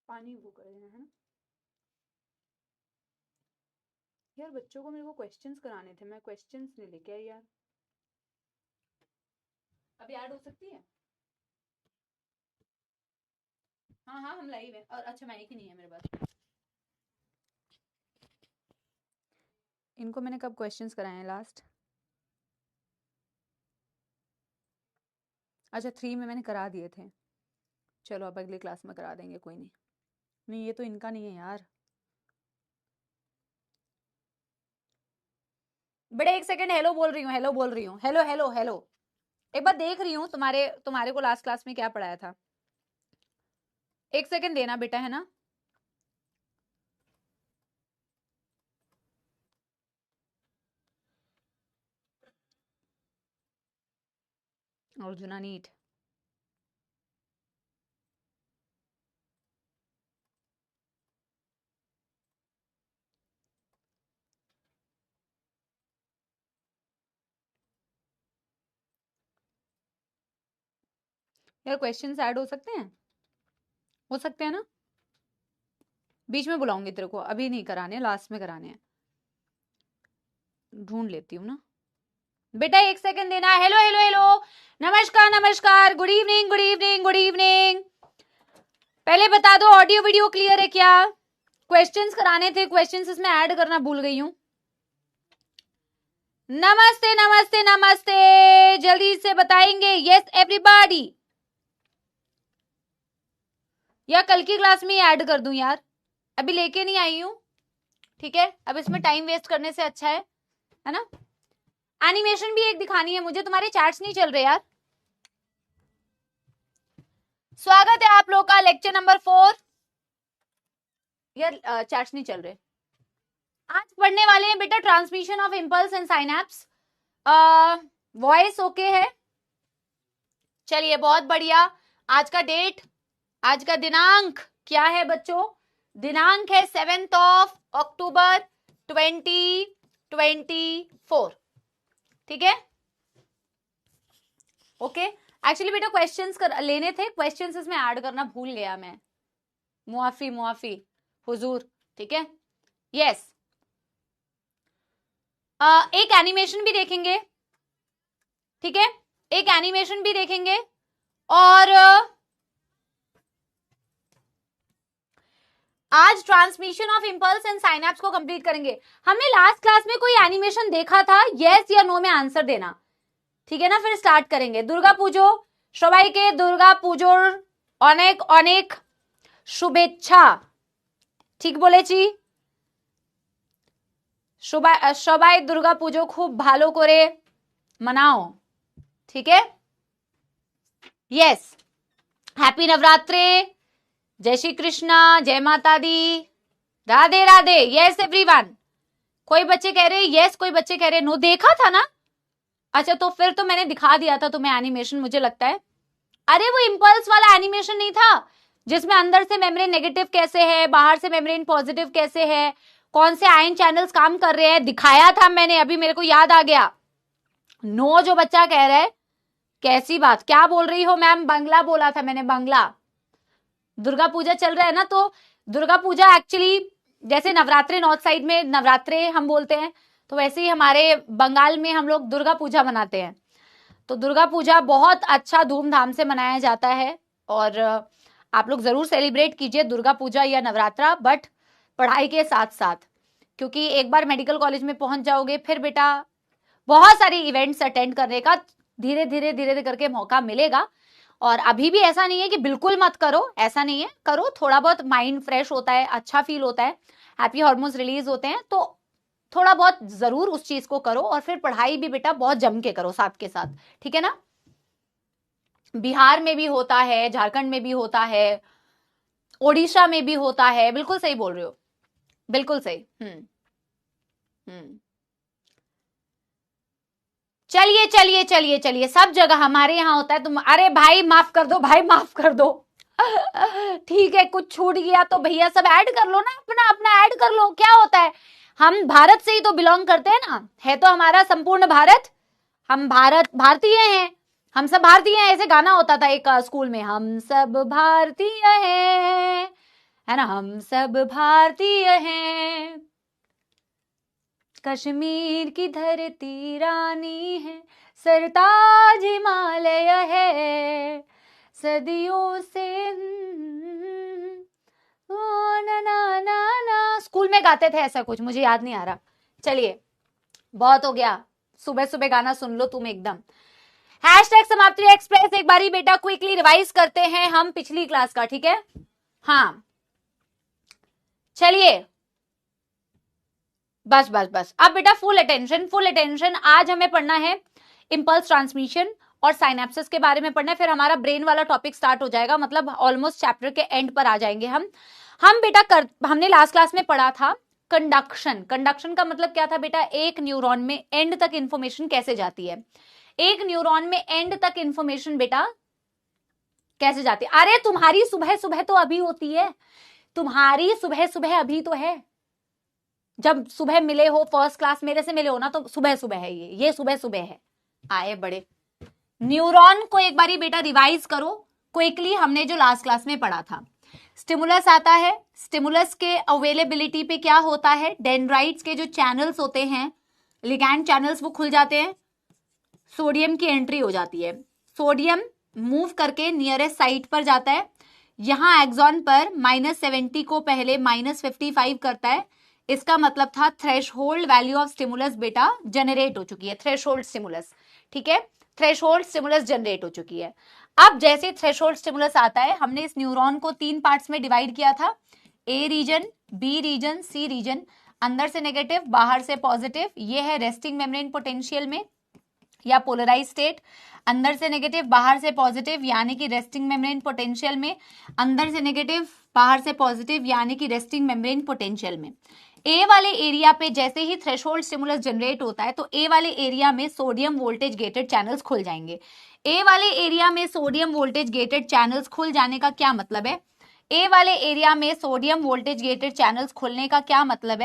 पानी वो कर देना है ना यार। बच्चों को मेरे को क्वेश्चंस कराने थे, मैं क्वेश्चंस नहीं लेके आई यार। अभी ऐड हो सकती है? हाँ हाँ हम लाइव है। और अच्छा माइक ही नहीं है मेरे पास। इनको मैंने कब क्वेश्चंस कराए हैं लास्ट? अच्छा 3 में मैंने करा दिए थे। चलो अब अगली क्लास में करा देंगे, कोई नहीं। नहीं ये तो इनका नहीं है यार। बेटा एक सेकंड, हेलो बोल रही हूँ, हेलो बोल रही हूँ, हेलो हेलो हेलो। एक बार देख रही हूँ तुम्हारे को लास्ट क्लास में क्या पढ़ाया था। एक सेकंड देना बेटा, है ना। अर्जुना नीट। यार क्वेश्चंस ऐड हो सकते हैं? हो सकते हैं ना। बीच में बुलाऊंगी तेरे को, अभी नहीं कराने, लास्ट में कराने हैं। ढूंढ लेती हूँ ना बेटा, एक सेकंड देना। हेलो हेलो हेलो, नमस्कार नमस्कार, good evening good evening good evening. पहले बता दो ऑडियो वीडियो क्लियर है क्या? क्वेश्चंस कराने थे, क्वेश्चंस इसमें ऐड करना भूल गई हूँ। नमस्ते नमस्ते नमस्ते, जल्दी से बताएंगे यस एवरीबॉडी, या कल की क्लास में ऐड कर दूं यार? अभी लेके नहीं आई हूं, ठीक है। अब इसमें टाइम वेस्ट करने से अच्छा है ना। एनिमेशन भी एक दिखानी है मुझे, तुम्हारे चैट्स नहीं चल रहे यार। स्वागत है आप लोग का लेक्चर नंबर 4। यार चैट्स नहीं चल रहे। आज पढ़ने वाले हैं बेटा transmission of impulse and synapse. Voice okay है? चलिए बहुत बढ़िया। आज का डेट, आज का दिनांक क्या है बच्चों? दिनांक है 7 अक्टूबर 2024, ठीक है। ओके एक्चुअली बेटा क्वेश्चंस लेने थे, क्वेश्चंस इसमें ऐड करना भूल गया मैं, मुआफी मुआफी हुजूर, ठीक है। यस एक एनिमेशन भी देखेंगे, ठीक है, एक एनिमेशन भी देखेंगे। और आज transmission of impulse and synapse को कंप्लीट करेंगे। हमने लास्ट क्लास में कोई एनिमेशन देखा था, यस या नो में आंसर देना, ठीक है ना। फिर स्टार्ट करेंगे। दुर्गा पूजो सबाइके, दुर्गा पूजोर अनेक अनेक शुभेच्छा, ठीक বলেছি? সবাই দুর্গা পুজো খুব ভালো করে मनाओ, ठीक है। यस हैप्पी नवरात्रे, जय श्री कृष्णा, जय माता दी, राधे राधे। Yes everyone. कोई बच्चे कह रहे यस, कोई बच्चे कह रहे नो। देखा था ना? अच्छा तो फिर तो मैंने दिखा दिया था तुम्हें एनिमेशन, मुझे लगता है। अरे वो इंपल्स वाला एनिमेशन नहीं था जिसमें अंदर से मेम्ब्रेन नेगेटिव कैसे है, बाहर से मेम्ब्रेन पॉजिटिव कैसे है, कौन से आयन चैनल्स काम कर रहे हैं, दिखाया था मैंने, अभी मेरे को याद आ गया। नो जो बच्चा कह रहा है, कैसी बात, क्या बोल रही हो मैम? बंगला बोला था मैंने, बंगला। दुर्गा पूजा चल रहा है ना, तो दुर्गा पूजा एक्चुअली जैसे नवरात्रे नॉर्थ साइड में नवरात्रे हम बोलते हैं, तो वैसे ही हमारे बंगाल में हम लोग दुर्गा पूजा मनाते हैं। तो दुर्गा पूजा बहुत अच्छा धूमधाम से मनाया जाता है, और आप लोग जरूर सेलिब्रेट कीजिए दुर्गा पूजा या नवरात्रा, बट पढ़ाई के साथ साथ, क्योंकि एक बार मेडिकल कॉलेज में पहुंच जाओगे फिर बेटा बहुत सारी इवेंट्स अटेंड करने का धीरे धीरे धीरे धीरे करके मौका मिलेगा। और अभी भी ऐसा नहीं है कि बिल्कुल मत करो, ऐसा नहीं है, करो। थोड़ा बहुत माइंड फ्रेश होता है, अच्छा फील होता है, हैप्पी हार्मोन्स रिलीज होते हैं, तो थोड़ा बहुत जरूर उस चीज को करो। और फिर पढ़ाई भी बेटा बहुत जम के करो साथ के साथ, ठीक है ना। बिहार में भी होता है, झारखंड में भी होता है, ओडिशा में भी होता है। बिल्कुल सही बोल रहे हो, बिल्कुल सही। चलिए चलिए चलिए चलिए, सब जगह हमारे यहाँ होता है। तुम अरे भाई माफ कर दो, भाई माफ कर दो। ठीक है, कुछ छूट गया तो भैया सब ऐड कर लो ना, अपना अपना ऐड कर लो, क्या होता है। हम भारत से ही तो बिलोंग करते हैं ना, है तो हमारा संपूर्ण भारत, हम भारतीय हैं, हम सब भारतीय हैं। ऐसे गाना होता था एक स्कूल में, हम सब भारतीय हैं, है ना, हम सब भारतीय हैं, कश्मीर की धरती रानी है, सरताज हिमालय है, सदियों से ओ ना ना ना ना, स्कूल में गाते थे ऐसा कुछ, मुझे याद नहीं आ रहा। चलिए बहुत हो गया, सुबह सुबह गाना सुन लो तुम एकदम। हैशटैग समाप्ति एक्सप्रेस एक बारी बेटा क्विकली रिवाइज करते हैं हम पिछली क्लास का, ठीक है। हाँ चलिए बस बस बस, अब बेटा फुल अटेंशन, फुल अटेंशन। आज हमें पढ़ना है इंपल्स ट्रांसमिशन और साइनेप्सिस के बारे में पढ़ना है, फिर हमारा ब्रेन वाला टॉपिक स्टार्ट हो जाएगा, मतलब ऑलमोस्ट चैप्टर के एंड पर आ जाएंगे हम बेटा हमने लास्ट क्लास में पढ़ा था कंडक्शन। कंडक्शन का मतलब क्या था बेटा, एक न्यूरॉन में एंड तक इंफॉर्मेशन कैसे जाती है, एक न्यूरॉन में एंड तक इंफॉर्मेशन बेटा कैसे जाती है। अरे तुम्हारी सुबह सुबह तो अभी होती है, तुम्हारी सुबह सुबह अभी तो है, जब सुबह मिले हो फर्स्ट क्लास मेरे से मिले हो ना, तो सुबह सुबह है, ये सुबह सुबह है। आए बड़े न्यूरॉन को एक बारी बेटा रिवाइज करो क्विकली, हमने जो लास्ट क्लास में पढ़ा था। स्टिमुलस आता है, स्टिमुलस के अवेलेबिलिटी पे क्या होता है, डेंड्राइट्स के जो चैनल्स होते हैं, लिगैंड चैनल्स, वो खुल जाते हैं, सोडियम की एंट्री हो जाती है, सोडियम मूव करके नियरेस्ट साइट पर जाता है, यहां एक्सॉन पर -70 को पहले -55 करता है, इसका मतलब था थ्रेशहोल्ड वैल्यू ऑफ स्टिमुलस बेटा जनरेट हो चुकी है, थ्रेशहोल्ड स्टिमुलस, ठीक है, थ्रेशहोल्ड स्टिमुलस जनरेट हो चुकी है। अब जैसे थ्रेशहोल्ड स्टिमुलस आता है, हमने इस न्यूरॉन को 3 पार्ट्स में डिवाइड किया था, ए रीजन, बी रीजन, सी रीजन, अंदर से नेगेटिव बाहर से पॉजिटिव, ये है रेस्टिंग मेम्ब्रेन पोटेंशियल में या पोलराइज स्टेट, अंदर से नेगेटिव बाहर से पॉजिटिव यानी कि रेस्टिंग मेम्ब्रेन पोटेंशियल में, अंदर से नेगेटिव बाहर से पॉजिटिव यानी कि रेस्टिंग मेम्ब्रेन पोटेंशियल में। ए वाले एरिया पे जैसे ही थ्रेशोल्ड स्टिमुलस जनरेट होता है तो ए वाले एरिया में सोडियम वोल्टेज गेटेड चैनल्स खुल जाएंगे। ए वाले एरिया में सोडियम वोल्टेज गेटेड चैनल्स खुल जाने का क्या मतलब है, ए वाले एरिया में सोडियम वोल्टेज गेटेड चैनल्स खुलने का क्या मतलब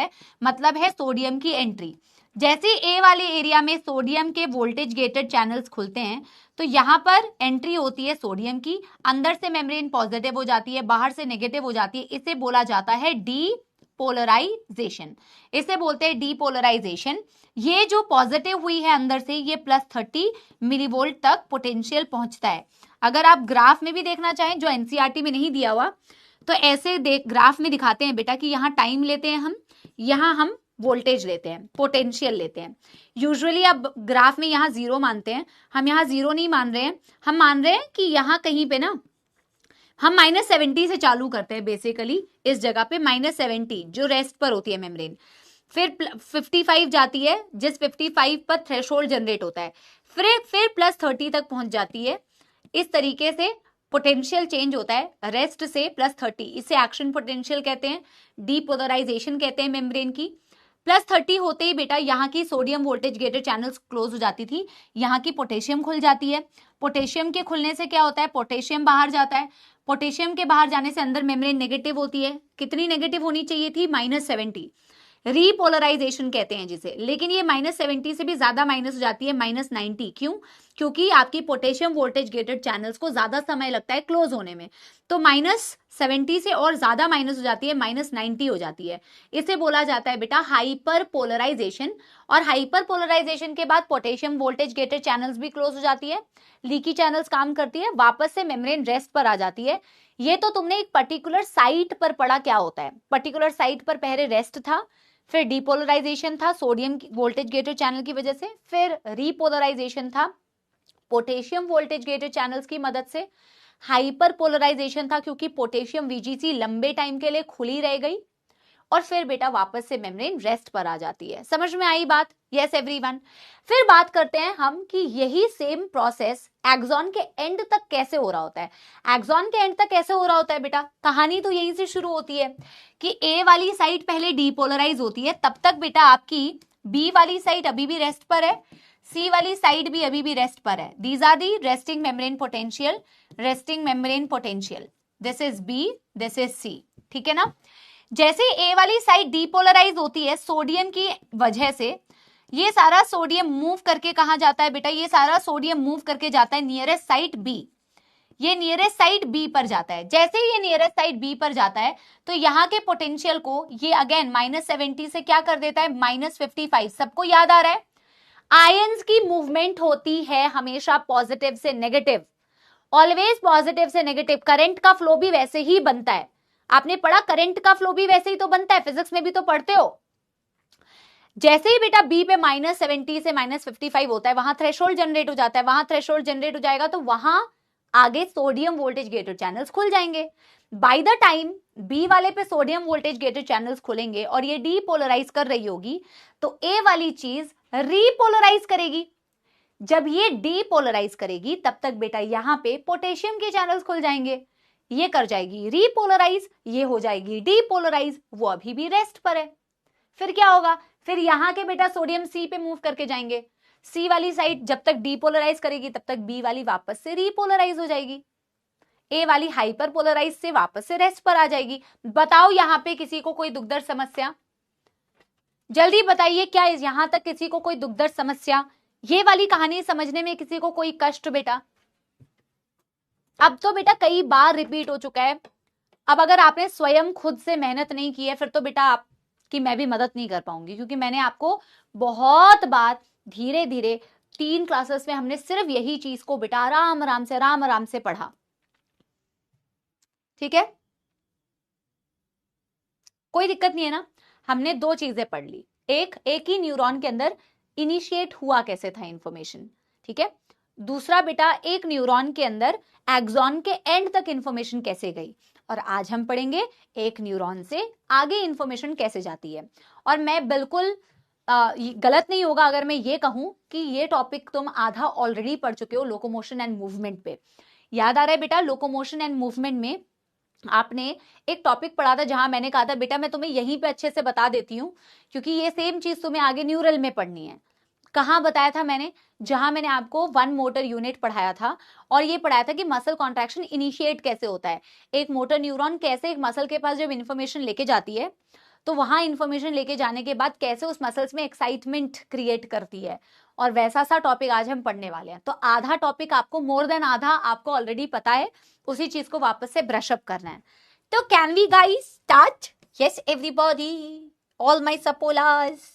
है सोडियम की एंट्री। जैसे ए वाले एरिया में सोडियम के वोल्टेज गेटेड चैनल्स खुलते हैं तो यहां पर एंट्री होती है सोडियम की, अंदर से मेम्ब्रेन पॉजिटिव हो जाती है, बाहर से नेगेटिव हो जाती है, इसे बोला जाता है डीपोलराइजेशन, इसे बोलते हैं डीपोलराइजेशन। ये जो पॉजिटिव हुई है अंदर से, ये +30 मिलीवोल्ट तक पोटेंशियल पहुंचता है। अगर आप ग्राफ में भी देखना चाहें जो एनसीईआरटी में नहीं दिया हुआ, तो ऐसे ग्राफ में दिखाते हैं बेटा कि यहाँ टाइम लेते हैं हम, यहाँ हम वोल्टेज लेते हैं, पोटेंशियल लेते हैं। यूजुअली अब ग्राफ में यहाँ 0 मानते हैं, हम यहाँ 0 नहीं मान रहे हैं, हम मान रहे हैं कि यहाँ कहीं पे ना हम -70 से चालू करते हैं बेसिकली, इस जगह पे -70 जो रेस्ट पर होती है मेम्ब्रेन, फिर 55 जाती है, जिस 55 पर थ्रेशोल्ड जनरेट होता है, फिर +30 तक पहुंच जाती है। इस तरीके से पोटेंशियल चेंज होता है रेस्ट से +30, इसे एक्शन पोटेंशियल कहते हैं, डीपोलराइजेशन कहते हैं मेम्ब्रेन की। +30 होते ही बेटा यहाँ की sodium voltage gated channels close हो जाती थी, यहाँ की पोटेशियम खुल जाती है। पोटेशियम के खुलने से क्या होता है, पोटेशियम बाहर जाता है, पोटेशियम के बाहर जाने से अंदर मेम्ब्रेन नेगेटिव होती है, कितनी नेगेटिव होनी चाहिए थी, -70, रीपोलराइजेशन कहते हैं जिसे, लेकिन ये -70 से भी ज्यादा माइनस हो जाती है, -90। क्यों, क्योंकि आपकी पोटेशियम वोल्टेज गेटेड चैनल्स को ज्यादा समय लगता है क्लोज होने में, तो -70 से और ज्यादा माइनस हो जाती है, -90 हो जाती है, इसे बोला जाता है बेटा हाइपर पोलराइजेशन। और हाइपर पोलराइजेशन के बाद पोटेशियम वोल्टेज गेटेड चैनल्स भी क्लोज हो जाती है, लीकी चैनल्स काम करती है, वापस से मेम्ब्रेन रेस्ट पर आ जाती है। ये तो तुमने एक पर्टिकुलर साइट पर पढ़ा क्या होता है, पर्टिकुलर साइट पर पहले रेस्ट था, फिर डीपोलराइजेशन था सोडियम वोल्टेज गेटेड चैनल की वजह से, फिर रीपोलराइजेशन था पोटेशियम वोल्टेज गेटेड चैनल्स की मदद से, हाइपर पोलराइजेशन था क्योंकि पोटेशियम वीजीसी लंबे टाइम के लिए खुली रह गई, और फिर बेटा वापस से मेम्ब्रेन रेस्ट पर आ जाती है। समझ में आई बात? Yes everyone. फिर बात करते हैं हम कि यही सेम प्रोसेस एक्सॉन के एंड तक कैसे हो रहा होता है। एक्सॉन के एंड तक कैसे हो रहा होता है बेटा, कहानी तो यहीं से शुरू होती है कि ए वाली साइड पहले डीपोलराइज होती है, तब तक बेटा आपकी बी वाली साइड अभी भी रेस्ट पर है, सी वाली साइड भी अभी भी रेस्ट पर है। These are the resting membrane potential, resting membrane potential, this is B, this is C, ठीक है ना। जैसे ए वाली साइड डीपोलराइज होती है सोडियम की वजह से, ये सारा सोडियम मूव करके कहां जाता है बेटा, ये सारा सोडियम मूव करके जाता है नियरेस्ट साइट बी, ये नियरेस्ट साइड बी पर जाता है। जैसे ही ये नियरेस्ट साइड बी पर जाता है तो यहाँ के पोटेंशियल को ये अगेन -70 से क्या कर देता है, -55। सबको याद आ रहा है, आयंस की मूवमेंट होती है हमेशा पॉजिटिव से नेगेटिव, ऑलवेज पॉजिटिव से नेगेटिव। करंट का फ्लो भी वैसे ही बनता है, आपने पढ़ा, करंट का फ्लो भी वैसे ही तो बनता है, फिजिक्स में भी तो पढ़ते हो। जैसे ही बेटा बी पे -70 से -55 होता है, वहां थ्रेशोल्ड जनरेट हो जाता है, वहां थ्रेशोल्ड जनरेट हो जाएगा तो वहां आगे सोडियम वोल्टेज गेटेड चैनल्स खुल जाएंगे। बाय द टाइम बी वाले पे सोडियम वोल्टेज गेटेड चैनल्स खुलेंगे और ये डीपोलराइज कर रही होगी तो ए वाली चीज रीपोलराइज करेगी। जब ये डीपोलराइज करेगी तब तक बेटा यहां पे पोटेशियम के चैनल्स खुल जाएंगे, ये कर जाएगी रीपोलराइज, ये हो जाएगी डीपोलराइज, वो अभी भी रेस्ट पर है। फिर क्या होगा, फिर यहां के बेटा सोडियम सी पे मूव करके जाएंगे, सी वाली साइड जब तक डीपोलराइज करेगी तब तक बी वाली वापस से रीपोलराइज हो जाएगी, ए वाली हाइपर पोलराइज से वापस से रेस्ट पर आ जाएगी। बताओ यहां पे किसी को कोई दुखदर्द समस्या, जल्दी बताइए, क्या यहां तक किसी को कोई दुखदर्द समस्या, ये वाली कहानी समझने में किसी को कोई कष्ट बेटा? अब तो बेटा कई बार रिपीट हो चुका है, अब अगर आपने स्वयं खुद से मेहनत नहीं की है फिर तो बेटा आपकी मैं भी मदद नहीं कर पाऊंगी, क्योंकि मैंने आपको बहुत बार धीरे धीरे 3 क्लासेस में हमने सिर्फ यही चीज को बेटा आराम आराम से पढ़ा। ठीक है, कोई दिक्कत नहीं है ना। हमने 2 चीजें पढ़ ली, एक ही न्यूरॉन के अंदर इनिशिएट हुआ कैसे था इंफॉर्मेशन, ठीक है, दूसरा बेटा एक न्यूरॉन के अंदर एक्सॉन के एंड तक इंफॉर्मेशन कैसे गई, और आज हम पढ़ेंगे एक न्यूरॉन से आगे इंफॉर्मेशन कैसे जाती है। और मैं बिल्कुल गलत नहीं होगा अगर मैं ये कहूं कि ये टॉपिक तुम आधा ऑलरेडी पढ़ चुके हो लोकोमोशन एंड मूवमेंट पे। याद आ रहा है बेटा, लोकोमोशन एंड मूवमेंट में आपने एक टॉपिक पढ़ा था जहां मैंने कहा था बेटा मैं तुम्हें यहीं पे अच्छे से बता देती हूं क्योंकि ये सेम चीज तुम्हें आगे न्यूरल में पढ़नी है। कहां बताया था मैंने, जहां मैंने आपको 1 मोटर यूनिट पढ़ाया था और ये पढ़ाया था कि मसल कॉन्ट्रैक्शन इनिशिएट कैसे होता है, एक मोटर न्यूरॉन कैसे एक मसल के पास जब इंफॉर्मेशन लेके जाती है तो वहां इंफॉर्मेशन लेके जाने के बाद कैसे उस मसल्स में एक्साइटमेंट क्रिएट करती है, और वैसा सा टॉपिक आज हम पढ़ने वाले हैं। तो आधा टॉपिक आपको, मोर देन आधा आपको ऑलरेडी पता है, उसी चीज को वापस से ब्रश अप करना है। तो can we guys start? Yes everybody, all my सपोलास,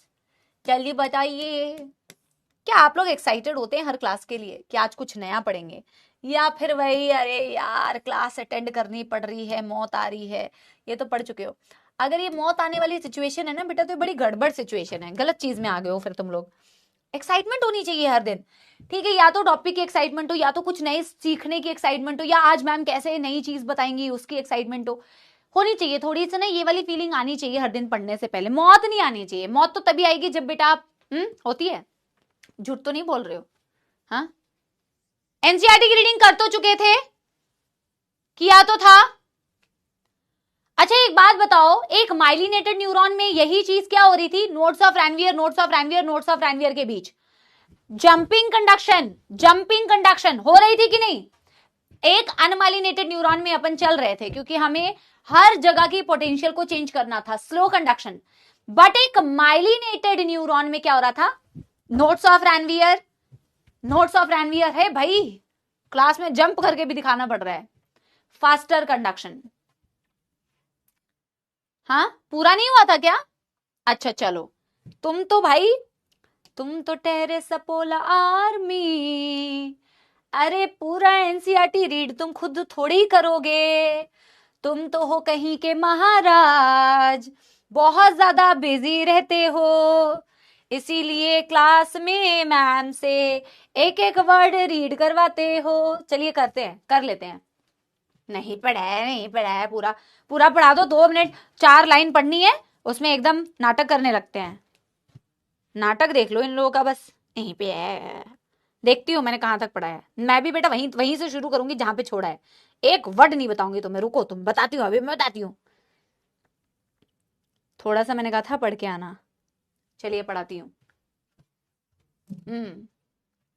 जल्दी बताइए, क्या आप लोग एक्साइटेड होते हैं हर क्लास के लिए कि आज कुछ नया पढ़ेंगे, या फिर वही अरे यार क्लास अटेंड करनी पड़ रही है, मौत आ रही है, ये तो पढ़ चुके हो। अगर ये मौत आने वाली सिचुएशन है ना बेटा तो ये बड़ी गड़बड़ सिचुएशन है, गलत चीज में आ गए हो फिर तुम लोग। एक्साइटमेंट होनी चाहिए हर दिन, ठीक है, या तो टॉपिक की एक्साइटमेंट हो, या तो कुछ नए सीखने की एक्साइटमेंट हो, या आज मैम कैसे नई चीज बताएंगी उसकी एक्साइटमेंट हो, होनी चाहिए थोड़ी सी ना, ये वाली फीलिंग आनी चाहिए हर दिन पढ़ने से पहले। मौत नहीं आनी चाहिए, मौत तो तभी आएगी जब बेटा आप होती है, झूठ तो नहीं बोल रहे हो? हाँ, एनसीईआरटी की रीडिंग कर तो चुके थे, किया तो था। अच्छा एक बात बताओ, एक माइलिनेटेड न्यूरॉन में यही चीज क्या हो रही थी, nodes of Ranvier nodes of Ranvier nodes of Ranvier के बीच जंपिंग कंडक्शन हो रही थी कि नहीं? एक अनमाइलिनेटेड न्यूरॉन में अपन चल रहे थे क्योंकि हमें हर जगह की पोटेंशियल को चेंज करना था, स्लो कंडक्शन। बट एक माइलिनेटेड न्यूरॉन में क्या हो रहा था, नोड्स ऑफ रैनवियर है भाई, क्लास में जंप करके भी दिखाना पड़ रहा है, फास्टर कंडक्शन। हाँ, पूरा नहीं हुआ था क्या? अच्छा चलो, तुम तो ठहरे सपोला आर्मी, अरे पूरा एनसीईआरटी रीड तुम खुद थोड़ी करोगे, तुम तो हो कहीं के महाराज, बहुत ज्यादा बिजी रहते हो, इसीलिए क्लास में मैम से एक एक वर्ड रीड करवाते हो। चलिए कर लेते हैं। नहीं पढ़ा है, पूरा पढ़ा दो, 2 मिनट 4 लाइन पढ़नी है, उसमें एकदम नाटक करने लगते हैं। नाटक देख लो इन लोगों का, बस यहीं पे है, देखती हूँ मैंने कहां तक पढ़ा है। मैं भी बेटा वहीं से शुरू करूंगी जहां पे छोड़ा है, एक वर्ड नहीं बताऊंगी तुम्हें, रुको तुम, बताती हूँ, अभी मैं बताती हूँ। थोड़ा सा मैंने कहा था पढ़ के आना, चलिए पढ़ाती हूँ।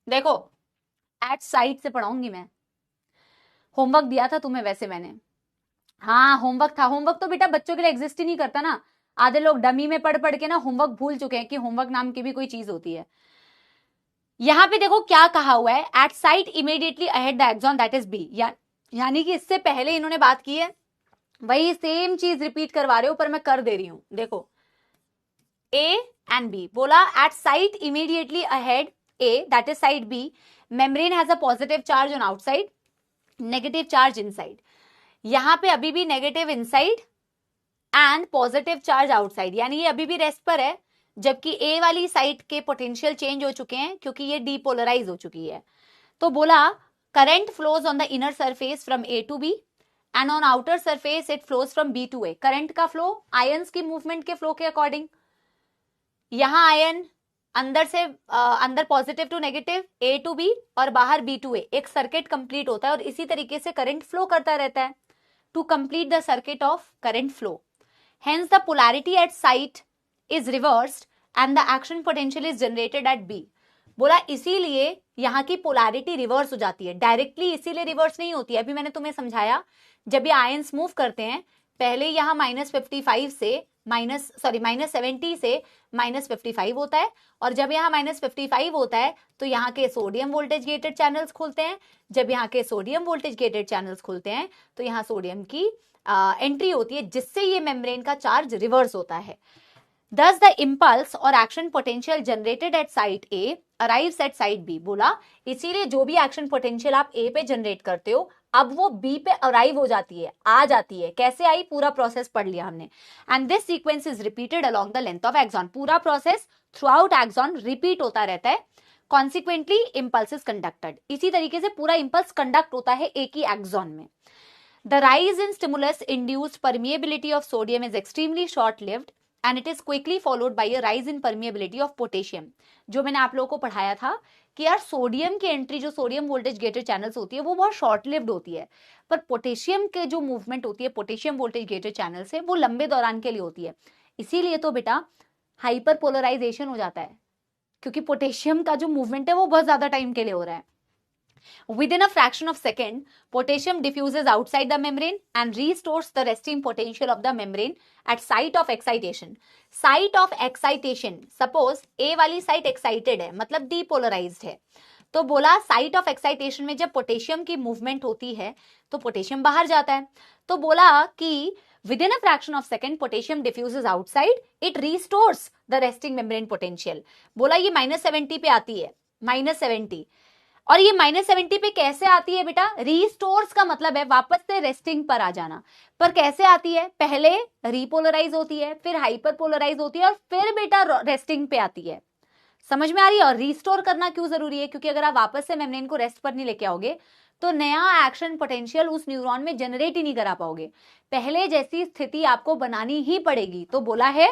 देखो एट साइड से पढ़ाऊंगी मैं, होमवर्क दिया था तुम्हें वैसे मैंने, हाँ होमवर्क था, होमवर्क तो बेटा बच्चों के लिए एग्जिस्ट ही नहीं करता ना, आधे लोग डमी में पढ़ के ना होमवर्क भूल चुके हैं कि होमवर्क नाम की भी कोई चीज होती है। यहां पे देखो क्या कहा हुआ है, at site immediately ahead the axon that is B, या यानी कि इससे पहले इन्होंने बात की है, वही सेम चीज रिपीट करवा रहे हो, पर मैं कर दे रही हूं। देखो A and B, बोला at site immediately ahead A, that is side B, membrane has a positive charge on outside, negative charge inside. यहां पे अभी भी negative inside and positive charge outside, यानी ये अभी भी रेस्ट पर है, जबकि ए वाली साइड के पोटेंशियल चेंज हो चुके हैं क्योंकि ये डीपोलराइज हो चुकी है। तो बोला current flows on the inner surface from A to B and on outer surface it flows from B to A. Current का फ्लो आयंस की मूवमेंट के फ्लो के अकॉर्डिंग, यहां आयन अंदर से अंदर positive to negative A to B और बाहर बी टू ए, एक सर्किट कंप्लीट होता है और इसी तरीके से करंट फ्लो करता रहता है to complete the circuit of current flow. Hence the polarity at site is reversed and the action potential is generated at B. बोला इसीलिए यहाँ की पोलैरिटी रिवर्स हो जाती है, डायरेक्टली इसीलिए रिवर्स नहीं होती है। अभी मैंने तुम्हें समझाया, जब ये आयंस मूव करते हैं पहले यहाँ -55 से -70 से -55 होता है, और जब यहाँ -55 होता है तो यहाँ के सोडियम वोल्टेज गेटेड चैनल्स खुलते हैं। जब यहाँ के सोडियम वोल्टेज गेटेड चैनल्स खुलते हैं तो यहाँ सोडियम की एंट्री होती है, जिससे ये मेम्ब्रेन का चार्ज रिवर्स होता है। Thus the impulse और action potential generated at site A arrives at site B। बोला इसीलिए जो भी एक्शन पोटेंशियल आप A पे जनरेट करते हो अब वो B पे अराइव हो जाती है, आ जाती है। कैसे आई, पूरा प्रोसेस पढ़ लिया हमने। And this sequence is repeated along the length of axon. पूरा process throughout axon repeat होता रहता है। कॉन्सिक्वेंटली इम्पल्स इज कंडक्टेड, इसी तरीके से पूरा इम्पल्स कंडक्ट होता है एक ही एक्सॉन में। The rise in stimulus induced permeability of sodium is extremely short-lived and it is quickly followed by a rise in permeability of potassium। जो मैंने आप लोगों को पढ़ाया था कि यार सोडियम की एंट्री, जो सोडियम वोल्टेज गेटेड चैनल्स होती है वो बहुत शॉर्ट लिव्ड होती है, पर पोटेशियम के जो मूवमेंट होती है पोटेशियम वोल्टेज गेटेड चैनल से वो लंबे दौरान के लिए होती है। इसीलिए तो बेटा हाइपर पोलराइजेशन हो जाता है, क्योंकि पोटेशियम का जो मूवमेंट है वो बहुत ज्यादा टाइम के लिए हो रहा है। Within a fraction of second, potassium diffuses outside the membrane and restores the resting potential of the membrane at site of excitation. Site of excitation, suppose A वाली site excited है, मतलब depolarized है, तो बोला साइट ऑफ एक्साइटेशन में जब potassium की movement होती है तो पोटेशियम बाहर जाता है। तो बोला कि within a fraction of second potassium diffuses outside, it restores the resting membrane potential। बोला ये -70 पे आती है, -70, और ये -70 पे कैसे आती है बेटा, रीस्टोर्स का मतलब है वापस से रेस्टिंग पर आ जाना। पर कैसे आती है, पहले रीपोलराइज होती है, फिर हाइपर पोलराइज होती है और फिर बेटा रेस्टिंग पे आती है। समझ में आ रही है। और रीस्टोर करना क्यों जरूरी है, क्योंकि अगर आप वापस से मेम्ब्रेन को रेस्ट पर नहीं लेके आओगे तो नया एक्शन पोटेंशियल उस न्यूरॉन में जनरेट ही नहीं करा पाओगे, पहले जैसी स्थिति आपको बनानी ही पड़ेगी। तो बोला है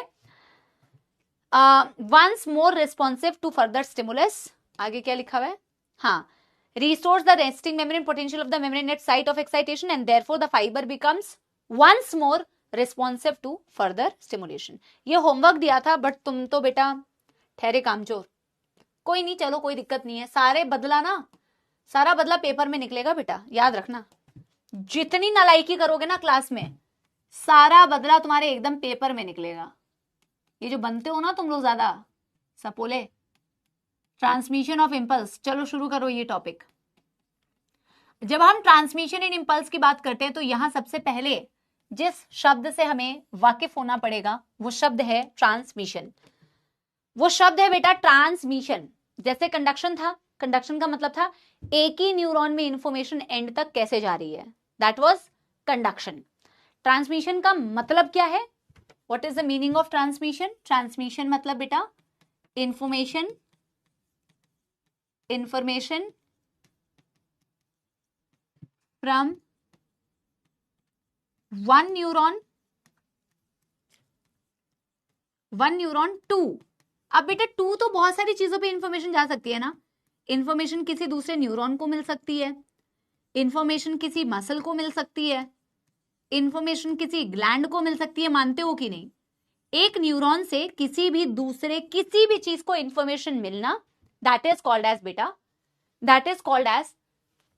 once more responsive to further stimulus, आगे क्या लिखा हुआ है, हाँ, restores the resting membrane potential of the membrane at site of excitation and therefore the fiber becomes once more responsive to further stimulation। ये होमवर्क दिया था बट तुम तो बेटा ठहरे कामचोर। कोई नहीं, चलो कोई दिक्कत नहीं है, सारे बदला ना, सारा बदला पेपर में निकलेगा बेटा, याद रखना। जितनी नालायकी करोगे ना क्लास में, सारा बदला तुम्हारे एकदम पेपर में निकलेगा। ये जो बनते हो ना तुम लोग ज्यादा सपोले, ट्रांसमिशन ऑफ इंपल्स, चलो शुरू करो ये टॉपिक। जब हम ट्रांसमिशन इन इंपल्स की बात करते हैं तो यहां सबसे पहले जिस शब्द से हमें वाकिफ होना पड़ेगा वो शब्द है ट्रांसमिशन। वो शब्द है बेटा ट्रांसमिशन। जैसे कंडक्शन था, कंडक्शन का मतलब था एक ही न्यूरॉन में इंफॉर्मेशन एंड तक कैसे जा रही है, दैट वाज कंडक्शन। ट्रांसमिशन का मतलब क्या है, what is the meaning of transmission? Transmission मतलब बेटा information from one neuron to, अब बेटा टू तो बहुत सारी चीजों पे इंफॉर्मेशन जा सकती है ना। इंफॉर्मेशन किसी दूसरे न्यूरॉन को मिल सकती है, इंफॉर्मेशन किसी मसल को मिल सकती है, इंफॉर्मेशन किसी ग्लैंड को मिल सकती है, मानते हो कि नहीं? एक न्यूरॉन से किसी भी दूसरे किसी भी चीज को इंफॉर्मेशन मिलना, दैट इज कॉल्ड एज बेटा, that is called as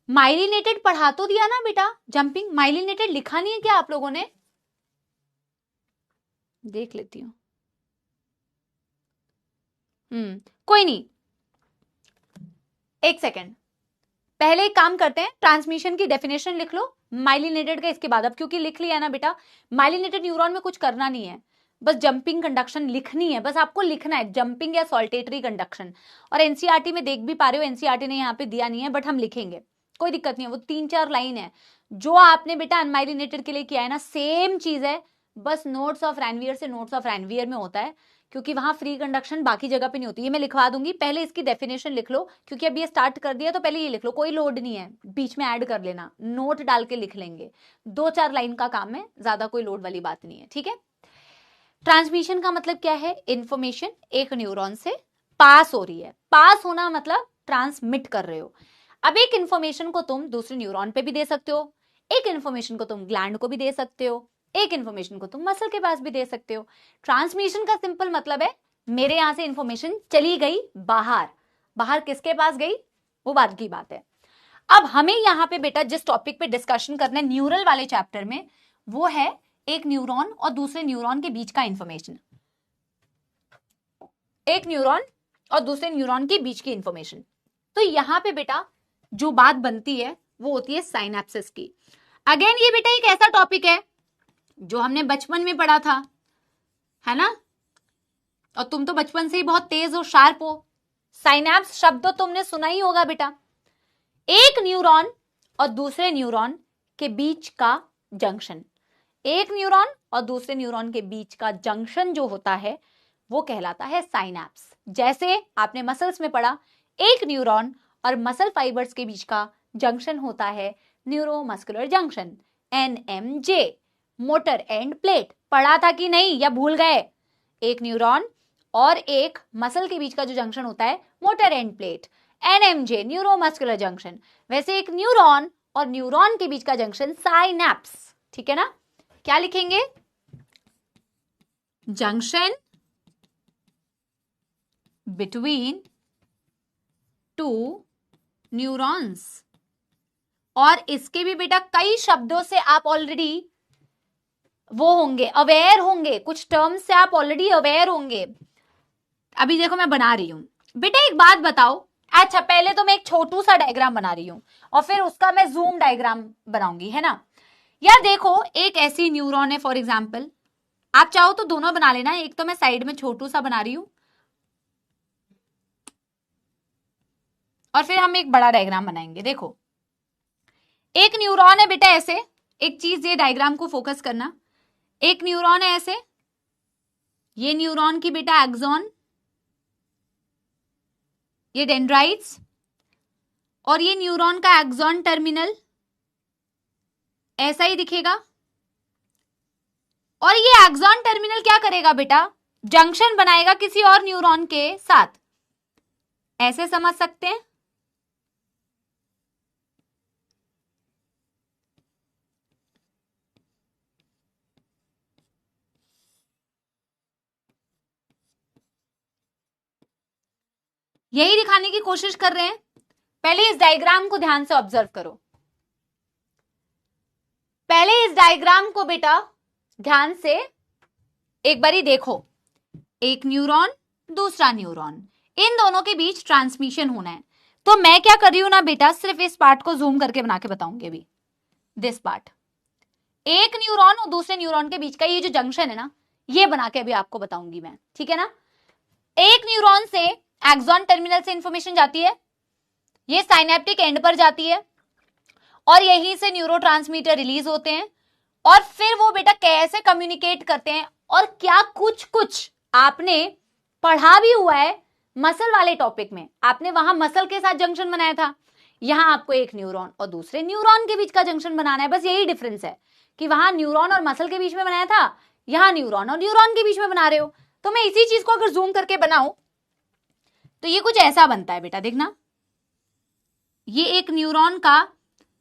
myelinated. पढ़ा तो दिया ना बेटा, जंपिंग। माइलिनेटेड लिखा नहीं है क्या आप लोगों ने? देख लेती हूं, कोई नहीं, एक सेकेंड। पहले एक काम करते हैं, ट्रांसमिशन की डेफिनेशन लिख लो माइलिनेटेड का, इसके बाद अब क्योंकि लिख लिया ना बेटा, माइलिनेटेड न्यूरॉन में कुछ करना नहीं है, बस जंपिंग कंडक्शन लिखनी है, बस आपको लिखना है जंपिंग या सॉल्टेटरी कंडक्शन। और एनसीईआरटी में देख भी पा रहे हो, एनसीईआरटी ने यहाँ पे दिया नहीं है, बट हम लिखेंगे, कोई दिक्कत नहीं है। वो 3-4 लाइन है जो आपने बेटा अनमाइलिनेटेड के लिए किया है ना, सेम चीज है, बस नोट्स ऑफ रैनवियर से नोट्स ऑफ रैनवियर में होता है, क्योंकि वहां फ्री कंडक्शन बाकी जगह पे नहीं होती। ये मैं लिखवा दूंगी, पहले इसकी डेफिनेशन लिख लो, क्योंकि अब ये स्टार्ट कर दिया तो पहले ये लिख लो, कोई लोड नहीं है, बीच में ऐड कर लेना, नोट डाल के लिख लेंगे, 2-4 लाइन का काम है, ज्यादा कोई लोड वाली बात नहीं है, ठीक है। ट्रांसमिशन का मतलब क्या है, इंफॉर्मेशन एक न्यूरॉन से पास हो रही है, पास होना मतलब ट्रांसमिट कर रहे हो। अब एक इंफॉर्मेशन को तुम दूसरे न्यूरॉन पे भी दे सकते हो, एक इंफॉर्मेशन को तुम ग्लैंड को भी दे सकते हो, एक इंफॉर्मेशन को तुम मसल के पास भी दे सकते हो। ट्रांसमिशन का सिंपल मतलब है मेरे यहां से इंफॉर्मेशन चली गई बाहर, बाहर किसके पास गई वो बात की बात है। अब हमें यहां पे बेटा जिस टॉपिक पे डिस्कशन करना है न्यूरल वाले चैप्टर में, वो है एक न्यूरॉन और दूसरे न्यूरॉन के बीच का इंफॉर्मेशन, एक न्यूरॉन और दूसरे न्यूरॉन के बीच की इंफॉर्मेशन। तो यहां पे बेटा जो बात बनती है वो होती है साइनेप्सिस की। अगेन ये बेटा एक ऐसा टॉपिक है जो हमने बचपन में पढ़ा था, है ना, और तुम तो बचपन से ही बहुत तेज हो, शार्प हो, साइनेप्स शब्द तो तुमने सुना ही होगा बेटा। एक न्यूरॉन और दूसरे न्यूरॉन के बीच का जंक्शन, एक न्यूरॉन और दूसरे न्यूरॉन के बीच का जंक्शन जो होता है वो कहलाता है साइनेप्स। जैसे आपने मसल्स में पढ़ा, एक न्यूरॉन और मसल फाइबर्स के बीच का जंक्शन होता है neuromuscular junction, NMJ, motor end plate. पढ़ा था कि नहीं या भूल गए? एक न्यूरॉन और एक मसल के बीच का जो जंक्शन होता है motor end plate, NMJ, neuromuscular junction. वैसे एक न्यूरॉन और न्यूरॉन के बीच का जंक्शन साइनेप्स, ठीक है ना। क्या लिखेंगे, जंक्शन बिटवीन टू न्यूरॉन्स। और इसके भी बेटा कई शब्दों से आप ऑलरेडी वो होंगे, अवेयर होंगे, कुछ टर्म्स से आप ऑलरेडी अवेयर होंगे। अभी देखो मैं बना रही हूं बेटा, एक बात बताओ, अच्छा पहले तो मैं एक छोटू सा डायग्राम बना रही हूं और फिर उसका मैं जूम डायग्राम बनाऊंगी, है ना। यार देखो एक ऐसी न्यूरॉन है फॉर एग्जाम्पल, आप चाहो तो दोनों बना लेना, एक तो मैं साइड में छोटू सा बना रही हूं और फिर हम एक बड़ा डायग्राम बनाएंगे। देखो एक न्यूरॉन है बेटा ऐसे, एक चीज ये डायग्राम को फोकस करना, एक न्यूरॉन है ऐसे, ये न्यूरॉन की बेटा एक्सॉन, ये डेंड्राइट्स, और ये न्यूरॉन का एक्सॉन टर्मिनल ऐसा ही दिखेगा। और ये एक्सॉन टर्मिनल क्या करेगा बेटा, जंक्शन बनाएगा किसी और न्यूरॉन के साथ, ऐसे समझ सकते हैं। यही दिखाने की कोशिश कर रहे हैं। पहले इस डायग्राम को ध्यान से ऑब्जर्व करो, पहले इस डायग्राम को बेटा ध्यान से एक बारी देखो, एक न्यूरॉन दूसरा न्यूरॉन, इन दोनों के बीच ट्रांसमिशन होना है। तो मैं क्या कर रही हूं ना बेटा, सिर्फ इस पार्ट को जूम करके बना के बताऊंगी अभी, दिस पार्ट, एक न्यूरॉन और दूसरे न्यूरॉन के बीच का ये जो जंक्शन है ना, ये बना के अभी आपको बताऊंगी मैं, ठीक है ना। एक न्यूरॉन से एक्सॉन टर्मिनल से इंफॉर्मेशन जाती है, ये साइनेप्टिक एंड पर जाती है और यहीं से न्यूरोट्रांसमीटर रिलीज होते हैं, और फिर वो बेटा कैसे कम्युनिकेट करते हैं, और क्या कुछ कुछ आपने पढ़ा भी हुआ है मसल वाले टॉपिक में, आपने वहां मसल के साथ जंक्शन बनाया था, यहां आपको एक न्यूरॉन और दूसरे न्यूरॉन के बीच का जंक्शन बनाना है। बस यही डिफरेंस है कि वहां न्यूरॉन और मसल के बीच में बनाया था, यहां न्यूरॉन और न्यूरॉन के बीच में बना रहे हो। तो मैं इसी चीज को अगर जूम करके बनाऊं तो ये कुछ ऐसा बनता है बेटा, देखना, ये एक न्यूरॉन का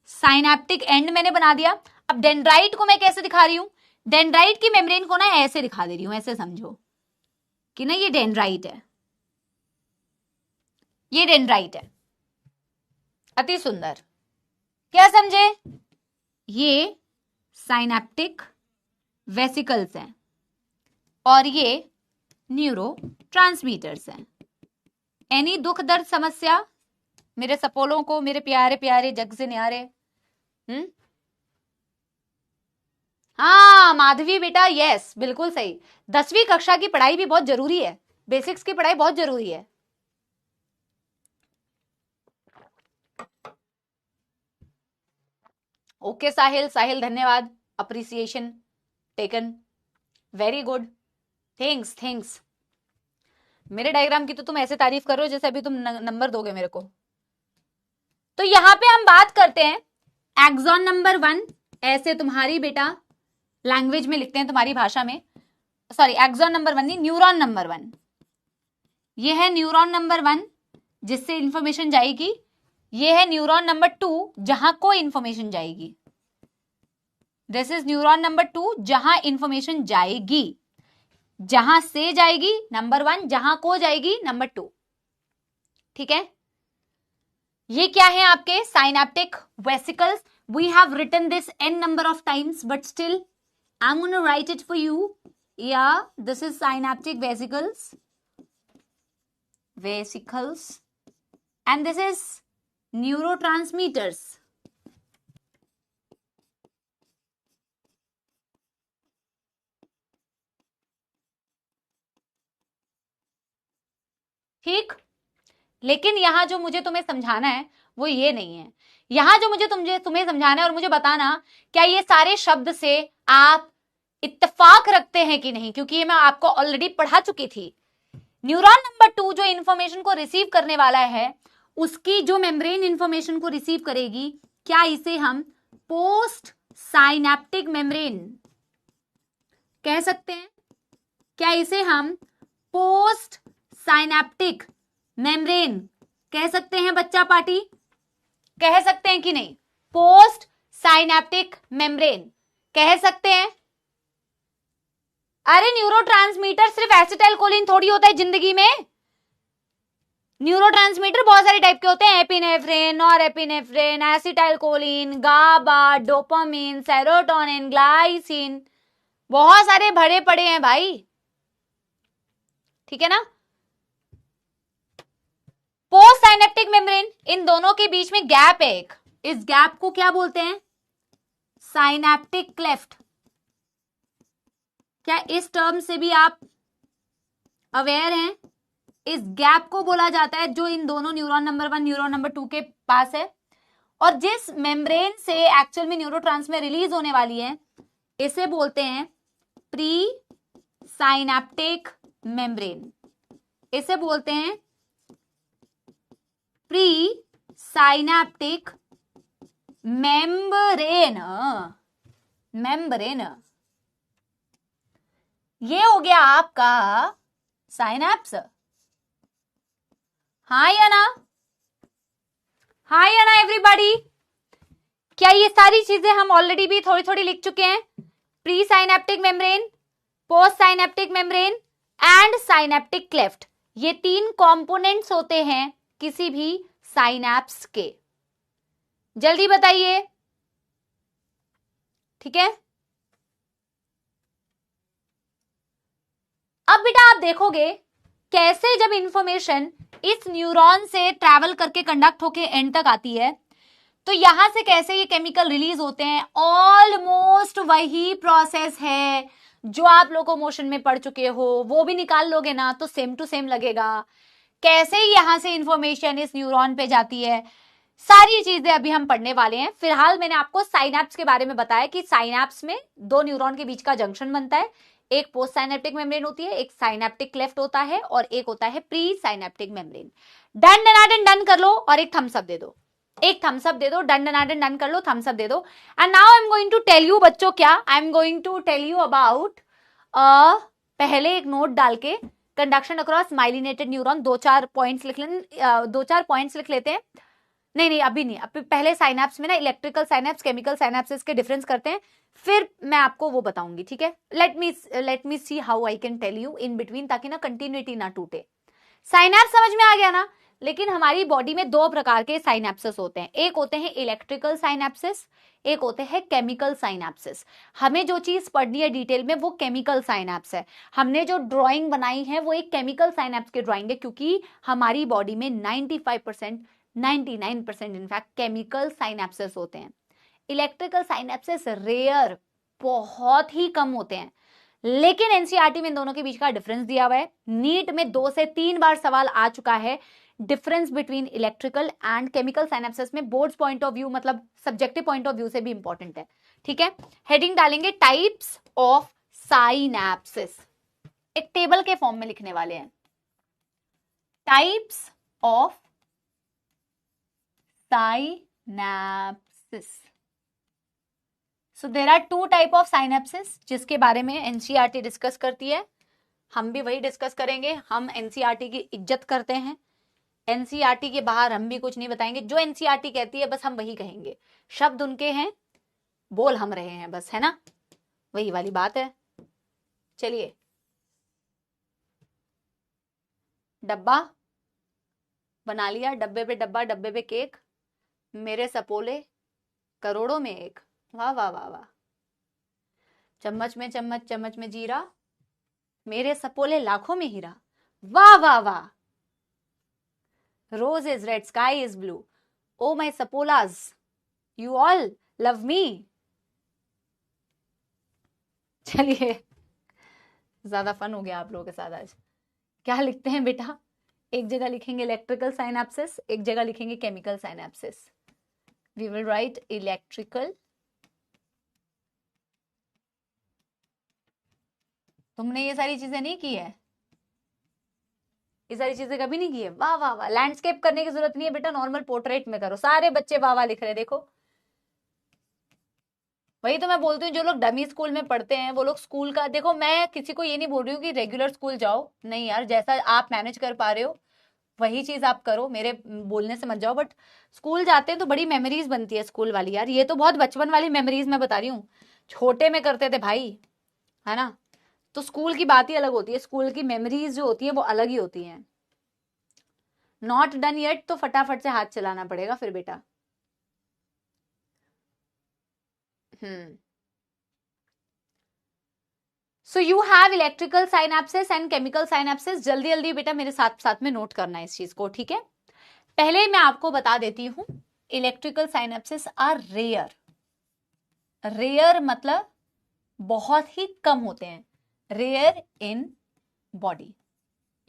साइनेप्टिक एंड मैंने बना दिया। अब डेंड्राइट को मैं कैसे दिखा रही हूं, डेंड्राइट की मेम्ब्रेन को ना ऐसे दिखा दे रही हूं, ऐसे समझो कि ना ये डेंड्राइट है, ये डेंड्राइट है, अति सुंदर, क्या समझे, ये साइनेप्टिक वेसिकल्स हैं और ये न्यूरो ट्रांसमीटर्स हैं। एनी दुख दर्द समस्या, मेरे सपोलों को, मेरे प्यारे प्यारे जग से न्यारे। हाँ माधवी बेटा, यस बिल्कुल सही। 10वीं कक्षा की पढ़ाई भी बहुत जरूरी है, बेसिक्स की पढ़ाई बहुत जरूरी है। ओके साहिल, साहिल धन्यवाद, appreciation taken, very good, thanks thanks. मेरे डायग्राम की तो तुम ऐसे तारीफ कर रहे हो जैसे अभी तुम नंबर दोगे मेरे को। तो यहां पे हम बात करते हैं एक्सॉन नंबर 1, ऐसे तुम्हारी बेटा लैंग्वेज में लिखते हैं, तुम्हारी भाषा में, सॉरी एक्सॉन नंबर 1 नहीं, न्यूरॉन नंबर 1। ये है न्यूरॉन नंबर 1 जिससे इंफॉर्मेशन जाएगी, ये है न्यूरॉन नंबर 2 जहां को इंफॉर्मेशन जाएगी। दिस इज न्यूरॉन नंबर 2 जहां इंफॉर्मेशन जाएगी, जहां से जाएगी नंबर 1, जहां को जाएगी नंबर 2। ठीक है, ये क्या है आपके synaptic vesicles. We have written this n number of times but still I'm going to write it for you. Yeah, this is synaptic vesicles and this is neurotransmitters. ठीक, लेकिन यहां जो मुझे तुम्हें समझाना है वो ये नहीं है। यहां जो मुझे तुम्हें समझाना है और मुझे बताना क्या ये सारे शब्द से आप इत्तेफाक रखते हैं कि नहीं, क्योंकि ये मैं आपको ऑलरेडी पढ़ा चुकी थी। न्यूरॉन नंबर 2 जो इंफॉर्मेशन को रिसीव करने वाला है, उसकी जो मेम्ब्रेन इंफॉर्मेशन को रिसीव करेगी, क्या इसे हम पोस्ट साइनेप्टिक मेम्ब्रेन कह सकते हैं? क्या इसे हम पोस्ट साइनेप्टिक मेम्ब्रेन कह सकते हैं बच्चा पार्टी? कह सकते हैं कि नहीं? पोस्ट साइनेप्टिक मेम्ब्रेन कह सकते हैं। अरे न्यूरोट्रांसमीटर सिर्फ एसिटाइलकोलिन थोड़ी होता है जिंदगी में। न्यूरोट्रांसमीटर बहुत सारे टाइप के होते हैं, एपिनेफ्रिन, नॉरएपिनेफ्रिन, एसिटाइलकोलिन, गाबा, डोपामिन, सेरोटोनिन, ग्लाइसिन, बहुत सारे भरे पड़े हैं भाई। ठीक है ना। पोस्ट साइनेप्टिक मेम्ब्रेन, इन दोनों के बीच में गैप है एक, इस गैप को क्या बोलते हैं? Synaptic cleft. क्या इस टर्म से भी आप अवेयर हैं? इस गैप को बोला जाता है जो इन दोनों न्यूरॉन नंबर 1 न्यूरॉन नंबर 2 के पास है, और जिस मेम्ब्रेन से एक्चुअल में न्यूरोट्रांसमीटर रिलीज होने वाली है, इसे बोलते हैं प्री साइनेप्टिक मेम्ब्रेन। इसे बोलते हैं प्री साइनेप्टिक मेम्ब्रेन। मेम्ब्रेन, ये हो गया आपका साइनेप्स। हाँ या ना? हाँ या ना एवरीबॉडी? क्या ये सारी चीजें हम ऑलरेडी भी थोड़ी थोड़ी लिख चुके हैं? Pre synaptic membrane, post synaptic membrane and synaptic cleft, ये 3 कंपोनेंट्स होते हैं किसी भी साइनेप्स के। जल्दी बताइए। ठीक है, अब बेटा आप देखोगे कैसे जब इंफॉर्मेशन इस न्यूरॉन से ट्रैवल करके कंडक्ट होके एंड तक आती है, तो यहां से कैसे ये केमिकल रिलीज होते हैं। ऑलमोस्ट वही प्रोसेस है जो आप लोकोमोशन में पढ़ चुके हो, वो भी निकाल लोगे ना तो सेम टू सेम लगेगा। कैसे यहां से इंफॉर्मेशन इस न्यूरॉन पे जाती है, सारी चीजें अभी हम पढ़ने वाले हैं। फिलहाल मैंने आपको साइनेप्स के बारे में बताया कि साइनेप्स में 2 न्यूरॉन के बीच का जंक्शन बनता है, एक पोस्ट साइनेप्टिक मेम्ब्रेन होती है, एक साइनेप्टिक क्लेफ्ट होता है, और एक होता है प्री साइनेप्टिक मेम्ब्रेन। डन डनाडन डन कर लो और एक थम्स अप दे दो, एक थम्स अप दे दो। डन डनाडन डन कर लो, थम्स अप दे दो। And now I am going to tell you बच्चों, क्या I am going to tell you about, पहले एक नोट डाल के conduction across myelinated neuron, 2-4 points लिख लें, 2-4 पॉइंट्स लिख लेते हैं। नहीं अभी नहीं, अब पहले साइनेप्स में ना इलेक्ट्रिकल साइनेप्स, केमिकल साइनेप्सिस के डिफरेंस करते हैं, फिर मैं आपको वो बताऊंगी। ठीक है, let me see how I can tell you in between, ताकि ना कंटिन्यूटी ना टूटे। साइनेप्स समझ में आ गया ना। लेकिन हमारी बॉडी में 2 प्रकार के साइनेप्सिस होते हैं, एक होते हैं इलेक्ट्रिकल साइनेप्सिस, एक होते हैं केमिकल साइनेप्सिस। हमें जो चीज पढ़नी है डिटेल में वो केमिकल साइनेप्स है। हमने जो ड्राइंग बनाई है वो एक केमिकल साइनेप्स की ड्राइंग है, क्योंकि हमारी बॉडी में 95% 99% इनफैक्ट केमिकल साइनेप्सेस होते हैं। इलेक्ट्रिकल साइनेप्सेस रेयर, बहुत ही कम होते हैं। लेकिन एनसीईआरटी में इन दोनों के बीच का डिफरेंस दिया हुआ है। नीट में 2 से 3 बार सवाल आ चुका है difference between electrical and chemical synapses में। बोर्ड्स पॉइंट ऑफ व्यू मतलब सब्जेक्टिव पॉइंट ऑफ व्यू से भी इंपॉर्टेंट है, ठीक है। हेडिंग डालेंगे टाइप्स ऑफ साइनेप्सेस, एक टेबल के फॉर्म में लिखने वाले हैं। Types of synapses. So there are 2 type of synapses जिसके बारे में एनसीईआरटी डिस्कस करती है, हम भी वही डिस्कस करेंगे। हम एनसीईआरटी की इज्जत करते हैं, एनसीईआरटी के बाहर हम भी कुछ नहीं बताएंगे। जो एनसीईआरटी कहती है बस हम वही कहेंगे, शब्द उनके हैं, बोल हम रहे हैं बस, है ना, वही वाली बात है। चलिए, डब्बा बना लिया, डब्बे पे डब्बा, डब्बे पे केक, मेरे सपोले करोड़ों में एक, वाह वाह वाह वाह। चम्मच में चम्मच, चम्मच में जीरा, मेरे सपोले लाखों में हीरा, वाह वाह वाह। Rose is red, sky is blue, oh my सपोलाज, यू ऑल लव मी। चलिए, ज्यादा फन हो गया आप लोगों के साथ आज। क्या लिखते हैं बेटा? एक जगह लिखेंगे इलेक्ट्रिकल साइनेप्सेस, एक जगह लिखेंगे chemical synapses. We will write electrical. तुमने ये सारी चीजें नहीं की है, ये सारी चीजें कभी नहीं की है? वाह वाह वाह। लैंडस्केप करने की जरूरत नहीं है बेटा, नॉर्मल पोर्ट्रेट में करो। सारे बच्चे वाह वाह लिख रहे हैं, देखो। वही तो मैं बोलती हूँ, जो लोग डमी स्कूल में पढ़ते हैं वो लोग स्कूल का देखो। मैं किसी को ये नहीं बोल रही हूँ कि रेगुलर स्कूल जाओ, नहीं यार, जैसा आप मैनेज कर पा रहे हो वही चीज आप करो, मेरे बोलने से मत जाओ। बट स्कूल जाते हैं तो बड़ी मेमोरीज बनती है स्कूल वाली यार। ये तो बहुत बचपन वाली मेमोरीज मैं बता रही हूँ, छोटे में करते थे भाई, है ना। तो स्कूल की बात ही अलग होती है, स्कूल की मेमोरीज जो होती है वो अलग ही होती हैं। नॉट डन येट तो फटाफट से हाथ चलाना पड़ेगा फिर बेटा। So you have electrical synapses and chemical synapses. जल्दी जल्दी बेटा मेरे साथ साथ में नोट करना है इस चीज को, ठीक है। पहले मैं आपको बता देती हूं, electrical synapses are rare. Rare मतलब बहुत ही कम होते हैं, रेयर इन बॉडी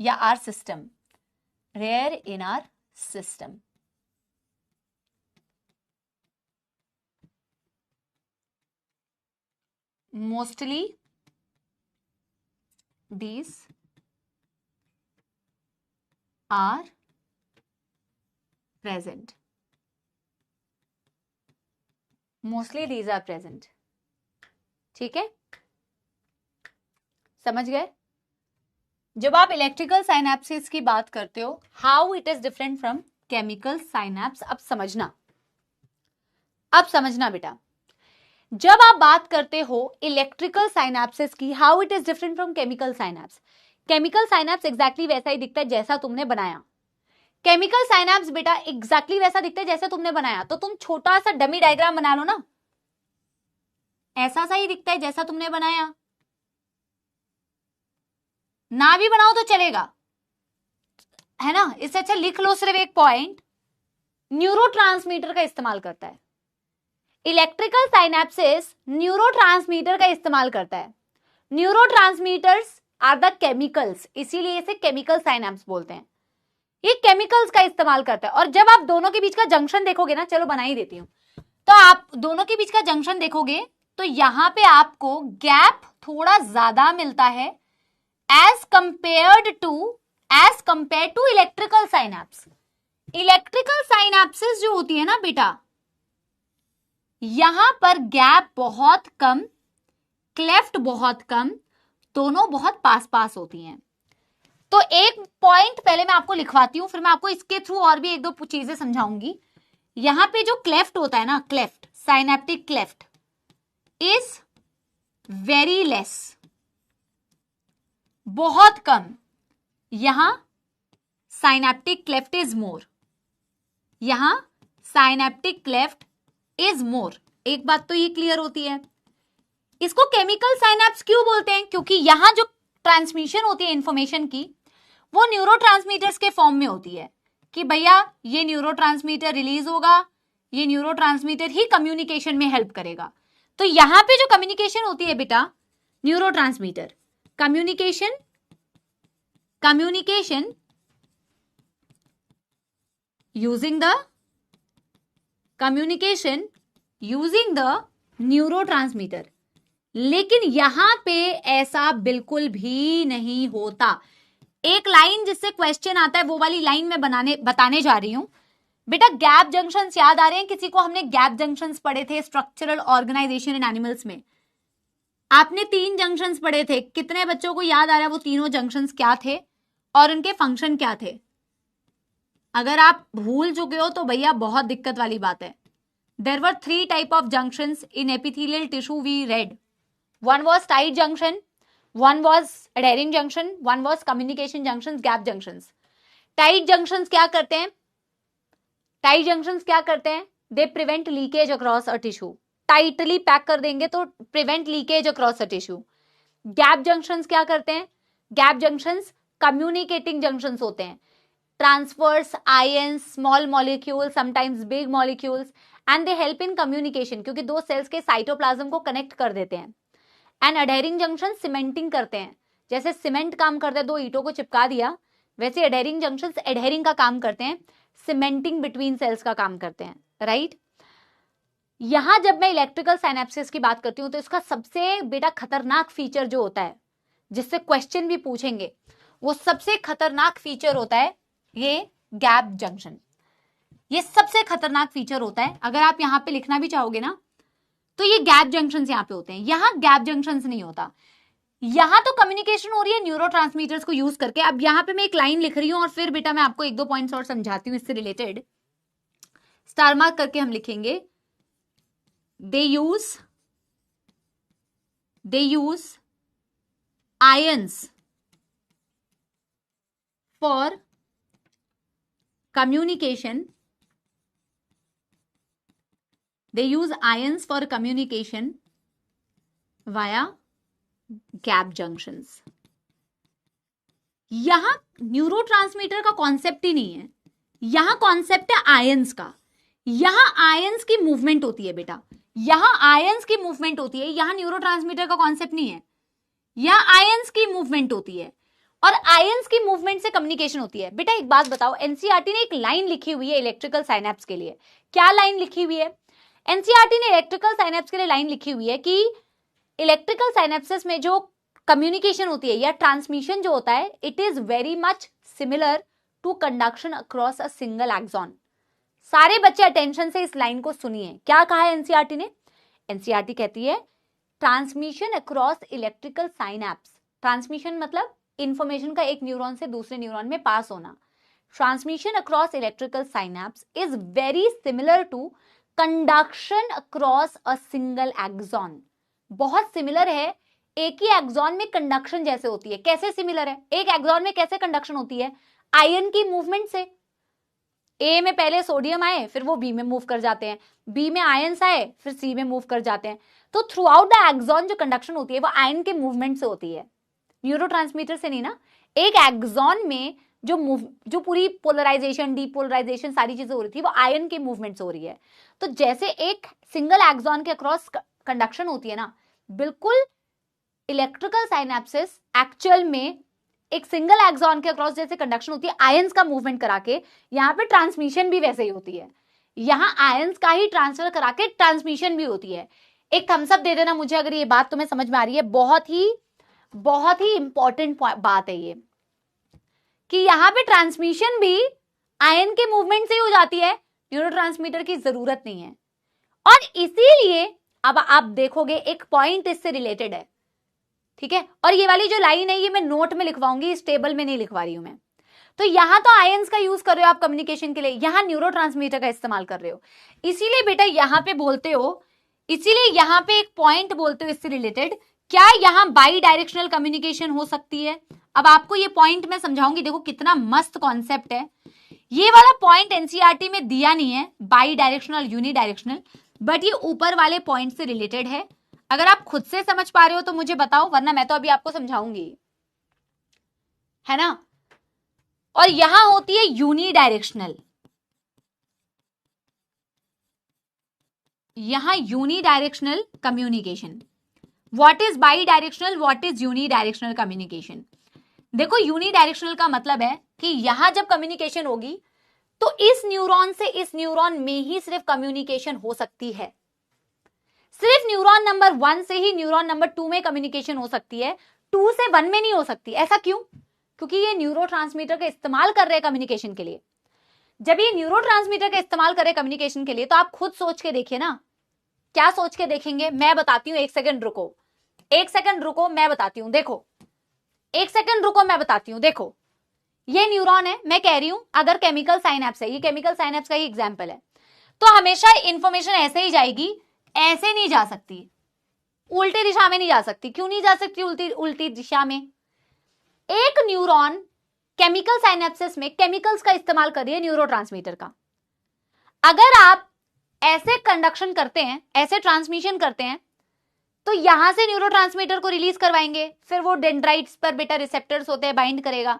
या our system, rare in our system. Mostly these are present. Mostly these are present. ठीक है, समझ गए? जब आप इलेक्ट्रिकल साइनेप्सेस की बात करते हो, how it is different from chemical synapse, अब समझना, अब समझना बेटा। जब आप बात करते हो इलेक्ट्रिकल साइनेप्सेस की, how it is different from chemical synapse. Chemical synapse exactly वैसा ही दिखता है जैसा तुमने बनाया। केमिकल साइनेप्स बेटा एग्जैक्टली वैसा दिखता है जैसे तुमने बनाया। तो तुम छोटा सा डमी डायग्राम बना लो ना, ऐसा सा ही दिखता है जैसा तुमने बनाया। ना भी बनाओ तो चलेगा, है ना। इससे अच्छा लिख लो सिर्फ एक पॉइंट, न्यूरोट्रांसमीटर का इस्तेमाल करता है। इलेक्ट्रिकल साइनेप्सेस न्यूरोट्रांसमीटर का इस्तेमाल करता है। न्यूरोट्रांसमीटर्स आर द केमिकल्स, इसीलिए इसे केमिकल साइनेप्स बोलते हैं। ये केमिकल्स का इस्तेमाल करता है। और जब आप दोनों के बीच का जंक्शन देखोगे ना, चलो बना ही देती हूं, तो आप दोनों के बीच का जंक्शन देखोगे तो यहां पे आपको गैप थोड़ा ज्यादा मिलता है as compare to electrical synapse. Electrical synapses जो होती है ना बेटा, यहां पर गैप बहुत कम, क्लेफ्ट बहुत कम, दोनों बहुत पास पास होती हैं। तो एक पॉइंट पहले मैं आपको लिखवाती हूं, फिर मैं आपको इसके थ्रू और भी एक दो चीजें समझाऊंगी। यहां पे जो क्लेफ्ट होता है ना, cleft, synaptic cleft is very less, बहुत कम। यहां साइनेप्टिक क्लेफ्ट इज मोर, यहां साइनेप्टिक क्लेफ्ट इज मोर। एक बात तो ये क्लियर होती है। इसको केमिकल साइनेप्स क्यों बोलते हैं? क्योंकि यहां जो ट्रांसमिशन होती है इंफॉर्मेशन की, वो न्यूरोट्रांसमीटर्स के फॉर्म में होती है। कि भैया ये न्यूरोट्रांसमीटर रिलीज होगा, ये न्यूरोट्रांसमीटर ही कम्युनिकेशन में हेल्प करेगा। तो यहां पे जो कम्युनिकेशन होती है बेटा, neurotransmitter communication using the neurotransmitter. लेकिन यहां पे ऐसा बिल्कुल भी नहीं होता। एक लाइन जिससे क्वेश्चन आता है वो वाली लाइन मैं बताने जा रही हूं बेटा। गैप जंक्शंस याद आ रहे हैं किसी को? हमने गैप जंक्शंस पढ़े थे स्ट्रक्चरल ऑर्गेनाइजेशन इन एनिमल्स में। आपने 3 जंक्शंस पढ़े थे। कितने बच्चों को याद आ रहा है वो तीनों जंक्शंस क्या थे और उनके फंक्शन क्या थे? अगर आप भूल चुके हो तो भैया बहुत दिक्कत वाली बात है। There were 3 type of junctions in epithelial tissue we read. One was tight junction, one was adhering junction, one was communication junctions, gap junctions. Tight junctions क्या करते हैं? Tight junctions क्या करते हैं? They prevent leakage across a tissue. Tightly pack कर देंगे तो prevent leakage across a tissue. Gap junctions क्या करते हैं? Gap junctions communicating junctions होते हैं. Transverse ions, small molecules, sometimes big molecules, and they help in communication क्योंकि दो सेल्स के साइटोप्लाज्म को कनेक्ट कर देते हैं. एंड अडेरिंग जंक्शन सीमेंटिंग करते हैं। जैसे सीमेंट काम करता है, 2 ईंटों को चिपका दिया, वैसे अडेरिंग जंक्शंस एडहेरिंग का काम करते हैं, सीमेंटिंग बिटवीन सेल्स का काम करते हैं, राइट। यहां जब मैं इलेक्ट्रिकल साइनेप्सिस की बात करती हूं तो इसका सबसे बेटा खतरनाक फीचर जो होता है, जिससे क्वेश्चन भी पूछेंगे, वो सबसे खतरनाक फीचर होता है ये गैप जंक्शन। ये सबसे खतरनाक फीचर होता है। अगर आप यहां पे लिखना भी चाहोगे ना तो ये गैप जंक्शंस यहां पे होते हैं। यहां गैप जंक्शंस नहीं होता। यहां तो कम्युनिकेशन हो रही है न्यूरोट्रांसमीटर्स को यूज करके। अब यहां पे मैं एक लाइन लिख रही हूं और फिर बेटा मैं आपको 1-2 पॉइंट्स और समझाती हूं इससे रिलेटेड। स्टार मार्क करके हम लिखेंगे, they use ions for communication. They use ions for communication via gap junctions. यहां न्यूरोट्रांसमीटर का कॉन्सेप्ट ही नहीं है, यहां कॉन्सेप्ट है आयंस का। यहां आयंस की मूवमेंट होती है बेटा, यहां आयंस की मूवमेंट होती है। यहां न्यूरोट्रांसमीटर का कॉन्सेप्ट नहीं है, यहां आयंस की मूवमेंट होती है और आयंस की मूवमेंट से कम्युनिकेशन होती है। बेटा एक बात बताओ, एनसीईआरटी ने एक लाइन लिखी हुई है इलेक्ट्रिकल साइनेप्स के लिए। क्या लाइन लिखी हुई है? एनसीईआरटी ने इलेक्ट्रिकल साइनेप्स के लिए लाइन लिखी हुई है कि इलेक्ट्रिकल साइनेप्सिस में जो कम्युनिकेशन होती है या ट्रांसमिशन जो होता है, it is very much similar to conduction across a single axon. सारे बच्चे अटेंशन से इस लाइन को सुनिए। क्या कहा है एनसीईआरटी ने? एनसीईआरटी कहती है transmission across electrical synapse. Transmission मतलब इंफॉर्मेशन का एक न्यूरॉन से दूसरे न्यूरॉन में पास होना। Transmission across electrical synapse is very similar to conduction across a single axon. बहुत सिमिलर है, एक ही एक्सॉन में कंडक्शन जैसे होती है। कैसे सिमिलर है? एक एक्सॉन में कैसे कंडक्शन होती है? आयन की मूवमेंट से। ए में पहले सोडियम आए, फिर वो बी में मूव कर जाते हैं, बी में आयंस आए, फिर सी में मूव कर जाते हैं। तो थ्रू आउट द एक्सॉन जो कंडक्शन होती है वो आयन के मूवमेंट से होती है, न्यूरोट्रांसमीटर से नहीं ना। एक एक्सॉन में जो पूरी पोलराइजेशन, डीपोलराइजेशन सारी चीजें हो रही थी वो आयन के मूवमेंट से हो रही है। तो जैसे एक सिंगल एक्सॉन के अक्रॉस कंडक्शन होती है ना, बिल्कुल इलेक्ट्रिकल साइनेप्सिस एक्चुअल में एक सिंगल एक्सॉन के अक्रॉस जैसे कंडक्शन होती है आयंस का मूवमेंट करा के, यहाँ पे ट्रांसमिशन भी वैसे ही होती है। यहाँ आयंस का ही ट्रांसफर करा के ट्रांसमिशन भी होती है। एक थम्स अप दे देना मुझे अगर ये बात तुम्हें समझ में आ रही है। बहुत ही इंपॉर्टेंट बात है ये कि यहाँ पे ट्रांसमिशन भी आयन के मूवमेंट से ही हो जाती है, न्यूरोट्रांसमीटर की जरूरत नहीं है। और इसीलिए अब आप देखोगे एक पॉइंट इससे रिलेटेड है, ठीक है। और ये वाली जो लाइन है ये मैं नोट में लिखवाऊंगी, इस टेबल में नहीं लिखवा रही हूं मैं। तो यहां तो आयंस का यूज कर रहे हो आप कम्युनिकेशन के लिए, यहां न्यूरोट्रांसमीटर का इस्तेमाल कर रहे हो। इसीलिए बेटा यहां पे बोलते हो, इसीलिए यहां पे एक पॉइंट बोलते हो इससे रिलेटेड, क्या यहां बाई डायरेक्शनल कम्युनिकेशन हो सकती है? अब आपको ये पॉइंट मैं समझाऊंगी, देखो कितना मस्त कॉन्सेप्ट है। ये वाला पॉइंट एनसीईआरटी में दिया नहीं है, bidirectional unidirectional, but ये ऊपर वाले पॉइंट से रिलेटेड है। अगर आप खुद से समझ पा रहे हो तो मुझे बताओ, वरना मैं तो अभी आपको समझाऊंगी, है ना। और यहां होती है यूनिडायरेक्शनल। यहां unidirectional communication. What is by directional, what is unidirectional communication? देखो यूनिडायरेक्शनल का मतलब है कि यहां जब कम्युनिकेशन होगी तो इस न्यूरॉन से इस न्यूरॉन में ही सिर्फ कम्युनिकेशन हो सकती है। सिर्फ न्यूरॉन नंबर 1 से ही न्यूरॉन नंबर 2 में कम्युनिकेशन हो सकती है, 2 से 1 में नहीं हो सकती। ऐसा क्यों? क्योंकि ये न्यूरोट्रांसमीटर का इस्तेमाल कर रहे हैं कम्युनिकेशन के लिए। जब ये न्यूरोट्रांसमीटर का इस्तेमाल कर रहे हैं कम्युनिकेशन के लिए, तो आप खुद सोच के देखिए ना, क्या सोच के देखेंगे? मैं बताती हूं, एक सेकंड रुको, एक सेकंड रुको, मैं बताती हूं। देखो, एक सेकंड रुको, मैं बताती हूं। देखो, ये न्यूरॉन है, मैं कह रही हूं अगर केमिकल साइनेप्स है, ये केमिकल साइनेप्स का ही एग्जांपल है, तो हमेशा इंफॉर्मेशन ऐसे ही जाएगी, ऐसे नहीं जा सकती, उल्टी दिशा में नहीं जा सकती। क्यों नहीं जा सकती उल्टी दिशा में? एक न्यूरॉन केमिकल साइनेप्सिस में केमिकल्स का इस्तेमाल कर रही है न्यूरोट्रांसमीटर का। अगर आप ऐसे कंडक्शन करते हैं, ऐसे ट्रांसमिशन करते हैं, तो यहां से न्यूरोट्रांसमीटर को रिलीज करवाएंगे, फिर वो डेंड्राइट्स पर बेटा रिसेप्टर्स होते हैं, बाइंड करेगा,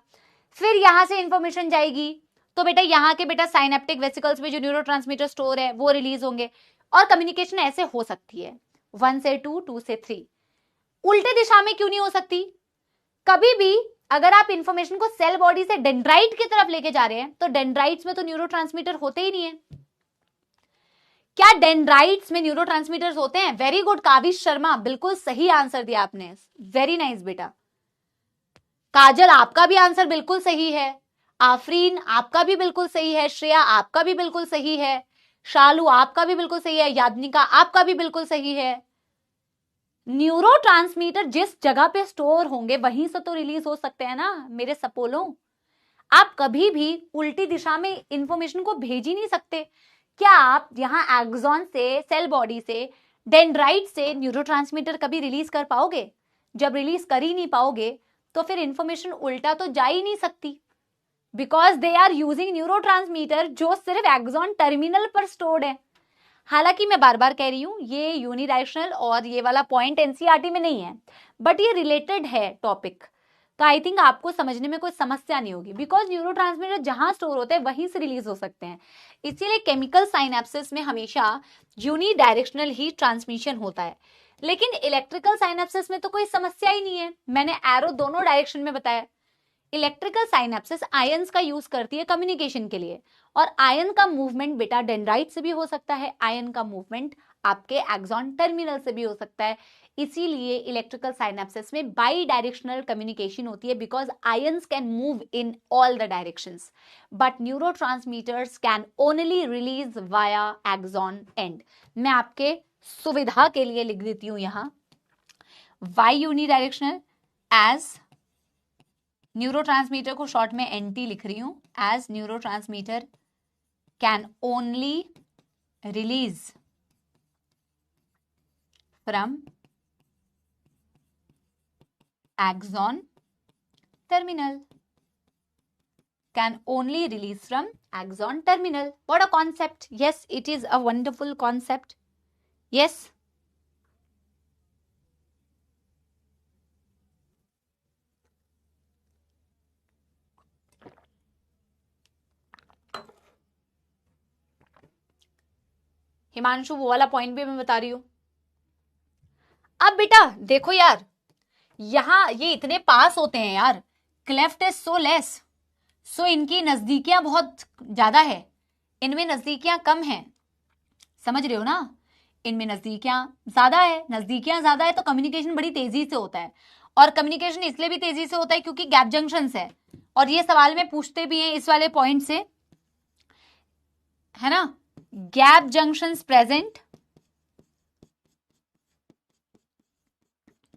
फिर यहां से इंफॉर्मेशन जाएगी, तो बेटा यहां के बेटा साइनेप्टिक वेसिकल्स में जो न्यूरोट्रांसमीटर स्टोर है वो रिलीज होंगे, और कम्युनिकेशन ऐसे हो सकती है 1 से 2, 2 से 3। उल्टे दिशा में क्यों नहीं हो सकती? कभी भी अगर आप इंफॉर्मेशन को सेल बॉडी से डेंड्राइट की तरफ लेके जा रहे हैं, तो डेंड्राइट्स में तो न्यूरोट्रांसमीटर होते ही नहीं है। क्या डेंड्राइट्स में न्यूरोट्रांसमीटर्स होते हैं? वेरी गुड काविश शर्मा, बिल्कुल सही आंसर दिया आपने, वेरी नाइस बेटा। काजल आपका भी आंसर बिल्कुल सही है, आफरीन आपका भी बिल्कुल सही है, श्रेया आपका भी बिल्कुल सही है, शालू आपका भी बिल्कुल सही है, यादनिका आपका भी बिल्कुल सही है। न्यूरोट्रांसमीटर जिस जगह पे स्टोर होंगे वहीं से तो रिलीज हो सकते हैं ना मेरे सपोलो। आप कभी भी उल्टी दिशा में इंफॉर्मेशन को भेज ही नहीं सकते। क्या आप यहां एक्सॉन से, सेल बॉडी से, डेंड्राइट से न्यूरोट्रांसमीटर कभी रिलीज कर पाओगे? जब रिलीज कर ही नहीं पाओगे तो फिर इंफॉर्मेशन उल्टा तो जा ही नहीं सकती, because they are using neurotransmitter जो सिर्फ एक्सॉन टर्मिनल पर स्टोर्ड है। हालांकि मैं बार बार कह रही हूं ये यूनिडायरेक्शनल और ये वाला पॉइंट एनसीईआरटी में नहीं है, बट ये रिलेटेड है टॉपिक, तो आई थिंक आपको समझने में कोई समस्या नहीं होगी, बिकॉज न्यूरोट्रांसमीटर जहां स्टोर होते हैं वहीं से रिलीज हो सकते हैं। इसीलिए केमिकल साइनेप्सिस में हमेशा यूनिडायरेक्शनल ही ट्रांसमिशन होता है, लेकिन इलेक्ट्रिकल साइनेप्सिस में तो कोई समस्या ही नहीं है। मैंने एरो दोनों डायरेक्शन में बताया। इलेक्ट्रिकल साइनेप्सिस आयंस का यूज करती है कम्युनिकेशन के लिए, और आयन का मूवमेंट बेटा डेंड्राइट से भी हो सकता है, आयन का मूवमेंट आपके एक्सॉन टर्मिनल से भी हो सकता है। इसीलिए इलेक्ट्रिकल साइनेप्सिस में बाई डायरेक्शनल कम्युनिकेशन होती है, because ions can move in all the directions, but neurotransmitters can only release via axon end. मैं आपके सुविधा के लिए लिख देती हूं यहां वाई यूनिडायरेक्शनल एज न्यूरोट्रांसमीटर को शॉर्ट में एनटी लिख रही हूं, as neurotransmitter can only release from axon terminal, can only release from axon terminal. What a concept. Yes, it is a wonderful concept. Yes. Himanshu वो वाला पॉइंट भी मैं बता रही हूं। अब बेटा देखो यार, यहां ये इतने पास होते हैं यार, क्लेफ्ट इज सो लेस, सो इनकी नजदीकियां बहुत ज्यादा है, इनमें नजदीकियां कम है। समझ रहे हो ना? इनमें नजदीकियां ज्यादा है, नजदीकियां ज्यादा है तो कम्युनिकेशन बड़ी तेजी से होता है, और कम्युनिकेशन इसलिए भी तेजी से होता है क्योंकि गैप जंक्शंस है, और ये सवाल में पूछते भी हैं इस वाले पॉइंट से, है ना? Gap junctions present,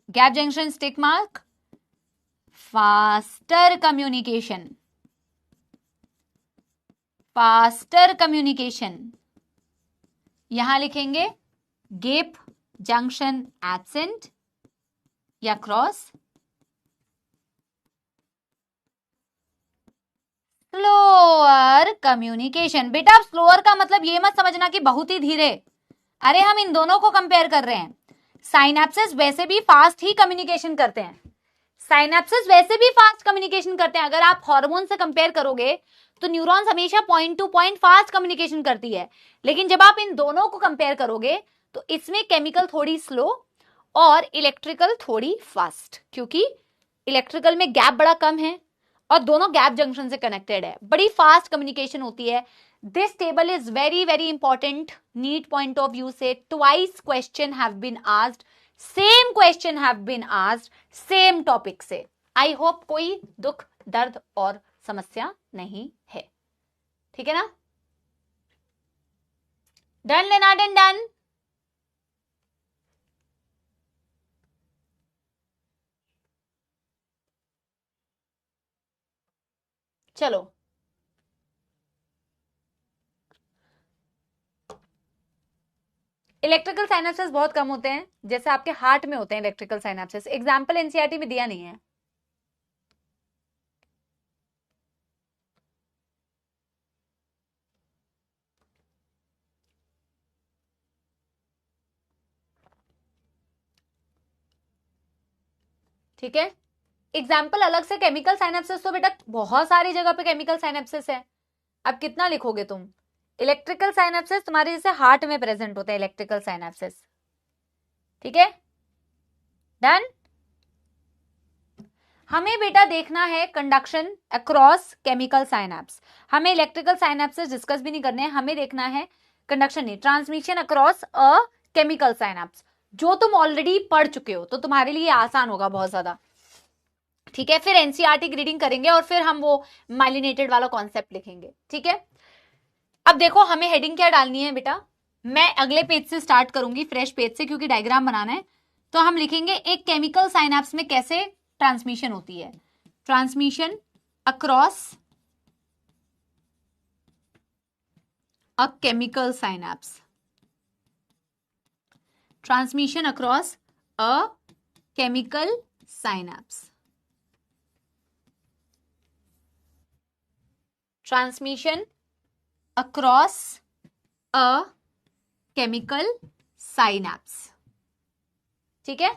gap junction tick mark, faster communication, faster communication, यहां लिखेंगे गैप जंक्शन एब्सेंट या क्रॉस, स्लोअर कम्युनिकेशन। बेटा स्लोअर का मतलब ये मत समझना कि बहुत ही धीरे, अरे हम इन दोनों को कंपेयर कर रहे हैं। साइनेप्सिस वैसे भी फास्ट ही कम्युनिकेशन करते हैं, साइनेप्सेस वैसे भी फास्ट कम्युनिकेशन करते हैं। अगर आप हार्मोन से कंपेयर करोगे तो न्यूरॉन्स हमेशा point two point fast communication करती है, लेकिन जब आप इन दोनों को कंपेयर करोगे तो इसमें केमिकल थोड़ी स्लो और इलेक्ट्रिकल थोड़ी फास्ट, क्योंकि इलेक्ट्रिकल में गैप बड़ा कम है और दोनों गैप जंक्शन से कनेक्टेड है, बड़ी फास्ट कम्युनिकेशन होती है। This table is very very important NEET point of view से। Twice question have been asked, same question have been asked same topic से। आई होप कोई दुख दर्द और समस्या नहीं है, ठीक है ना? डन लेना, डन डन। चलो इलेक्ट्रिकल साइनेप्सेस बहुत कम होते हैं, जैसे आपके हार्ट में होते हैं इलेक्ट्रिकल साइनेप्सेस। एग्जांपल एनसीईआरटी में दिया नहीं है। ठीक है, एग्जाम्पल अलग से केमिकल साइनेप्सिस तो बेटा बहुत सारी जगह पे केमिकल साइनेप्सिस है। अब कितना लिखोगे तुम? इलेक्ट्रिकल साइनेप्सिस तुम्हारे जैसे हार्ट में प्रेजेंट होते हैं इलेक्ट्रिकल साइनेप्सिस, ठीक है? डन। हमें बेटा देखना है कंडक्शन अक्रॉस केमिकल साइनेप्स। हमें इलेक्ट्रिकल साइनेप्सिस डिस्कस भी नहीं करने हैं, हमें देखना है कंडक्शन नहीं, transmission across a chemical synapse, जो तुम ऑलरेडी पढ़ चुके हो, तो तुम्हारे लिए आसान होगा बहुत ज्यादा, ठीक है? फिर एनसीईआरटी की रीडिंग करेंगे और फिर हम वो माइलिनेटेड वाला कॉन्सेप्ट लिखेंगे, ठीक है? अब देखो हमें हेडिंग क्या डालनी है बेटा। मैं अगले पेज से स्टार्ट करूंगी, फ्रेश पेज से, क्योंकि डायग्राम बनाना है। तो हम लिखेंगे एक केमिकल साइनेप्स में कैसे ट्रांसमिशन होती है। Transmission across a chemical synapse, transmission across a chemical synapse, transmission across a chemical synapse, ठीक है?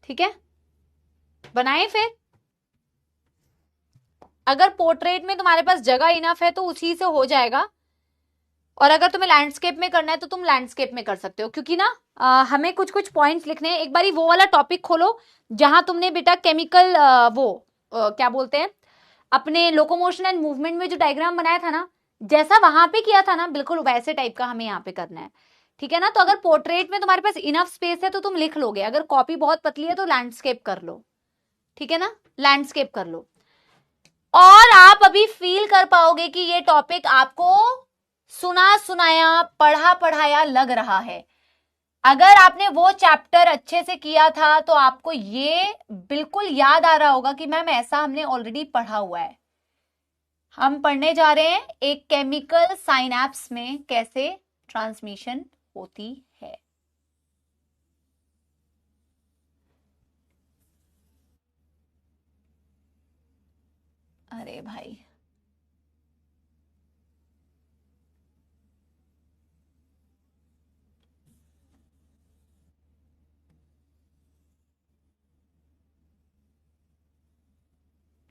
ठीक है, बनाए फिर। अगर पोर्ट्रेट में तुम्हारे पास जगह इनफ है तो उसी से हो जाएगा, और अगर तुम्हें लैंडस्केप में करना है तो तुम लैंडस्केप में कर सकते हो, क्योंकि ना हमें कुछ कुछ पॉइंट्स लिखने हैं। एक बारी वो वाला टॉपिक खोलो जहां तुमने बेटा केमिकल क्या बोलते हैं, अपने लोकोमोशन एंड मूवमेंट में जो डायग्राम बनाया था ना, जैसा वहां पे किया था ना, बिल्कुल वैसे टाइप का हमें यहाँ पे करना है, ठीक है ना? तो अगर पोर्ट्रेट में तुम्हारे पास इनफ स्पेस है तो तुम लिख लोगे, अगर कॉपी बहुत पतली है तो लैंडस्केप कर लो, ठीक है ना? लैंडस्केप कर लो, और आप अभी फील कर पाओगे कि ये टॉपिक आपको सुना सुनाया पढ़ा पढ़ाया लग रहा है। अगर आपने वो चैप्टर अच्छे से किया था तो आपको ये बिल्कुल याद आ रहा होगा कि मैम ऐसा हमने ऑलरेडी पढ़ा हुआ है। हम पढ़ने जा रहे हैं एक केमिकल साइनेप्स में कैसे ट्रांसमिशन होती है। अरे भाई,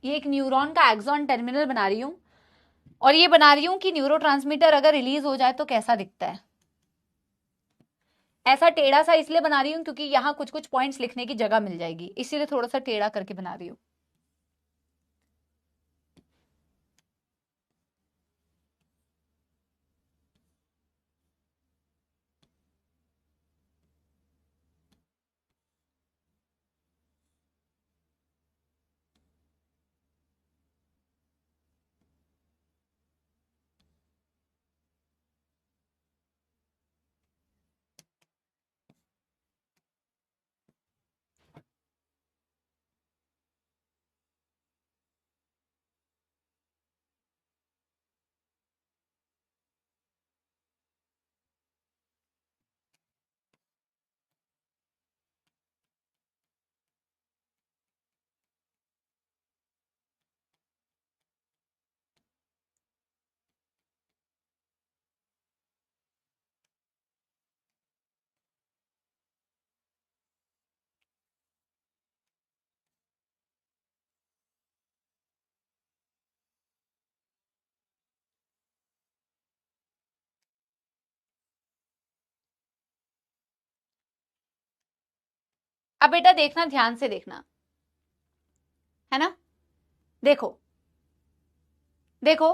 ये एक न्यूरॉन का एक्सॉन टर्मिनल बना रही हूं, और ये बना रही हूं कि न्यूरोट्रांसमीटर अगर रिलीज हो जाए तो कैसा दिखता है। ऐसा टेढ़ा सा इसलिए बना रही हूं क्योंकि यहां कुछ कुछ पॉइंट्स लिखने की जगह मिल जाएगी, इसीलिए थोड़ा सा टेढ़ा करके बना रही हूं। अब बेटा देखना, ध्यान से देखना, है ना। देखो देखो,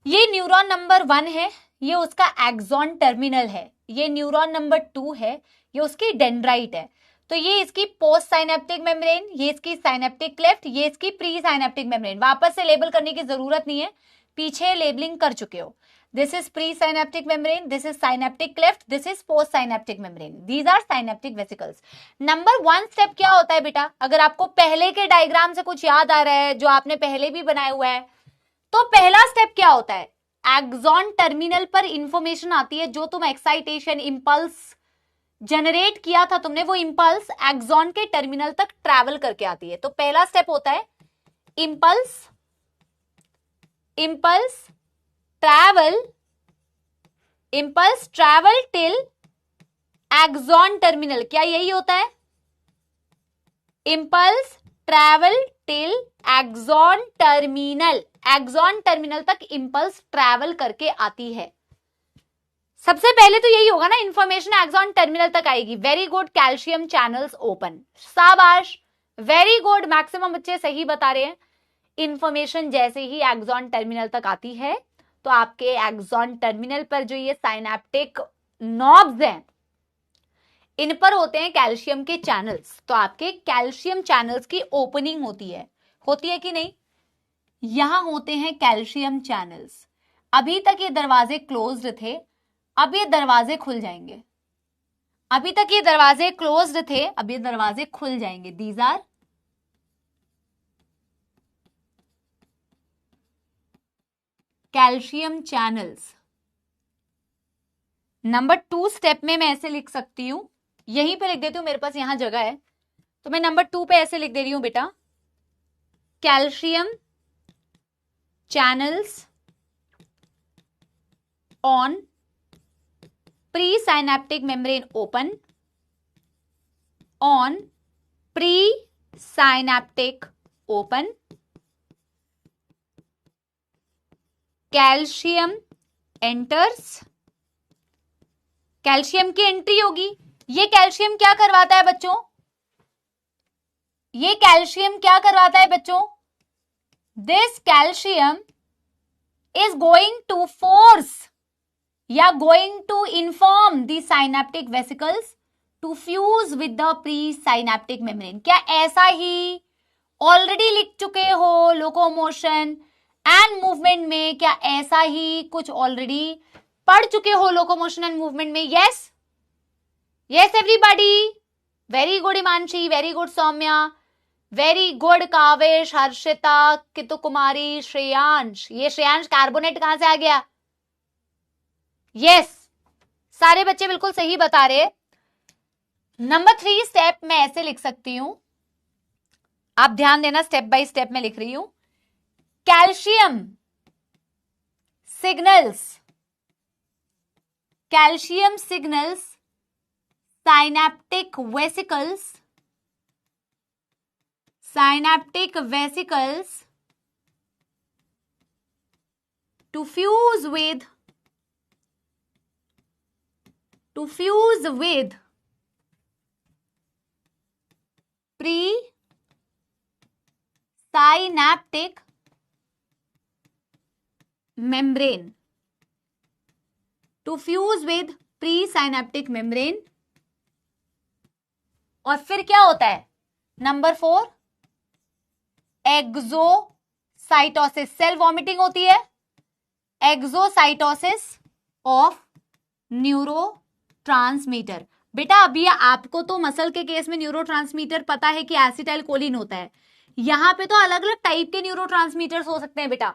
ये न्यूरॉन नंबर 1 है, ये उसका एक्सॉन टर्मिनल है, ये न्यूरॉन नंबर 2 है, ये उसकी डेंड्राइट है। तो ये इसकी पोस्ट साइनेप्टिक मेम्ब्रेन, ये इसकी साइनेप्टिक क्लेफ्ट, ये इसकी प्री साइनेप्टिक मेम्ब्रेन। वापस से लेबल करने की जरूरत नहीं है, पीछे लेबलिंग कर चुके हो। This is pre synaptic membrane, this is synaptic cleft, this is postsynaptic membrane, these are synaptic vesicles. Number 1 step क्या होता है बेटा, अगर आपको पहले के डायग्राम से कुछ याद आ रहा है जो आपने पहले भी बनाया हुआ है, तो पहला स्टेप क्या होता है, एक्सॉन टर्मिनल पर इंफॉर्मेशन आती है, जो तुम एक्साइटेशन इंपल्स जनरेट किया था तुमने, वो इंपल्स एक्सॉन के टर्मिनल तक ट्रैवल करके आती है। तो पहला स्टेप होता है impulse travel till axon terminal. क्या यही होता है, impulse travel till axon terminal, axon terminal तक इंपल्स ट्रैवल करके आती है। सबसे पहले तो यही होगा ना, इंफॉर्मेशन एक्सॉन टर्मिनल तक आएगी। Very good, calcium channels open, शाबाश, वेरी गुड, मैक्सिमम बच्चे सही बता रहे हैं। इंफॉर्मेशन जैसे ही एक्सॉन टर्मिनल तक आती है तो आपके एक्सॉन टर्मिनल पर जो ये साइनेप्टिक नॉब्स हैं, इन पर होते हैं कैल्शियम के चैनल्स। तो आपके कैल्शियम चैनल्स की ओपनिंग होती है कि नहीं, यहां होते हैं कैल्शियम चैनल्स। अभी तक ये दरवाजे क्लोज्ड थे, अब ये दरवाजे खुल जाएंगे। अभी तक ये दरवाजे क्लोज्ड थे, अब ये दरवाजे खुल जाएंगे। These are calcium channels. Number 2 step में मैं ऐसे लिख सकती हूं, यहीं पे लिख देती हूं, मेरे पास यहां जगह है, तो मैं नंबर 2 पे ऐसे लिख दे रही हूं बेटा, calcium channels on pre-synaptic membrane open, on pre-synaptic open, calcium enters, calcium की एंट्री होगी। ये कैल्शियम क्या करवाता है बच्चों, ये कैल्शियम क्या करवाता है बच्चों, this calcium is going to force या going to inform the synaptic vesicles to fuse with the presynaptic membrane। क्या ऐसा ही ऑलरेडी लिख चुके हो लोकोमोशन एंड मूवमेंट में, क्या ऐसा ही कुछ ऑलरेडी पढ़ चुके हो लोकोमोशन एंड मूवमेंट में? Yes yes everybody, very good Himanshi, very good Saumya, very good Kavesh, Harshita, Kitu Kumari, Shreyansh. ये श्रेयांश कार्बोनेट कहां से आ गया? यस, सारे बच्चे बिल्कुल सही बता रहे। नंबर 3 स्टेप मैं ऐसे लिख सकती हूं, आप ध्यान देना, स्टेप बाय स्टेप में लिख रही हूं। Calcium signals synaptic vesicles to fuse with pre-synaptic membrane, to fuse with pre-synaptic membrane। और फिर क्या होता है, नंबर 4 एक्सोसाइटोसिस, सेल वॉमिटिंग होती है, एक्सोसाइटोसिस ऑफ न्यूरोट्रांसमीटर। बेटा अभी आपको तो मसल के केस में न्यूरोट्रांसमीटर पता है कि एसिटाइल कोलिन होता है, यहां पे तो अलग अलग टाइप के न्यूरोट्रांसमीटर्स हो सकते हैं बेटा।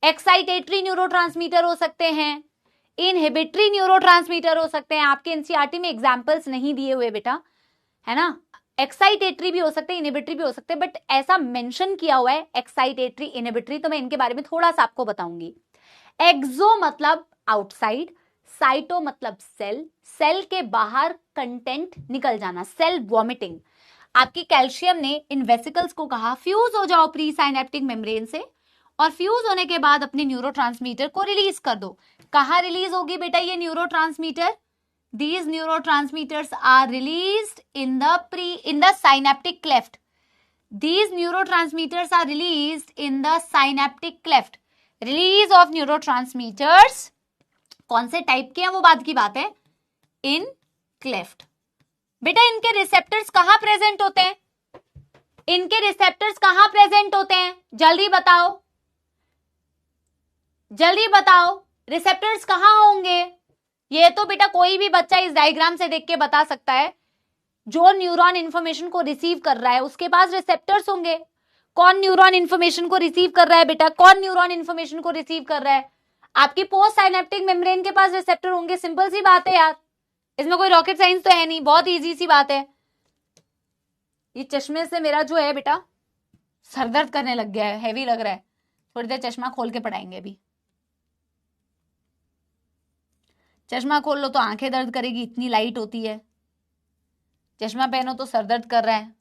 एक्साइटेटरी न्यूरोट्रांसमीटर हो सकते हैं, इनहिबिटरी न्यूरोट्रांसमीटर हो सकते हैं। आपके एनसीईआरटी में एग्जांपल्स नहीं दिए हुए बेटा, है ना। एक्साइटेटरी भी हो सकते हैं, इनहिबिटरी भी हो सकते हैं, बट ऐसा मेंशन किया हुआ है एक्साइटेटरी, इनहिबिटरी, तो मैं इनके बारे में थोड़ा सा आपको बताऊंगी। एक्सो मतलब आउटसाइड, साइटो मतलब सेल, सेल के बाहर कंटेंट निकल जाना, सेल वॉमिटिंग। आपकी कैल्शियम ने इन वेसिकल्स को कहा फ्यूज हो जाओ प्री साइनेप्टिक मेम्ब्रेन से, और फ्यूज होने के बाद अपने न्यूरोट्रांसमीटर को रिलीज कर दो। कहां रिलीज होगी बेटा ये neurotransmitter? These neurotransmitters are released in the synaptic cleft. These neurotransmitters are released in the synaptic cleft. Release of neurotransmitters कौन से टाइप के हैं वो बाद की बात है. इन क्लेफ्ट. बेटा इनके रिसेप्टर्स कहां प्रेजेंट होते हैं? इनके रिसेप्टर्स कहां प्रेजेंट होते हैं? जल्दी बताओ, जल्दी बताओ, रिसेप्टर्स कहां होंगे? ये तो बेटा कोई भी बच्चा इस डायग्राम से देख के बता सकता है. जो न्यूरॉन इंफॉर्मेशन को रिसीव कर रहा है उसके पास रिसेप्टर्स होंगे. कौन न्यूरॉन इंफॉर्मेशन को रिसीव कर रहा है बेटा? कौन न्यूरॉन इंफॉर्मेशन को रिसीव कर रहा है? आपकी पोस्ट साइनेप्टिक मेम्ब्रेन के पास रिसेप्टर होंगे. सिंपल सी बात है यार, इसमें कोई रॉकेट साइंस तो है नहीं, बहुत इजी सी बात है. ये चश्मे से मेरा जो है बेटा सरदर्द करने लग गया है, हैवी लग रहा है. थोड़ी देर चश्मा खोल के पढ़ाएंगे. अभी चश्मा खोल लो तो आंखें दर्द करेगी, इतनी लाइट होती है. चश्मा पहनो तो सर दर्द कर रहा है.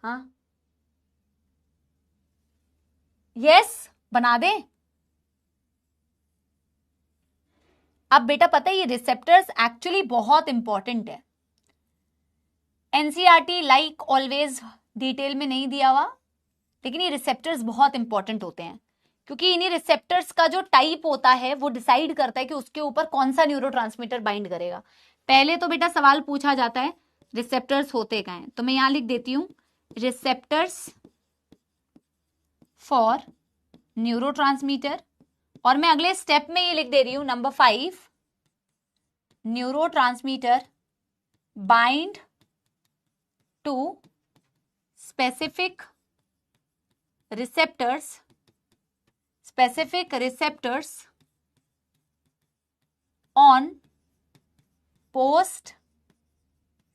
हाँ यस बना दे. अब बेटा पता है ये रिसेप्टर्स एक्चुअली बहुत इंपॉर्टेंट है. एनसीईआरटी लाइक ऑलवेज डिटेल में नहीं दिया हुआ, लेकिन ये रिसेप्टर्स बहुत इंपॉर्टेंट होते हैं क्योंकि इन्हीं रिसेप्टर्स का जो टाइप होता है वो डिसाइड करता है कि उसके ऊपर कौन सा न्यूरोट्रांसमीटर बाइंड करेगा. पहले तो बेटा सवाल पूछा जाता है रिसेप्टर्स होते क्या हैं, तो मैं यहां लिख देती हूं रिसेप्टर्स फॉर न्यूरोट्रांसमीटर. और मैं अगले स्टेप में ये लिख दे रही हूं number 5, neurotransmitter bind to specific receptors on post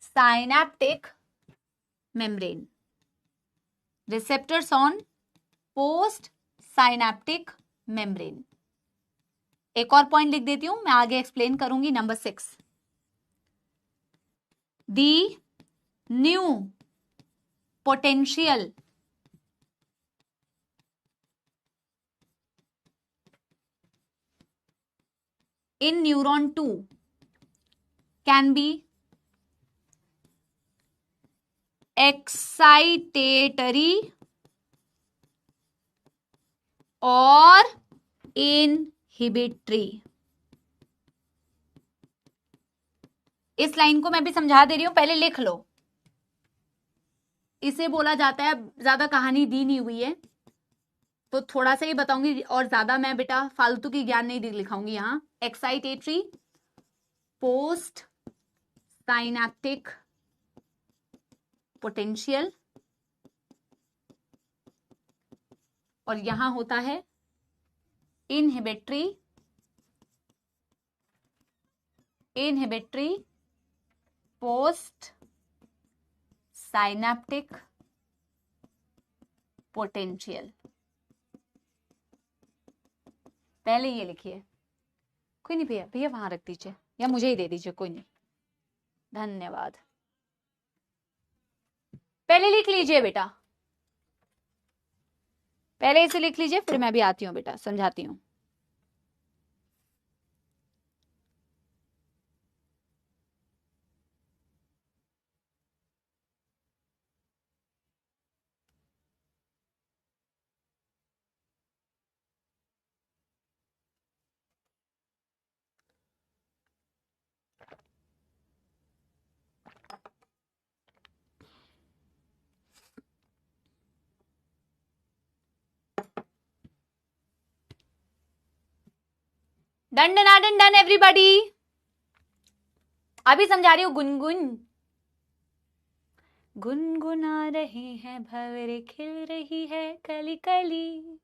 synaptic membrane. Receptors on post synaptic membrane. एक और पॉइंट लिख देती हूं, मैं आगे एक्सप्लेन करूंगी. Number 6, the new potential in neuron 2 can be excitatory or inhibitory. इस लाइन को मैं भी समझा दे रही हूं, पहले लिख लो. इसे बोला जाता है, ज्यादा कहानी दी नहीं हुई है तो थोड़ा सा ही बताऊंगी और ज्यादा मैं बेटा फालतू की ज्ञान नहीं लिखाऊंगी यहां. एक्साइटेटरी पोस्ट साइनेप्टिक पोटेंशियल, और यहां होता है इनहिबिटरी पोस्ट साइनेप्टिक पोटेंशियल. पहले ये लिखिए. कोई नहीं भैया, भैया वहां रख दीजिए या मुझे ही दे दीजिए, कोई नहीं, धन्यवाद. पहले लिख लीजिए बेटा, पहले इसे लिख लीजिए, फिर मैं भी आती हूँ बेटा, समझाती हूँ. Done done done done everybody. अभी समझा रही हूँ. गुनगुना रही है भंवरे, खिल रही है कली कली.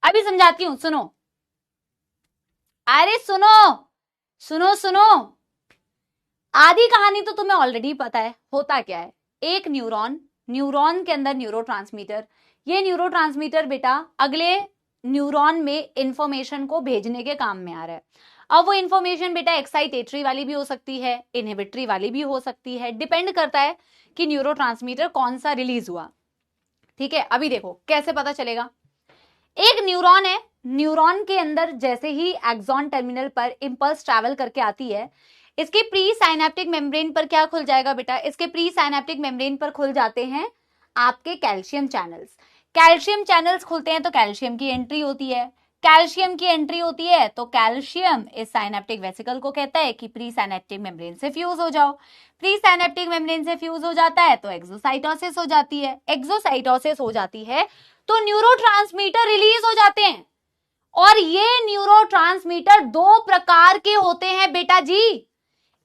अभी समझाती हूँ, सुनो. अरे सुनो सुनो सुनो, आधी कहानी तो तुम्हें ऑलरेडी पता है. होता क्या है, एक न्यूरॉन के अंदर न्यूरोट्रांसमीटर, ये न्यूरोट्रांसमीटर बेटा अगले न्यूरॉन में इंफॉर्मेशन को भेजने के काम में आ रहा है. अब वो इंफॉर्मेशन बेटा एक्साइटेटरी वाली भी हो सकती है, इनहिबिटरी वाली भी हो सकती है, डिपेंड करता है कि न्यूरोट्रांसमीटर कौन सा रिलीज हुआ. ठीक है, अभी देखो कैसे पता चलेगा. एक न्यूरॉन है न्यूरॉन के अंदर जैसे ही एक्सॉन टर्मिनल पर इंपल्स ट्रैवल करके आती है, इसके प्री साइनेप्टिक मेम्ब्रेन पर क्या खुल जाएगा बेटा, इसके प्री साइनेप्टिक मेम्ब्रेन पर खुल जाते हैं आपके कैल्शियम चैनल्स। कैल्शियम चैनल्स खुलते हैं तो कैल्शियम की एंट्री होती है, कैल्शियम की एंट्री होती है तो कैल्शियम इस साइनेप्टिक वेसिकल को कहता है कि प्री साइनेप्टिक मेम्ब्रेन से फ्यूज हो जाओ। प्री साइनेप्टिक मेम्ब्रेन से फ्यूज हो जाता है तो एक्सोसाइटोसिस हो जाती है। एक्सोसाइटोसिस हो जाती है तो न्यूरोट्रांसमीटर रिलीज हो जाते हैं, और ये न्यूरोट्रांसमीटर दो प्रकार के होते हैं बेटा जी।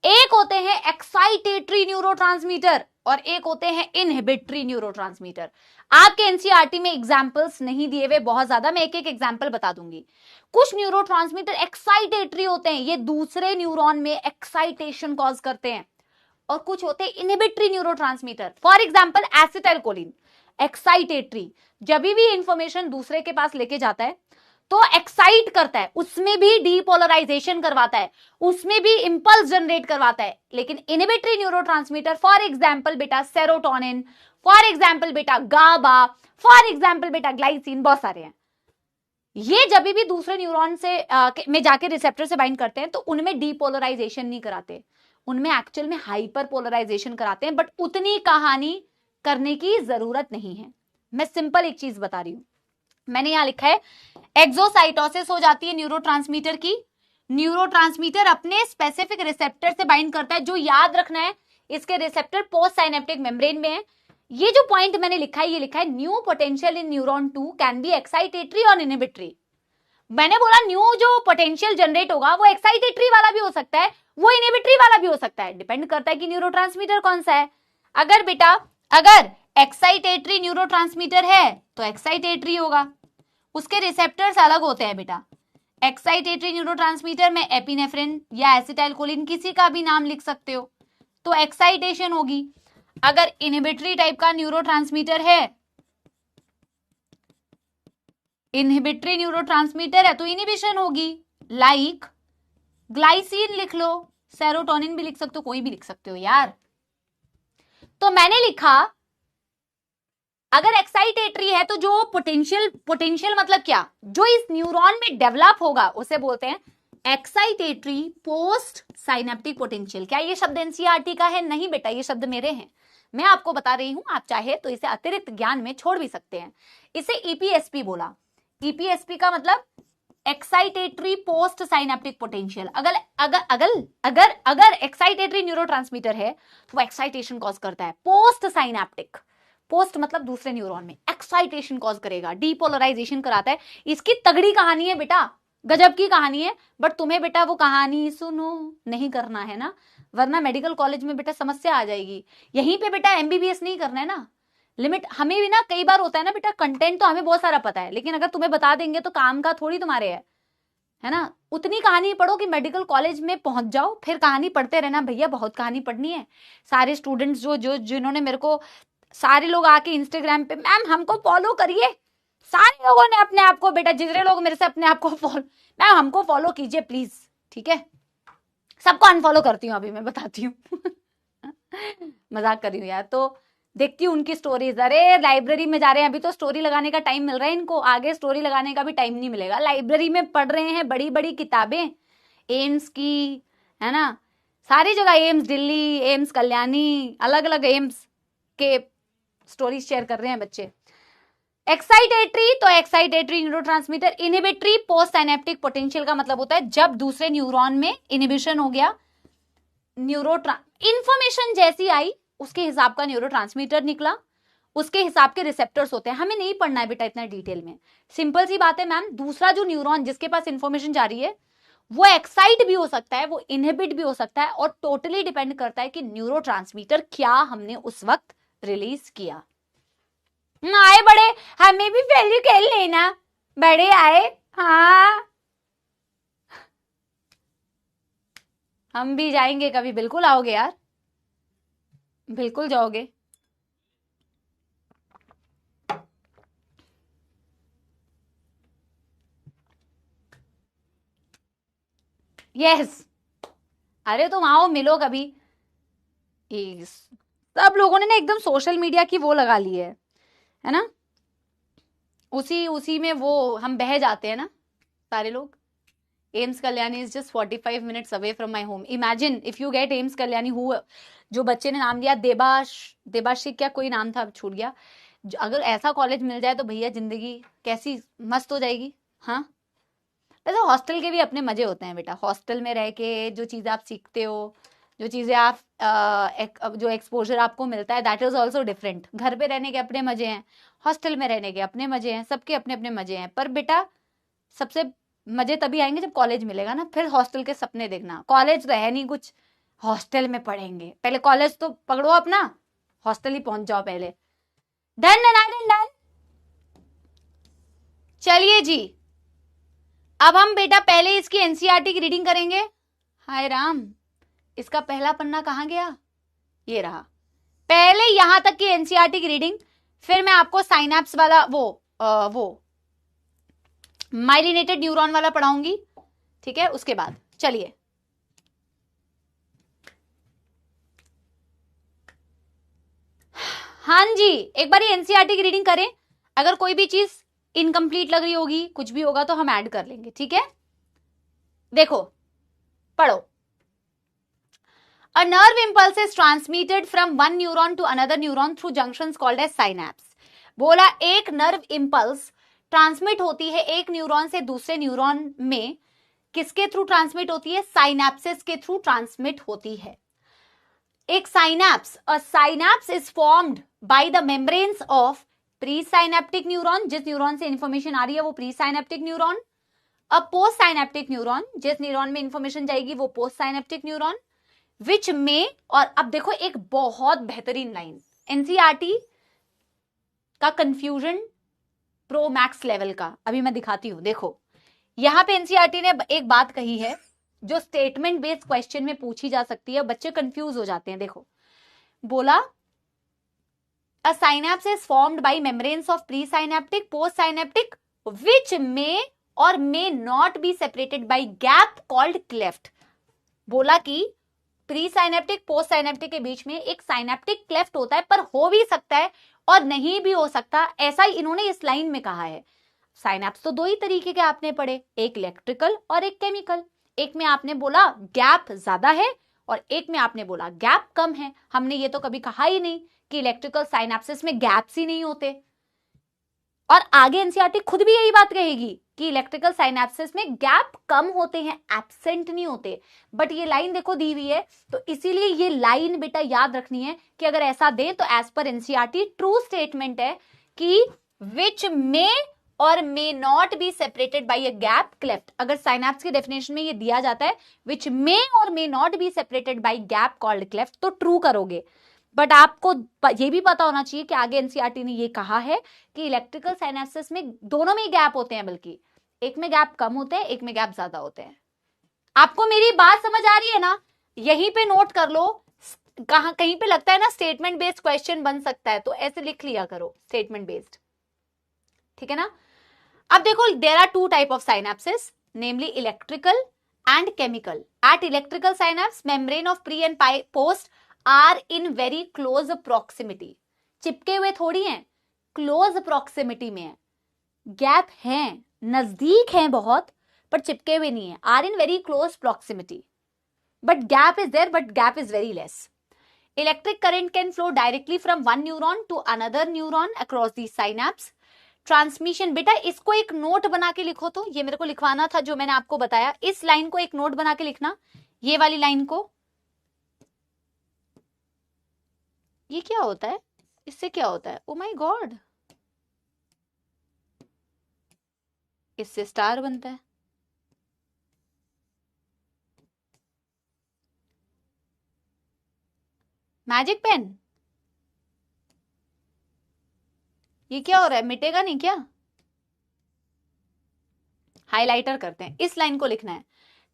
एक होते हैं एक्साइटेटरी न्यूरोट्रांसमीटर और एक होते हैं इनहिबिटरी न्यूरोट्रांसमीटर। आपके एनसीईआरटी में एग्जांपल्स नहीं दिए हुए बहुत ज्यादा, मैं एक एक एग्जांपल बता दूंगी। कुछ न्यूरोट्रांसमीटर एक्साइटेटरी होते हैं, ये दूसरे न्यूरॉन में एक्साइटेशन कॉज करते हैं, और कुछ होते हैं inhibitory neurotransmitter. For example acetylcholine excitatory, जब भी इंफॉर्मेशन दूसरे के पास लेके जाता है तो एक्साइट करता है, उसमें भी डीपोलराइजेशन करवाता है, उसमें भी इंपल्स जनरेट करवाता है। लेकिन इनहिबिटरी न्यूरोट्रांसमीटर फॉर एग्जांपल बेटा सेरोटोनिन, फॉर एग्जांपल बेटा गाबा, फॉर एग्जांपल बेटा ग्लाइसिन, बहुत सारे हैं। ये जब भी दूसरे न्यूरॉन से में जाके रिसेप्टर से बाइंड करते हैं तो उनमें डीपोलराइजेशन नहीं कराते, उनमें एक्चुअल में हाइपर पोलराइजेशन कराते हैं, बट उतनी कहानी करने की जरूरत नहीं है। मैं सिंपल एक चीज बता रही हूं, मैंने यहां लिखा है एक्सोसाइटोसिस हो जाती है न्यूरोट्रांसमीटर की। न्यूरोट्रांसमीटर अपने स्पेसिफिक रिसेप्टर से बाइंड करता है, जो याद रखना है इसके रिसेप्टर पोस्ट साइनेप्टिक मेम्ब्रेन में है। ये जो पॉइंट मैंने लिखा है, ये लिखा है new potential in neuron 2 can be excitatory और इनहिबिटरी। मैंने बोला न्यू जो पोटेंशियल जनरेट होगा वो एक्साइटेटरी वाला भी हो सकता है, वो इनहिबिटरी वाला भी हो सकता है, डिपेंड करता है कि न्यूरोट्रांसमीटर कौन सा है। अगर बेटा अगर एक्साइटेटरी न्यूरोट्रांसमीटर है तो एक्साइटेटरी होगा, उसके रिसेप्टर्स अलग होते हैं बेटा। एक्साइटेटरी न्यूरोट्रांसमीटर में एपिनेफ्रिन या एसिटाइलकोलिन किसी का भी नाम लिख सकते हो, तो एक्साइटेशन होगी। अगर इनहिबिटरी टाइप का न्यूरोट्रांसमीटर है, इनहिबिटरी न्यूरोट्रांसमीटर है तो इनहिबिशन होगी, लाइक ग्लाइसिन लिख लो, सेरोटोनिन भी लिख सकते हो, कोई भी लिख सकते हो यार। तो मैंने लिखा अगर एक्साइटेटरी है तो जो पोटेंशियल मतलब क्या, जो इस न्यूरॉन में डेवलप होगा उसे बोलते हैं एक्साइटेटरी पोस्ट साइनेप्टिक पोटेंशियल। क्या ये शब्द एनसीईआरटी का है? नहीं बेटा, ये शब्द मेरे हैं, मैं आपको बता रही हूं, आप चाहे तो इसे अतिरिक्त ज्ञान में छोड़ भी सकते हैं। इसे ईपीएसपी बोला। ईपीएसपी का मतलब एक्साइटेटरी पोस्ट साइनेप्टिक पोटेंशियल। अगर अगर अगर अगर अगर एक्साइटेटरी न्यूरोट्रांसमीटर है तो वो एक्साइटेशन कॉज करता है। पोस्ट साइनेप्टिक, पोस्ट मतलब दूसरे न्यूरॉन में, एक्साइटेशन कॉज करेगा, डीपोलराइजेशन कराता है। इसकी तगड़ी कहानी है बेटा, गजब की कहानी है, बट तुम्हें बेटा वो कहानी सुनो नहीं करना है ना, वरना मेडिकल कॉलेज में बेटा समस्या आ जाएगी। यहीं पे बेटा एमबीबीएस नहीं करना है ना, लिमिट हमें भी ना कई बार होता है ना बेटा, कंटेंट तो हमें बहुत सारा पता है, लेकिन अगर तुम्हें बता देंगे तो काम का थोड़ी तुम्हारे है ना। उतनी कहानी पढ़ो कि मेडिकल कॉलेज में पहुंच जाओ, फिर कहानी पढ़ते रहना। भैया बहुत कहानी पढ़नी है। सारे स्टूडेंट्स जिन्होंने मेरे को, सारे लोग आके इंस्टाग्राम पे मैम हमको फॉलो करिए, सारे लोगों ने अपने आप को बेटा, जितने लोग मेरे से अपने आप को फॉलो, मैम हमको फॉलो कीजिए प्लीज, ठीक है। सबको अनफॉलो करती हूँ अभी, मैं बताती हूँ मजाक कर रही हूँ यार। तो देखती हूँ उनकी स्टोरीज, अरे लाइब्रेरी में जा रहे हैं, अभी तो स्टोरी लगाने का टाइम मिल रहा है इनको, आगे स्टोरी लगाने का भी टाइम नहीं मिलेगा। लाइब्रेरी में पढ़ रहे हैं बड़ी बड़ी किताबें, एम्स की, है ना, सारी जगह, एम्स दिल्ली, एम्स कल्याणी, अलग अलग एम्स के स्टोरीज शेयर कर रहे हैं बच्चे। एक्साइटेटरी, तो excitatory neurotransmitter. Inhibitory post synaptic potential का मतलब होता है जब दूसरे न्यूरॉन में इनहिबिशन हो गया, इंफॉर्मेशन जैसी आई उसके हिसाब का न्यूरोट्रांसमीटर निकला, उसके हिसाब के रिसेप्टर्स होते हैं। हमें नहीं पढ़ना है बेटा इतना डिटेल में, सिंपल सी बात है मैम। दूसरा जो न्यूरॉन जिसके पास इंफॉर्मेशन जा रही है वो एक्साइट भी हो सकता है, वो इनहिबिट भी हो सकता है, और टोटली डिपेंड करता है कि न्यूरोट्रांसमीटर क्या हमने उस वक्त रिलीज किया। आए बड़े, हमें भी पहले खेल लेना, बड़े आए, हाँ हम भी जाएंगे कभी, बिल्कुल आओगे यार, बिल्कुल जाओगे। यस, अरे तुम आओ, मिलो कभी। सब लोगों ने ना एकदम सोशल मीडिया की वो लगा ली है ना, उसी में वो हम बह जाते हैं ना, सारे लोग? AIIMS Kalyani is just 45 minutes away from my home. Imagine if you get AIIMS Kalyani. Who जो बच्चे ने नाम दिया देबाशी, क्या कोई नाम था, अब छूट गया. अगर ऐसा कॉलेज मिल जाए तो भैया जिंदगी कैसी मस्त हो जाएगी. हाँ, वैसे हॉस्टल के भी अपने मजे होते हैं बेटा. हॉस्टल में रह के जो चीजें आप सीखते हो, जो चीजें आप जो एक्सपोजर आपको मिलता है, दैट इज ऑल्सो डिफरेंट. घर पे रहने के अपने मजे हैं, हॉस्टल में रहने के अपने मजे हैं, सबके अपने अपने मजे हैं. पर बेटा सबसे मजे तभी आएंगे जब कॉलेज मिलेगा ना. फिर हॉस्टल के सपने देखना. कॉलेज तो है नहीं कुछ, हॉस्टल में पढ़ेंगे. पहले कॉलेज तो पकड़ो अपना, हॉस्टल ही पहुंच जाओ पहले. Done done done. चलिए जी, अब हम बेटा पहले इसकी एनसीईआरटी की रीडिंग करेंगे. हाय राम, इसका पहला पन्ना कहाँ गया? ये रहा. पहले यहां तक की एनसीईआरटी की रीडिंग, फिर मैं आपको साइनैप्स वाला वो माइलिनेटेड न्यूरॉन वाला पढ़ाऊंगी. ठीक है, उसके बाद चलिए. हाँ जी, एक बार एनसीईआरटी की रीडिंग करें. अगर कोई भी चीज इनकम्प्लीट लग रही होगी, कुछ भी होगा तो हम ऐड कर लेंगे. ठीक है, देखो पढ़ो. A nerve impulse is transmitted from one neuron to another neuron through junctions called as synapse. बोला एक नर्व इंपल्स ट्रांसमिट होती है एक न्यूरॉन से दूसरे न्यूरॉन में. किसके थ्रू ट्रांसमिट होती है? साइनैप्सेस के थ्रू ट्रांसमिट होती है. एक synapse, a synapse is formed by the membranes of pre synaptic neuron. जिस न्यूरॉन से इंफॉर्मेशन आ रही है वो प्री साइनेप्टिक न्यूरॉन. अ पोस्ट साइनेप्टिक न्यूरॉन, जिस न्यूरॉन में इंफॉर्मेशन जाएगी वो पोस्ट साइनेप्टिक न्यूरॉन. विच में, और अब देखो एक बहुत बेहतरीन लाइन, एनसीईआरटी का कंफ्यूजन प्रो मैक्स लेवल का अभी मैं दिखाती हूं. देखो यहां पे एनसीईआरटी ने एक बात कही है जो स्टेटमेंट बेस्ड क्वेश्चन में पूछी जा सकती है, बच्चे कंफ्यूज हो जाते हैं. देखो बोला a synapse is formed by membranes of pre synaptic post synaptic which may और may not be separated by gap called cleft. बोला कि प्री साइनेप्टिक पोस्ट साइनेप्टिक के बीच में एक साइनेप्टिक क्लेफ्ट होता है, पर हो भी सकता है और नहीं भी हो सकता. ऐसा ही इन्होंने इस लाइन में कहा है. साइनेप्स तो दो ही तरीके के आपने पढ़े, एक इलेक्ट्रिकल और एक केमिकल. एक में आपने बोला गैप ज्यादा है और एक में आपने बोला गैप कम है. हमने ये तो कभी कहा ही नहीं कि इलेक्ट्रिकल साइनेप्सिस में गैप्स ही नहीं होते. और आगे एनसीईआरटी खुद भी यही बात कहेगी कि इलेक्ट्रिकल साइनेप्सिस में गैप कम होते हैं, एब्सेंट नहीं होते. बट ये लाइन देखो दी हुई है, तो इसीलिए ये लाइन बेटा याद रखनी है कि अगर ऐसा दे तो as per NCERT true statement है कि विच मे और may not be separated bye a gap cleft. अगर साइनेप्स की डेफिनेशन में ये दिया जाता है विच मे और may not be separated by gap called cleft, तो ट्रू करोगे. बट आपको ये भी पता होना चाहिए कि आगे एनसीईआरटी ने ये कहा है कि इलेक्ट्रिकल साइनेप्सिस में दोनों में गैप होते हैं, बल्कि एक में गैप कम होते हैं, एक में गैप ज्यादा होते हैं. आपको मेरी बात समझ आ रही है ना? यहीं पे नोट कर लो. कहीं पे लगता है ना स्टेटमेंट बेस्ड क्वेश्चन बन सकता है, तो ऐसे लिख लिया करो स्टेटमेंट बेस्ड. ठीक है ना? अब देखो there are two type of synapses, namely electrical and chemical. At electrical synapse membrane of pre and post are in very close proximity. चिपके हुए थोड़ी हैं, क्लोज प्रॉक्सिमिटी में है. गैप हैं, नजदीक हैं बहुत, पर चिपके हुए नहीं है. Are in very close proximity but gap is there, but gap is very less. Electric current can flow directly from one neuron to another neuron across the synapse. Transmission, बेटा इसको एक नोट बना के लिखो. तो ये मेरे को लिखवाना था जो मैंने आपको बताया. इस लाइन को एक नोट बना के लिखना, ये वाली लाइन को. ये क्या होता है? इससे क्या होता है? ओ माय गॉड, इससे स्टार बनता है. मैजिक पेन, ये क्या हो रहा है? मिटेगा नहीं क्या? हाइलाइटर करते हैं. इस लाइन को लिखना है.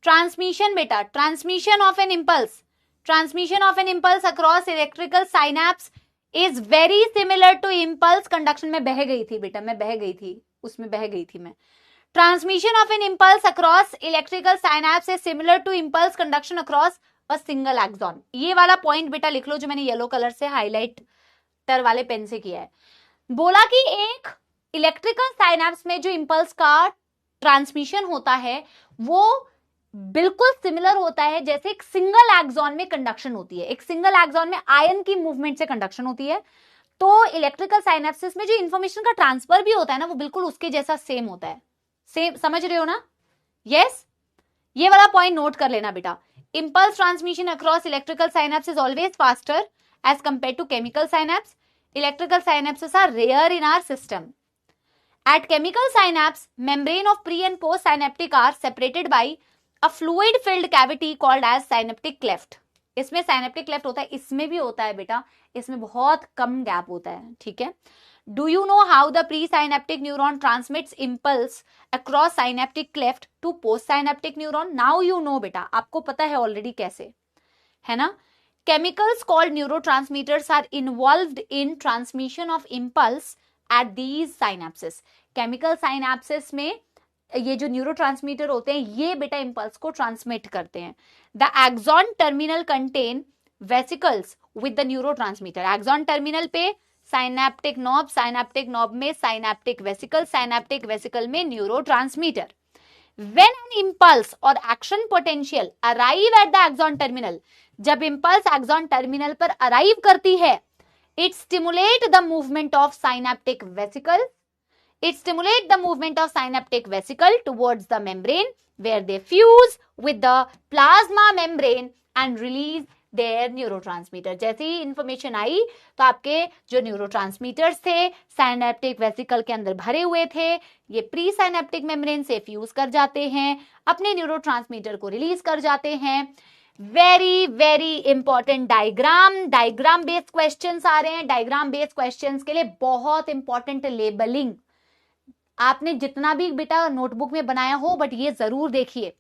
ट्रांसमिशन बेटा, transmission of an impulse, transmission of an impulse across electrical synapse is very similar to impulse conduction. में बह गई थी बेटा, मैं बह गई थी, उसमें बह गई थी मैं. Transmission of an impulse across electrical synapse is similar to impulse conduction across a single axon. ये वाला पॉइंट बेटा लिख लो जो मैंने येलो कलर से हाईलाइटर वाले पेन से किया है. बोला कि एक इलेक्ट्रिकल साइनेप्स में जो इंपल्स का ट्रांसमिशन होता है वो बिल्कुल सिमिलर होता है जैसे एक सिंगल एक्सॉन में कंडक्शन होती है। एक सिंगल एक्सॉन में आयन की मूवमेंट से कंडक्शन होती है, तो इलेक्ट्रिकल साइनेप्सिस में जो इंफॉर्मेशन का ट्रांसफर भी होता है ना, वो बिल्कुल उसके जैसा सेम होता है। सेम, समझ रहे हो ना? यस, ये वाला पॉइंट नोट कर लेना बेटा। Impulse transmission across electrical synapse is always faster as compare to chemical synapse. Electrical synapses are rare in our system. At chemical synapse, membrane of pre and post synaptic are separated by a fluid filled cavity called as synaptic cleft. इसमें synaptic cleft होता है, इसमें भी होता है बेटा, इसमें बहुत कम गैप होता है, ठीक है। Do you know how the presynaptic neuron transmits impulse across synaptic cleft to postsynaptic neuron? Now you know बेटा, आपको पता है ऑलरेडी कैसे, है ना। Chemicals called neurotransmitters are involved in transmission of impulse at these synapses. Chemical synapses में ये जो न्यूरोट्रांसमीटर होते हैं ये बेटा इंपल्स को ट्रांसमिट करते हैं। The axon terminal contain vesicles with the neurotransmitter. Axon terminal पे synaptic knob में synaptic vesicle में neurotransmitter. When an impulse or action potential arrive at the axon terminal, जब इंपल्स एक्सॉन टर्मिनल पर arrive करती है, it stimulate the movement of synaptic vesicle, towards the membrane where they fuse with the plasma membrane and release their neurotransmitter. जैसे ही information आई तो आपके जो neurotransmitters थे साइनेप्टिक वेसिकल के अंदर भरे हुए थे, ये प्री साइनेप्टिक मेम्ब्रेन से फ्यूज कर जाते हैं, अपने न्यूरोट्रांसमीटर को रिलीज कर जाते हैं। Very very important diagram based questions आ रहे हैं। डायग्राम बेस्ड क्वेश्चंस के लिए बहुत इंपॉर्टेंट लेबलिंग, आपने जितना भी बेटा नोटबुक में बनाया हो बट ये जरूर देखिए।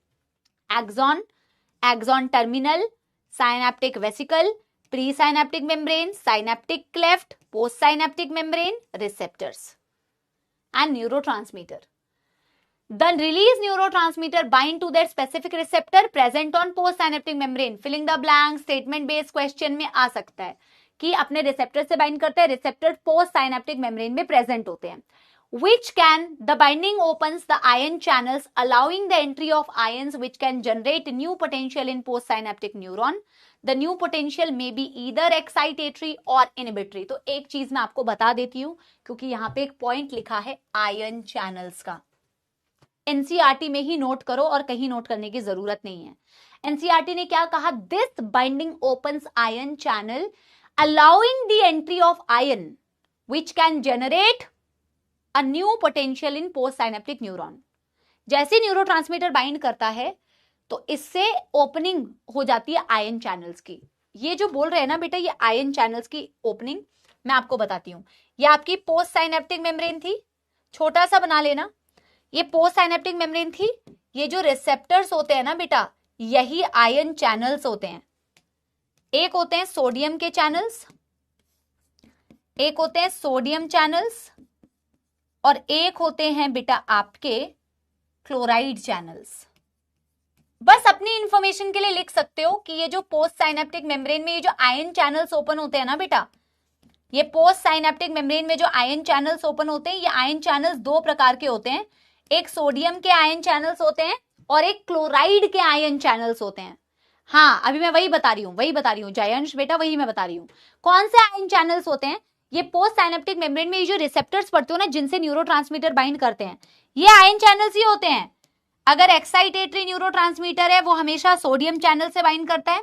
Axon terminal, synaptic vesicle, pre synaptic membrane, synaptic cleft, postsynaptic membrane, receptors and neurotransmitter. The released neurotransmitter bind to their specific receptor present on postsynaptic membrane. Filling the blank statement based question में आ सकता है कि अपने receptor से bind करते हैं, receptor post synaptic membrane में present होते हैं. Which can the binding opens the ion channels allowing the entry of ions which can generate new potential in postsynaptic neuron. The new potential may be either excitatory or inhibitory. तो एक चीज मैं आपको बता देती हूँ क्योंकि यहाँ पे एक पॉइंट लिखा है आयन चैनल्स का। एनसीईआरटी में ही नोट करो और कहीं नोट करने की जरूरत नहीं है। एनसीईआरटी ने क्या कहा? This binding opens ion channel allowing the entry of ion which can generate a new potential in post synaptic neuron. जैसे न्यूरोट्रांसमीटर बाइंड करता है तो इससे ओपनिंग हो जाती है आयन चैनल्स की। ये जो बोल रहे हैं ना बेटा, ये आयन चैनल्स की ओपनिंग मैं आपको बताती हूँ। ये आपकी पोस्ट साइनेप्टिक मेम्ब्रेन थी, छोटा सा बना लेना, ये पोस्ट साइनेप्टिक मेम्ब्रेन थी। ये जो रिसेप्टर्स होते हैं ना बेटा, यही आयन चैनल्स होते हैं। एक होते हैं सोडियम के चैनल्स, एक होते हैं सोडियम चैनल्स और एक होते हैं बेटा आपके क्लोराइड चैनल्स। बस अपनी इंफॉर्मेशन के लिए लिख सकते हो कि ये जो पोस्ट साइनेप्टिक मेम्ब्रेन में ये जो आयन चैनल्स ओपन होते हैं ना बेटा, ये पोस्ट साइनेप्टिक मेम्ब्रेन में जो आयन चैनल्स ओपन होते हैं, ये आयन चैनल्स दो प्रकार के होते हैं। एक सोडियम के आयन चैनल्स होते हैं और एक क्लोराइड के आयन चैनल्स होते हैं। हाँ, अभी मैं वही बता रही हूँ जयंश बेटा, वही मैं बता रही हूँ। कौन से आयन चैनल्स होते हैं? ये पोस्ट साइनेप्टिक मेम्ब्रेन में ये जो रिसेप्टर्स पड़ते हो ना, जिनसे न्यूरोट्रांसमीटर बाइंड करते हैं, ये आयन चैनल्स ही होते हैं। अगर एक्साइटेटरी न्यूरोट्रांसमीटर है वो हमेशा सोडियम चैनल से बाइंड करता है,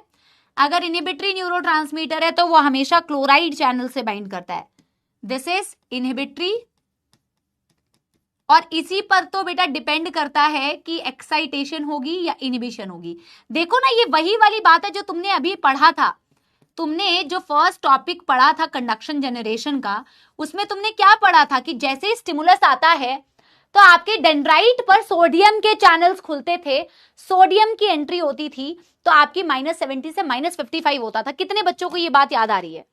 अगर इनहिबिटरी न्यूरोट्रांसमीटर है तो वो हमेशा क्लोराइड चैनल से बाइंड करता है। दिस इज इनहिबिटरी, और इसी पर तो बेटा डिपेंड करता है कि एक्साइटेशन होगी या इनहिबिशन होगी। देखो ना, ये वही वाली बात है जो तुमने अभी पढ़ा था। तुमने जो फर्स्ट टॉपिक पढ़ा था कंडक्शन जनरेशन का, उसमें तुमने क्या पढ़ा था कि जैसे स्टिमुलस आता है तो आपके डेंड्राइट पर सोडियम के चैनल्स खुलते थे, सोडियम की एंट्री होती थी तो आपकी -70 से -55 होता था। कितने बच्चों को ये बात याद आ रही है?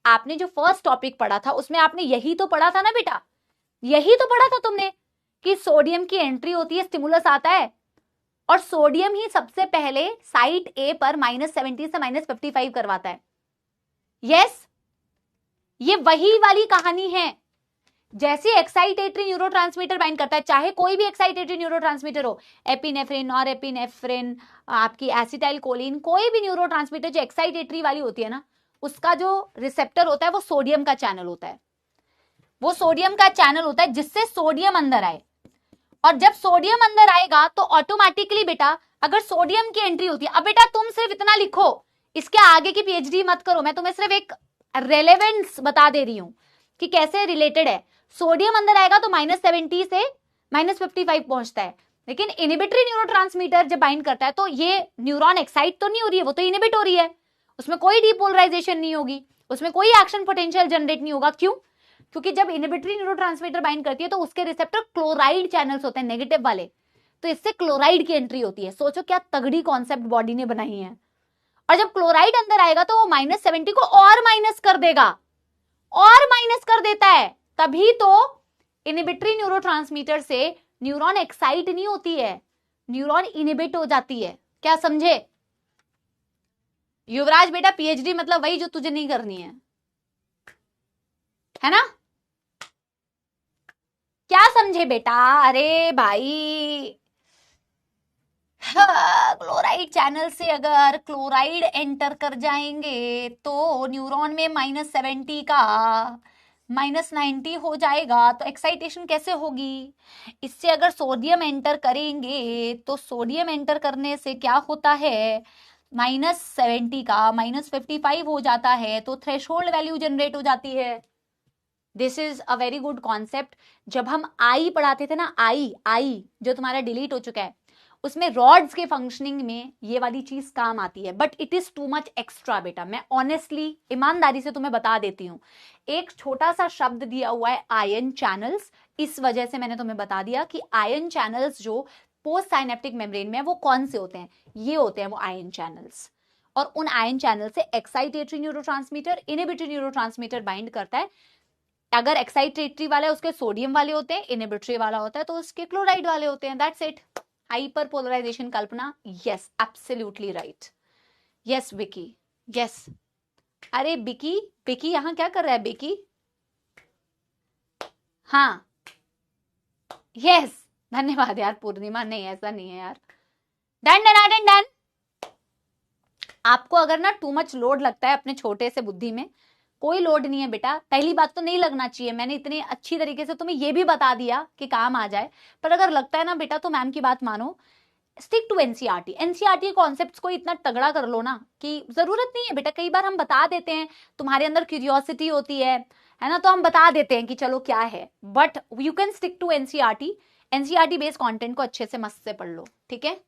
आपने जो फर्स्ट टॉपिक पढ़ा था उसमें आपने यही तो पढ़ा था ना बेटा, यही तो पढ़ा था तुमने कि सोडियम की एंट्री होती है, स्टिमुलस आता है और सोडियम ही सबसे पहले साइट ए पर -70 से -55 करवाता है। यस, ये वही वाली कहानी है जैसे एक्साइटेटरी न्यूरोट्रांसमीटर बाइंड करता है, चाहे कोई भी एक्साइटेटरी न्यूरोट्रांसमीटर हो, एपिनेफ्रिन, नॉरएपिनेफ्रिन, आपकी एसिटाइलकोलिन, कोई भी न्यूरोट्रांसमीटर जो एक्साइटेटरी वाली होती है ना, उसका जो रिसेप्टर होता है वो सोडियम का चैनल होता है, वो सोडियम का चैनल होता है जिससे सोडियम अंदर आए। और जब सोडियम अंदर आएगा तो ऑटोमेटिकली बेटा, अगर सोडियम की एंट्री होती है, अब बेटा तुम सिर्फ इतना लिखो, इसके आगे की पीएचडी मत करो, मैं तुम्हें सिर्फ एक रेलेवेंस बता दे रही हूं कि कैसे रिलेटेड है। सोडियम अंदर आएगा तो -70 से -55 पहुंचता है, लेकिन इनिबिटरी न्यूरोट्रांसमीटर जब बाइंड करता है तो ये न्यूरॉन एक्साइट तो नहीं हो रही है, वो तो इनिबिट हो रही है, उसमें कोई डीपोलराइजेशन नहीं होगी, उसमें कोई एक्शन पोटेंशियल जनरेट नहीं होगा। क्यों? क्योंकि जब इनिबिटरी न्यूरोट्रांसमीटर बाइंड करती है तो उसके रिसेप्टर क्लोराइड चैनल्स होते हैं, नेगेटिव वाले, तो इससे क्लोराइड की एंट्री होती है। सोचो क्या तगड़ी कॉन्सेप्ट बॉडी ने बनाई है। और जब क्लोराइड अंदर आएगा तो वो -70 को और माइनस कर देगा, और माइनस कर देता है, तभी तो इनिबिटरी न्यूरोट्रांसमीटर से न्यूरॉन एक्साइट नहीं होती है, न्यूरॉन इनिबिट हो जाती है। क्या समझे युवराज बेटा? पीएचडी मतलब वही जो तुझे नहीं करनी है ना? क्या समझे बेटा? अरे भाई, क्लोराइड चैनल से अगर क्लोराइड एंटर कर जाएंगे तो न्यूरॉन में -70 का -90 हो जाएगा, तो एक्साइटेशन कैसे होगी? इससे अगर सोडियम एंटर करेंगे तो सोडियम एंटर करने से क्या होता है, -70 का -55 हो जाता है, तो थ्रेशोल्ड वैल्यू जनरेट हो जाती है। This is a very good concept. जब हम आई पढ़ाते थे ना, आई जो तुम्हारा डिलीट हो चुका है, उसमें रॉड्स के फंक्शनिंग में ये वाली चीज काम आती है, but it is too much extra बेटा। मैं ऑनेस्टली ईमानदारी से तुम्हें बता देती हूँ, एक छोटा सा शब्द दिया हुआ है आयन चैनल्स, इस वजह से मैंने तुम्हें बता दिया कि आयन चैनल्स जो पोस्ट साइनेप्टिक मेम्ब्रेन में है वो कौन से होते हैं, ये होते हैं वो आयन चैनल्स। और उन आयन चैनल से excitatory neurotransmitter, inhibitory neurotransmitter bind करता है। अगर एक्साइटेटरी वाला है उसके सोडियम वाले होते हैं, इनिबिटरी वाला होता है तो उसके क्लोराइड वाले होते हैं। That's it. Hyperpolarization Kalpana, yes absolutely right. Yes Vicky, yes. अरे बिकी, बिकी यहां क्या कर रहा है बिकी? हाँ यस, धन्यवाद यार पूर्णिमा। नहीं ऐसा नहीं है यार, डन डन डन डन। आपको अगर ना टू मच लोड लगता है अपने छोटे से बुद्धि में, कोई लोड नहीं है बेटा। पहली बात तो नहीं लगना चाहिए, मैंने इतनी अच्छी तरीके से तुम्हें ये भी बता दिया कि काम आ जाए, पर अगर लगता है ना बेटा तो मैम की बात मानो, stick to NCERT. NCERT concepts को इतना तगड़ा कर लो ना कि जरूरत नहीं है बेटा। कई बार हम बता देते हैं, तुम्हारे अंदर क्यूरियोसिटी होती है ना, तो हम बता देते हैं कि चलो क्या है, but you can stick to NCERT. NCERT based content को अच्छे से मस्त से पढ़ लो, ठीक है?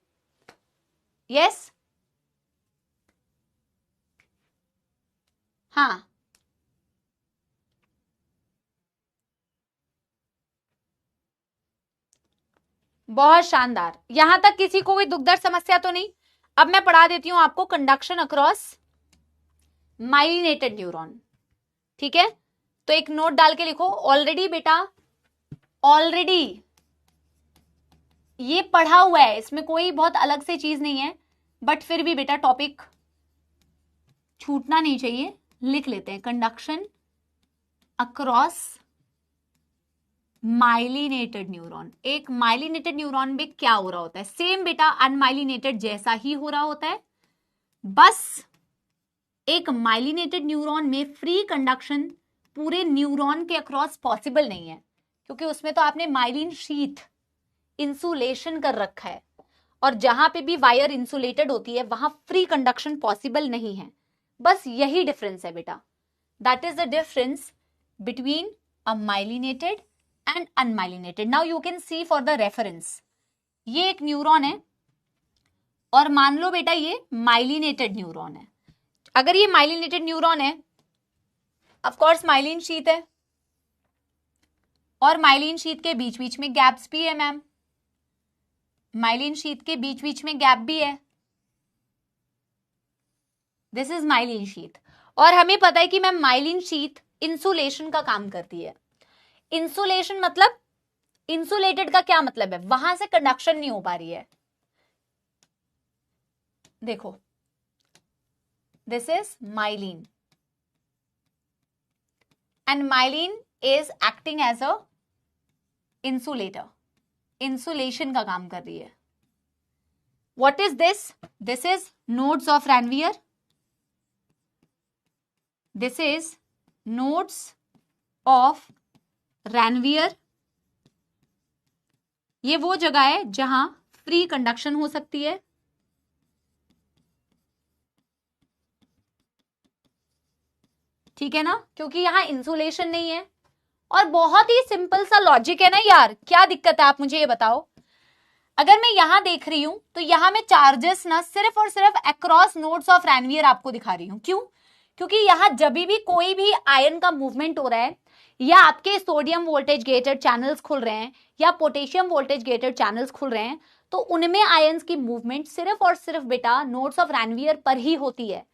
यस हाँ बहुत शानदार। यहां तक किसी को कोई दुख दर्द समस्या तो नहीं? अब मैं पढ़ा देती हूं आपको कंडक्शन अक्रॉस माइलिनेटेड न्यूरॉन, ठीक है? तो एक नोट डाल के लिखो, ऑलरेडी बेटा, ऑलरेडी ये पढ़ा हुआ है, इसमें कोई बहुत अलग से चीज नहीं है, बट फिर भी बेटा टॉपिक छूटना नहीं चाहिए। लिख लेते हैं कंडक्शन अक्रॉस माइलिनेटेड न्यूरॉन। एक माइलिनेटेड न्यूरॉन में क्या हो रहा होता है? सेम बेटा अनमाइलिनेटेड जैसा ही हो रहा होता है, बस एक माइलिनेटेड न्यूरॉन में फ्री कंडक्शन पूरे न्यूरॉन के अक्रॉस पॉसिबल नहीं है, क्योंकि उसमें तो आपने माइलिन शीथ इंसुलेशन कर रखा है, और जहां पे भी वायर इंसुलेटेड होती है वहां फ्री कंडक्शन पॉसिबल नहीं है। बस यही डिफरेंस है बेटा। That is the difference between a myelinated and unmyelinated. Now you can see for the reference, ये एक न्यूरॉन है और मान लो बेटा ये माइलिनेटेड न्यूरॉन है। अगर ये माइलिनेटेड न्यूरॉन है, ऑफ कोर्स माइलिन शीथ है, और माइलिन शीथ के बीच बीच में गैप्स भी है मैम, माइलिन शीथ के बीच बीच में गैप भी है। This is myelin sheath. और हमें पता है कि मैम माइलिन शीथ इंसुलेशन का काम करती है। इंसुलेशन मतलब, इंसुलेटेड का क्या मतलब है? वहां से कंडक्शन नहीं हो पा रही है। देखो this is myelin, and myelin is acting as a insulator, insulation का काम कर रही है. What is this? This is nodes of Ranvier. This is nodes of Ranvier. ये वो जगह है जहां फ्री कंडक्शन हो सकती है. ठीक है ना, क्योंकि यहां इंसुलेशन नहीं है. और बहुत ही सिंपल सा लॉजिक है ना यार, क्या दिक्कत है आप मुझे ये बताओ. अगर मैं यहां देख रही हूं तो यहां मैं चार्जेस ना सिर्फ और सिर्फ अक्रॉस नोड्स ऑफ रैनवियर आपको दिखा रही हूं. क्यों? क्योंकि यहां जब भी कोई भी आयन का मूवमेंट हो रहा है, या आपके सोडियम वोल्टेज गेटेड चैनल्स खुल रहे हैं या पोटेशियम वोल्टेज गेटेड चैनल्स खुल रहे हैं, तो उनमें आयंस की मूवमेंट सिर्फ और सिर्फ बेटा नोड्स ऑफ रैनवियर पर ही होती है.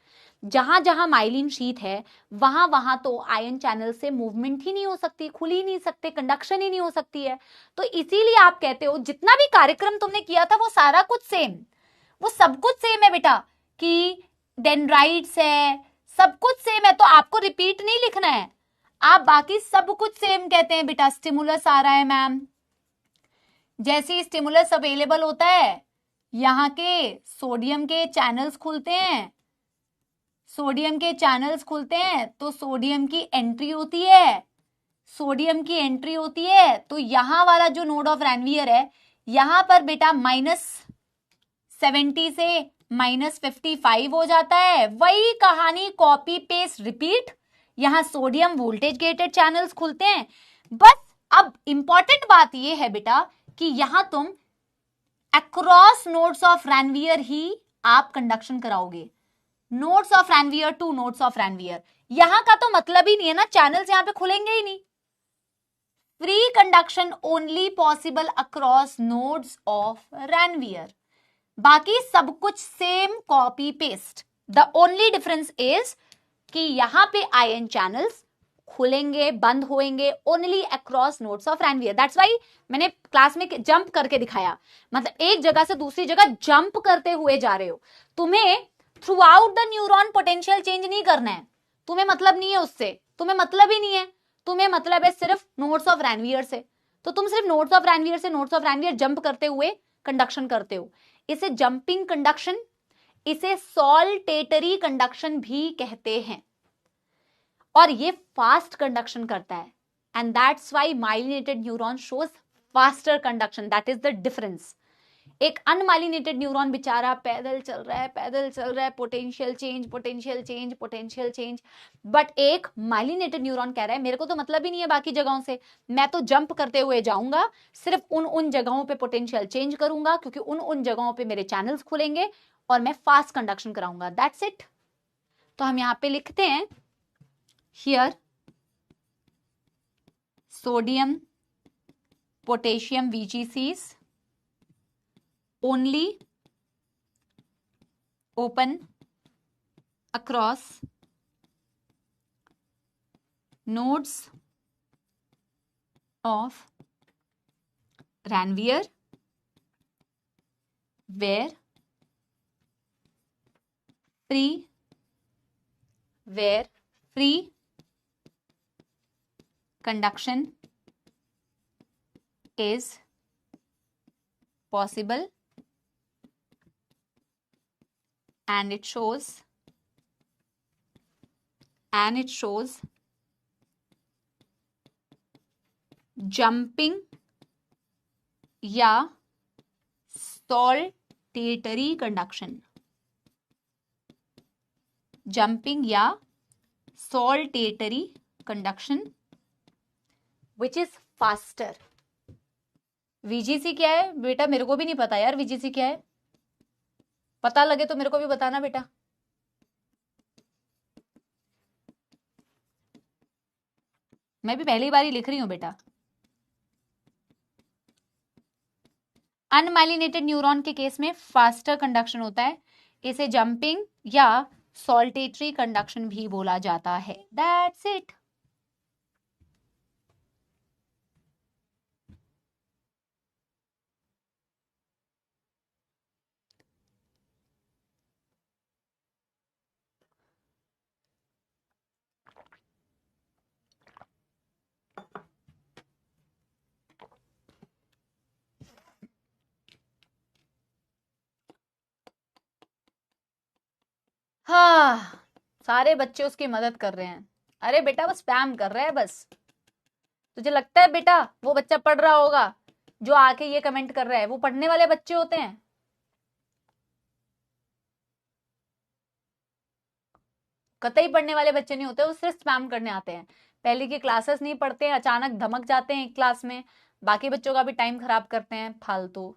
जहां जहां माइलिन शीट है वहां वहां तो आयन चैनल से मूवमेंट ही नहीं हो सकती, खुल ही नहीं सकते, कंडक्शन ही नहीं हो सकती है. तो इसीलिए आप कहते हो जितना भी कार्यक्रम तुमने किया था वो सारा कुछ सेम, वो सब कुछ सेम है बेटा, कि डेंड्राइट्स है, सब कुछ सेम है. तो आपको रिपीट नहीं लिखना है, आप बाकी सब कुछ सेम कहते हैं बेटा. स्टिमुलस आ रहा है मैम, जैसे ही स्टिमुलस अवेलेबल होता है यहाँ के सोडियम के चैनल्स खुलते हैं, सोडियम के चैनल्स खुलते हैं तो सोडियम की एंट्री होती है. सोडियम की एंट्री होती है तो यहां वाला जो नोड ऑफ रैनवियर है, यहां पर बेटा -70 से -55 हो जाता है. वही कहानी कॉपी पेस्ट रिपीट. यहां सोडियम वोल्टेज गेटेड चैनल्स खुलते हैं. बस अब इंपॉर्टेंट बात यह है बेटा कि यहां तुम अक्रॉस नोड्स ऑफ रैनवियर ही आप कंडक्शन कराओगे. Nodes of Ranvier two nodes of Ranvier, यहां का तो मतलब ही नहीं है ना, चैनल्स यहां पे खुलेंगे ही नहीं. Free conduction only possible across nodes of Ranvier. बाकी सब कुछ same copy paste. The only difference is कि यहां पे आयन चैनल्स खुलेंगे बंद होंगे only across nodes of Ranvier. That's why मैंने क्लास में जंप करके दिखाया. मतलब एक जगह से दूसरी जगह जंप करते हुए जा रहे हो. तुम्हें through out the neuron potential change नहीं करना है, तुम्हें मतलब नहीं है उससे, तुम्हें मतलब ही नहीं है. तुम्हें मतलब है सिर्फ नोड्स ऑफ रैनवियर से. तो तुम सिर्फ नोड्स ऑफ रैनवियर से नोड्स ऑफ रैनवियर जंप करते हुए कंडक्शन करते हो. इसे जंपिंग कंडक्शन, इसे सॉल्टेटरी कंडक्शन भी कहते हैं. और ये फास्ट कंडक्शन करता है. And that's why myelinated neuron shows faster conduction. That is the difference. एक अनमाइलिनेटेड न्यूरॉन बेचारा पैदल चल रहा है, पैदल चल रहा है, potential change, potential change, potential change. But एक माइलिनेटेड न्यूरॉन कह रहा है मेरे को तो मतलब ही नहीं है बाकी जगहों से, मैं तो जंप करते हुए जाऊंगा, सिर्फ उन उन जगहों पे पोटेंशियल चेंज करूंगा क्योंकि उन उन जगहों पे मेरे चैनल्स खुलेंगे और मैं फास्ट कंडक्शन कराऊंगा. That's it. तो हम यहां पे लिखते हैं here sodium potassium VGCs only open across nodes of Ranvier where free conduction is possible. And it shows jumping या सॉल्टेटरी कंडक्शन. जंपिंग या saltatory conduction which is faster. VGC क्या है बेटा? मेरे को भी नहीं पता यार VGC क्या है. पता लगे तो मेरे को भी बताना बेटा. मैं भी पहली बार ही लिख रही हूं बेटा. अनमाइलिनेटेड न्यूरॉन के केस में फास्टर कंडक्शन होता है. इसे जंपिंग या सॉल्टेटरी कंडक्शन भी बोला जाता है. That's it. सारे बच्चे उसकी मदद कर रहे हैं। अरे बेटा वो स्पैम कर रहा है बस। तुझे लगता है बेटा वो बच्चा पढ़ रहा होगा जो आके ये कमेंट कर रहा है? वो पढ़ने वाले बच्चे होते हैं। कतई पढ़ने वाले बच्चे नहीं होते, वो सिर्फ स्पैम करने आते हैं। पहले की क्लासेस नहीं पढ़ते हैं, अचानक धमक जाते हैं एक क्लास में, बाकी बच्चों का भी टाइम खराब करते हैं फालतू।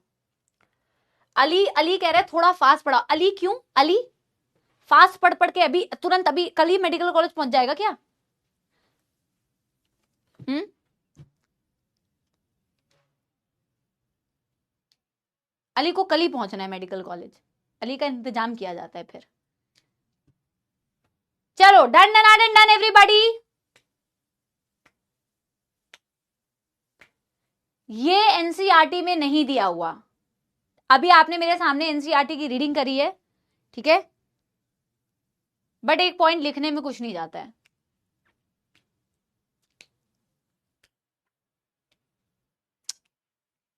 अली अली कह रहे थोड़ा फास्ट पढ़ा। अली क्यों? अली फास्ट पढ़ पढ़ के अभी तुरंत अभी कल ही मेडिकल कॉलेज पहुंच जाएगा क्या? अली को कल ही पहुंचना है मेडिकल कॉलेज। अली का इंतजाम किया जाता है फिर। चलो done done done done everybody. ये एनसीईआरटी में नहीं दिया हुआ। अभी आपने मेरे सामने एनसीईआरटी की रीडिंग करी है, ठीक है, बट एक पॉइंट लिखने में कुछ नहीं जाता है।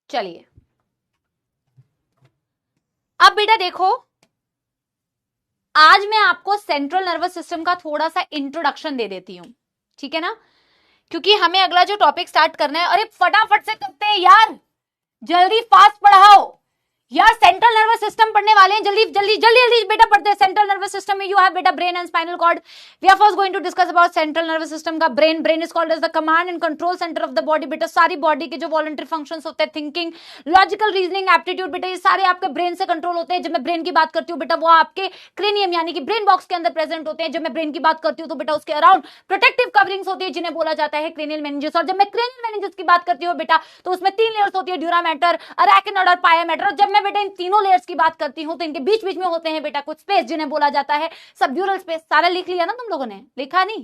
चलिए अब बेटा देखो, आज मैं आपको सेंट्रल नर्वस सिस्टम का थोड़ा सा इंट्रोडक्शन दे देती हूं, ठीक है ना, क्योंकि हमें अगला जो टॉपिक स्टार्ट करना है। अरे फटाफट से करते हैं यार, जल्दी फास्ट पढ़ाओ यार। सेंट्रल नर्वस सिस्टम पढ़ने वाले हैं, जल्दी जल्दी जल्दी जल्दी बेटा पढ़ते हैं। सेंट्रल नर्वस सिस्टम में यू हैव बेटा brain and spinal cord. We are first going to discuss about central nervous system का brain. Brain is called as the command and control centre of the body. बेटा सारी body के जो voluntary functions होते हैं, thinking, logical reasoning, aptitude, बेटा ये सारे आपके ब्रेन से कंट्रोल होते हैं। जब मैं ब्रेन की बात करती हूँ बेटा वो आपके क्रेनियम यानी कि ब्रेन बॉक्स के अंदर प्रेजेंट होते हैं। जब मैं ब्रेन की बात करती हूँ तो बेटा उसके अराउंड प्रोटेक्टिव कवरिंग्स होती है जिन्हें बोला जाता है क्रेनियल मेनिंजेस। और जब मैं क्रेनियल मेनिंजेस की बात करती हूँ बेटा तो उसमें 3 लेयर्स होती है, ड्यूरा मैटर, अरैकिनोइड और पाया मैटर। और जब मैं बेटा इन तीनों लेयर्स की बात करती हूं तो इनके बीच बीच में होते हैं बेटा कुछ स्पेस जिन्हें बोला जाता है सबड्यूरल स्पेस। सारा लिख लिया ना तुम लोगों ने? लिखा नहीं?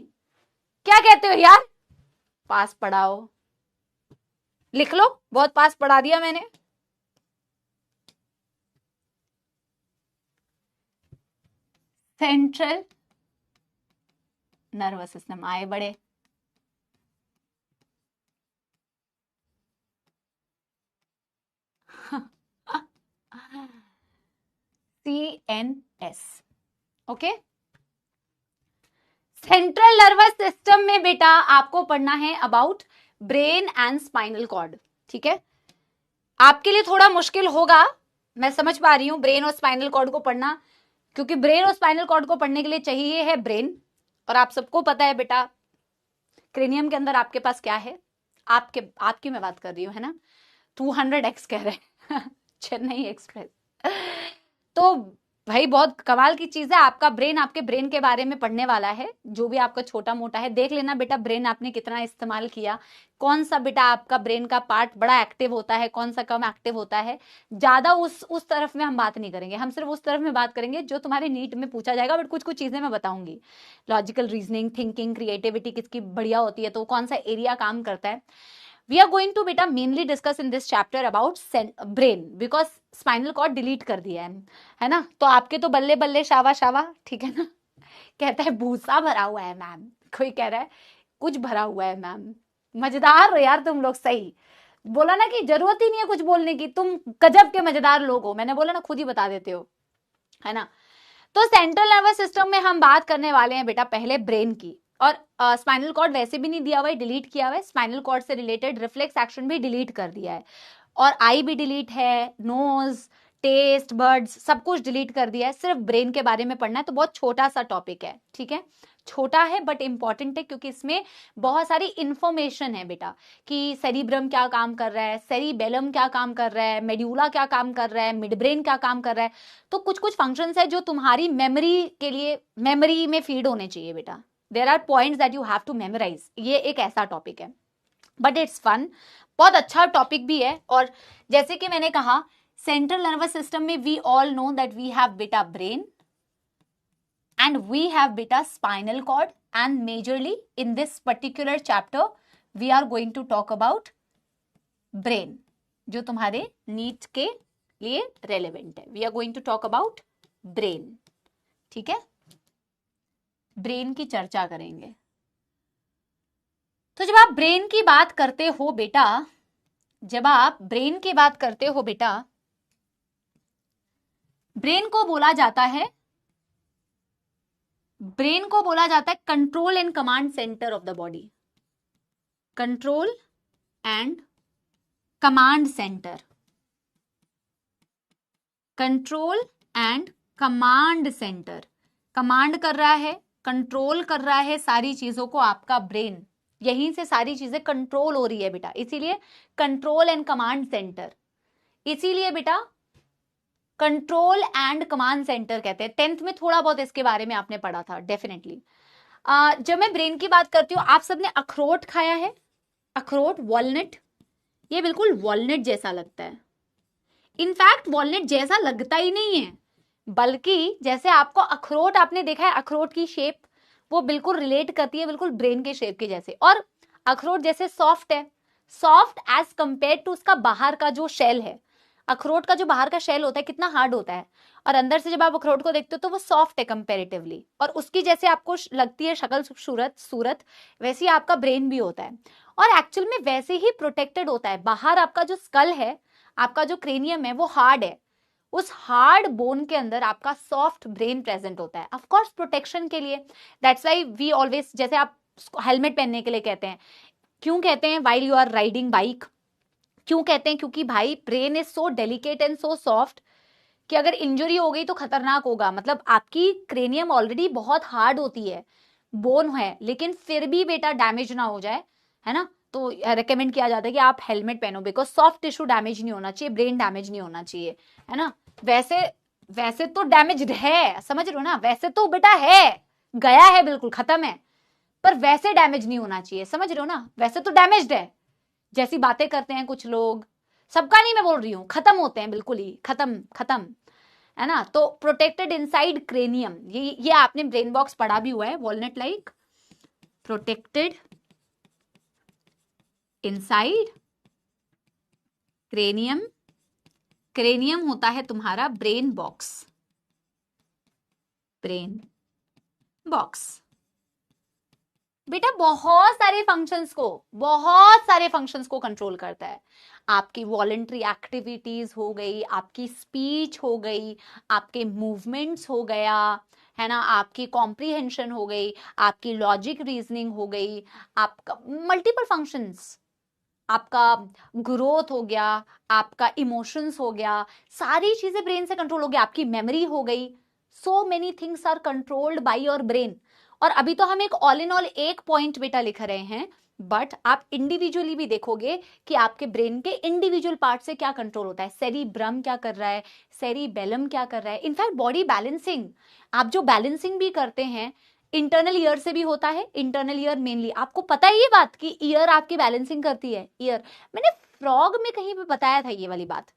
क्या कहते हो यार? पास पढ़ाओ, लिख लो। बहुत पास पढ़ा दिया मैंने। सेंट्रल नर्वस सिस्टम आए बड़े। CNS, okay. Central nervous system में बेटा आपको पढ़ना है about brain and spinal cord, ठीक है। आपके लिए थोड़ा मुश्किल होगा, मैं समझ पा रही हूं, ब्रेन और स्पाइनल कॉर्ड को पढ़ना, क्योंकि ब्रेन और स्पाइनल कॉर्ड को पढ़ने के लिए चाहिए है ब्रेन। और आप सबको पता है बेटा क्रेनियम के अंदर आपके पास क्या है। आपकी मैं बात कर रही हूं, है ना। 200x कह रहे हैं चेन्नई एक्सप्रेस। तो भाई बहुत कमाल की चीज है। आपका ब्रेन आपके ब्रेन के बारे में पढ़ने वाला है, जो भी आपका छोटा मोटा है। देख लेना बेटा ब्रेन आपने कितना इस्तेमाल किया, कौन सा बेटा आपका ब्रेन का पार्ट बड़ा एक्टिव होता है, कौन सा कम एक्टिव होता है। ज्यादा उस तरफ में हम बात नहीं करेंगे, हम सिर्फ उस तरफ में बात करेंगे जो तुम्हारे नीट में पूछा जाएगा। बट कुछ कुछ चीजें मैं बताऊंगी, लॉजिकल रीजनिंग, थिंकिंग, क्रिएटिविटी किसकी बढ़िया होती है, तो कौन सा एरिया काम करता है। We are going to बेटा mainly discuss in this chapter about brain because spinal cord delete कर दिया है ना। तो आपके तो बल्ले बल्ले शावा शावा, ठीक है ना। कहता है भूसा भरा हुआ है मैम, कोई कह रहा है कुछ भरा हुआ है मैम। मजेदार हो यार तुम लोग, सही बोला ना कि जरूरत ही नहीं है कुछ बोलने की, तुम गजब के मजेदार लोग हो। मैंने बोला ना, खुद ही बता देते हो, है ना। तो सेंट्रल नर्वस सिस्टम में हम बात करने वाले हैं बेटा पहले ब्रेन की। और स्पाइनल कॉर्ड वैसे भी नहीं दिया हुआ है, डिलीट किया हुआ है। स्पाइनल कॉर्ड से रिलेटेड रिफ्लेक्स एक्शन भी डिलीट कर दिया है, और आई भी डिलीट है, नोज, टेस्ट, बर्ड्स, सब कुछ डिलीट कर दिया है। सिर्फ ब्रेन के बारे में पढ़ना है। तो बहुत छोटा सा टॉपिक है, ठीक है, छोटा है बट इंपॉर्टेंट है, क्योंकि इसमें बहुत सारी इंफॉर्मेशन है बेटा कि सेरिब्रम क्या काम कर रहा है, सेरिबेलम क्या काम कर रहा है, मेड्यूला क्या काम कर रहा है, मिड ब्रेन क्या काम कर रहा है। तो कुछ कुछ फंक्शंस है जो तुम्हारी मेमोरी के लिए, मेमोरी में फीड होने चाहिए बेटा। There are points that you have to memorise. ये एक ऐसा टॉपिक है, बट इट्स फन, बहुत अच्छा टॉपिक भी है। और जैसे कि मैंने कहा सेंट्रल नर्वस सिस्टम में we all know that we have बेटा brain and we have beta spinal cord, and majorly in this particular chapter we are going to talk about brain, जो तुम्हारे नीट के लिए रेलेवेंट है। we are going to talk about brain, ठीक है, brain की चर्चा करेंगे। तो जब आप ब्रेन की बात करते हो बेटा, जब आप ब्रेन की बात करते हो बेटा, ब्रेन को बोला जाता है ब्रेन को बोला जाता है control and command centre of the body, control and command centre, control and command centre. Command कर रहा है, कंट्रोल कर रहा है सारी चीजों को आपका ब्रेन, यहीं से सारी चीजें कंट्रोल हो रही है बेटा, इसीलिए कंट्रोल एंड कमांड सेंटर, इसीलिए बेटा कंट्रोल एंड कमांड सेंटर कहते हैं। 10th में थोड़ा बहुत इसके बारे में आपने पढ़ा था डेफिनेटली। जब मैं ब्रेन की बात करती हूँ, आप सबने अखरोट खाया है, अखरोट, वॉलनट, ये बिल्कुल वॉलनट जैसा लगता है। इनफैक्ट वॉलनट जैसा लगता ही नहीं है, बल्कि जैसे आपको अखरोट आपने देखा है, अखरोट की शेप वो बिल्कुल रिलेट करती है बिल्कुल ब्रेन के शेप के जैसे। और अखरोट जैसे सॉफ्ट है, सॉफ्ट एज कंपेयर टू उसका बाहर का जो शेल है, अखरोट का जो बाहर का शेल होता है कितना हार्ड होता है, और अंदर से जब आप अखरोट को देखते हो तो वो सॉफ्ट है कंपेरेटिवली, और उसकी जैसे आपको लगती है शक्ल सूरत वैसे ही आपका ब्रेन भी होता है, और एक्चुअल में वैसे ही प्रोटेक्टेड होता है। बाहर आपका जो स्कल है, आपका जो क्रेनियम है वो हार्ड है, उस हार्ड बोन के अंदर आपका सॉफ्ट ब्रेन प्रेजेंट होता है, ऑफ कोर्स प्रोटेक्शन के लिए। दैट्स व्हाई वी ऑलवेज, जैसे आप हेलमेट पहनने के लिए कहते हैं, क्यों कहते हैं while you are riding bike, क्यों कहते हैं, क्योंकि भाई brain is so delicate and so soft कि अगर इंजरी हो गई तो खतरनाक होगा। मतलब आपकी क्रेनियम ऑलरेडी बहुत हार्ड होती है, बोन है, लेकिन फिर भी बेटा डैमेज ना हो जाए, है ना, तो रेकमेंड किया जाता है कि आप हेलमेट पहनो, बिकॉज सॉफ्ट टिश्यू डैमेज नहीं होना चाहिए, ब्रेन डैमेज नहीं होना चाहिए, है ना। वैसे वैसे तो डैमेज है, समझ रहे हो ना, वैसे तो बेटा है, गया है, बिल्कुल खत्म है, पर वैसे डैमेज नहीं होना चाहिए, समझ रहे हो ना, वैसे तो डैमेज्ड है। जैसी बातें करते हैं कुछ लोग, सबका नहीं मैं बोल रही हूं, खत्म होते हैं बिल्कुल ही, खत्म खत्म, है ना। तो प्रोटेक्टेड इनसाइड क्रेनियम, ये आपने ब्रेन बॉक्स पढ़ा भी हुआ है, walnut like, protected inside cranium, cranium होता है तुम्हारा ब्रेन बॉक्स, ब्रेन बॉक्स बेटा बहुत सारे फंक्शंस को कंट्रोल करता है। आपकी वॉलंटरी एक्टिविटीज हो गई, आपकी स्पीच हो गई, आपके मूवमेंट्स हो गया, है ना, आपकी कॉम्प्रीहेंशन हो गई, आपकी लॉजिक रीजनिंग हो गई, आपका मल्टीपल फंक्शंस, आपका ग्रोथ हो गया, आपका इमोशंस हो गया, सारी चीजें ब्रेन से कंट्रोल हो गई, आपकी मेमोरी हो गई, so many things are controlled by your brain. और अभी तो हम एक ऑल इन ऑल एक पॉइंट बेटा लिख रहे हैं, बट आप इंडिविजुअली भी देखोगे कि आपके ब्रेन के इंडिविजुअल पार्ट से क्या कंट्रोल होता है, सेरिब्रम क्या कर रहा है, सेरिबेलम क्या कर रहा है, इनफैक्ट बॉडी बैलेंसिंग, आप जो बैलेंसिंग भी करते हैं इंटरनल ईयर से भी होता है। इंटरनल ईयर मेनली, आपको पता है ये बात कि ईयर आपकी बैलेंसिंग करती है, ईयर, मैंने फ्रॉग में कहीं पे बताया था ये वाली बात,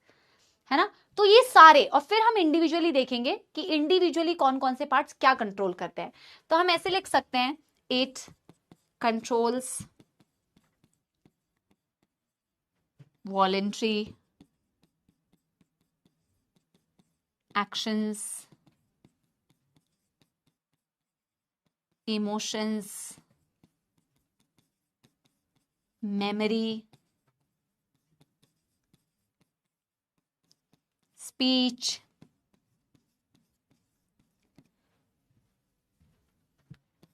है ना। तो ये सारे, और फिर हम इंडिविजुअली देखेंगे कि इंडिविजुअली कौन कौन से पार्ट्स क्या कंट्रोल करते हैं। तो हम ऐसे लिख सकते हैं, it controls voluntary actions, emotions, memory, speech,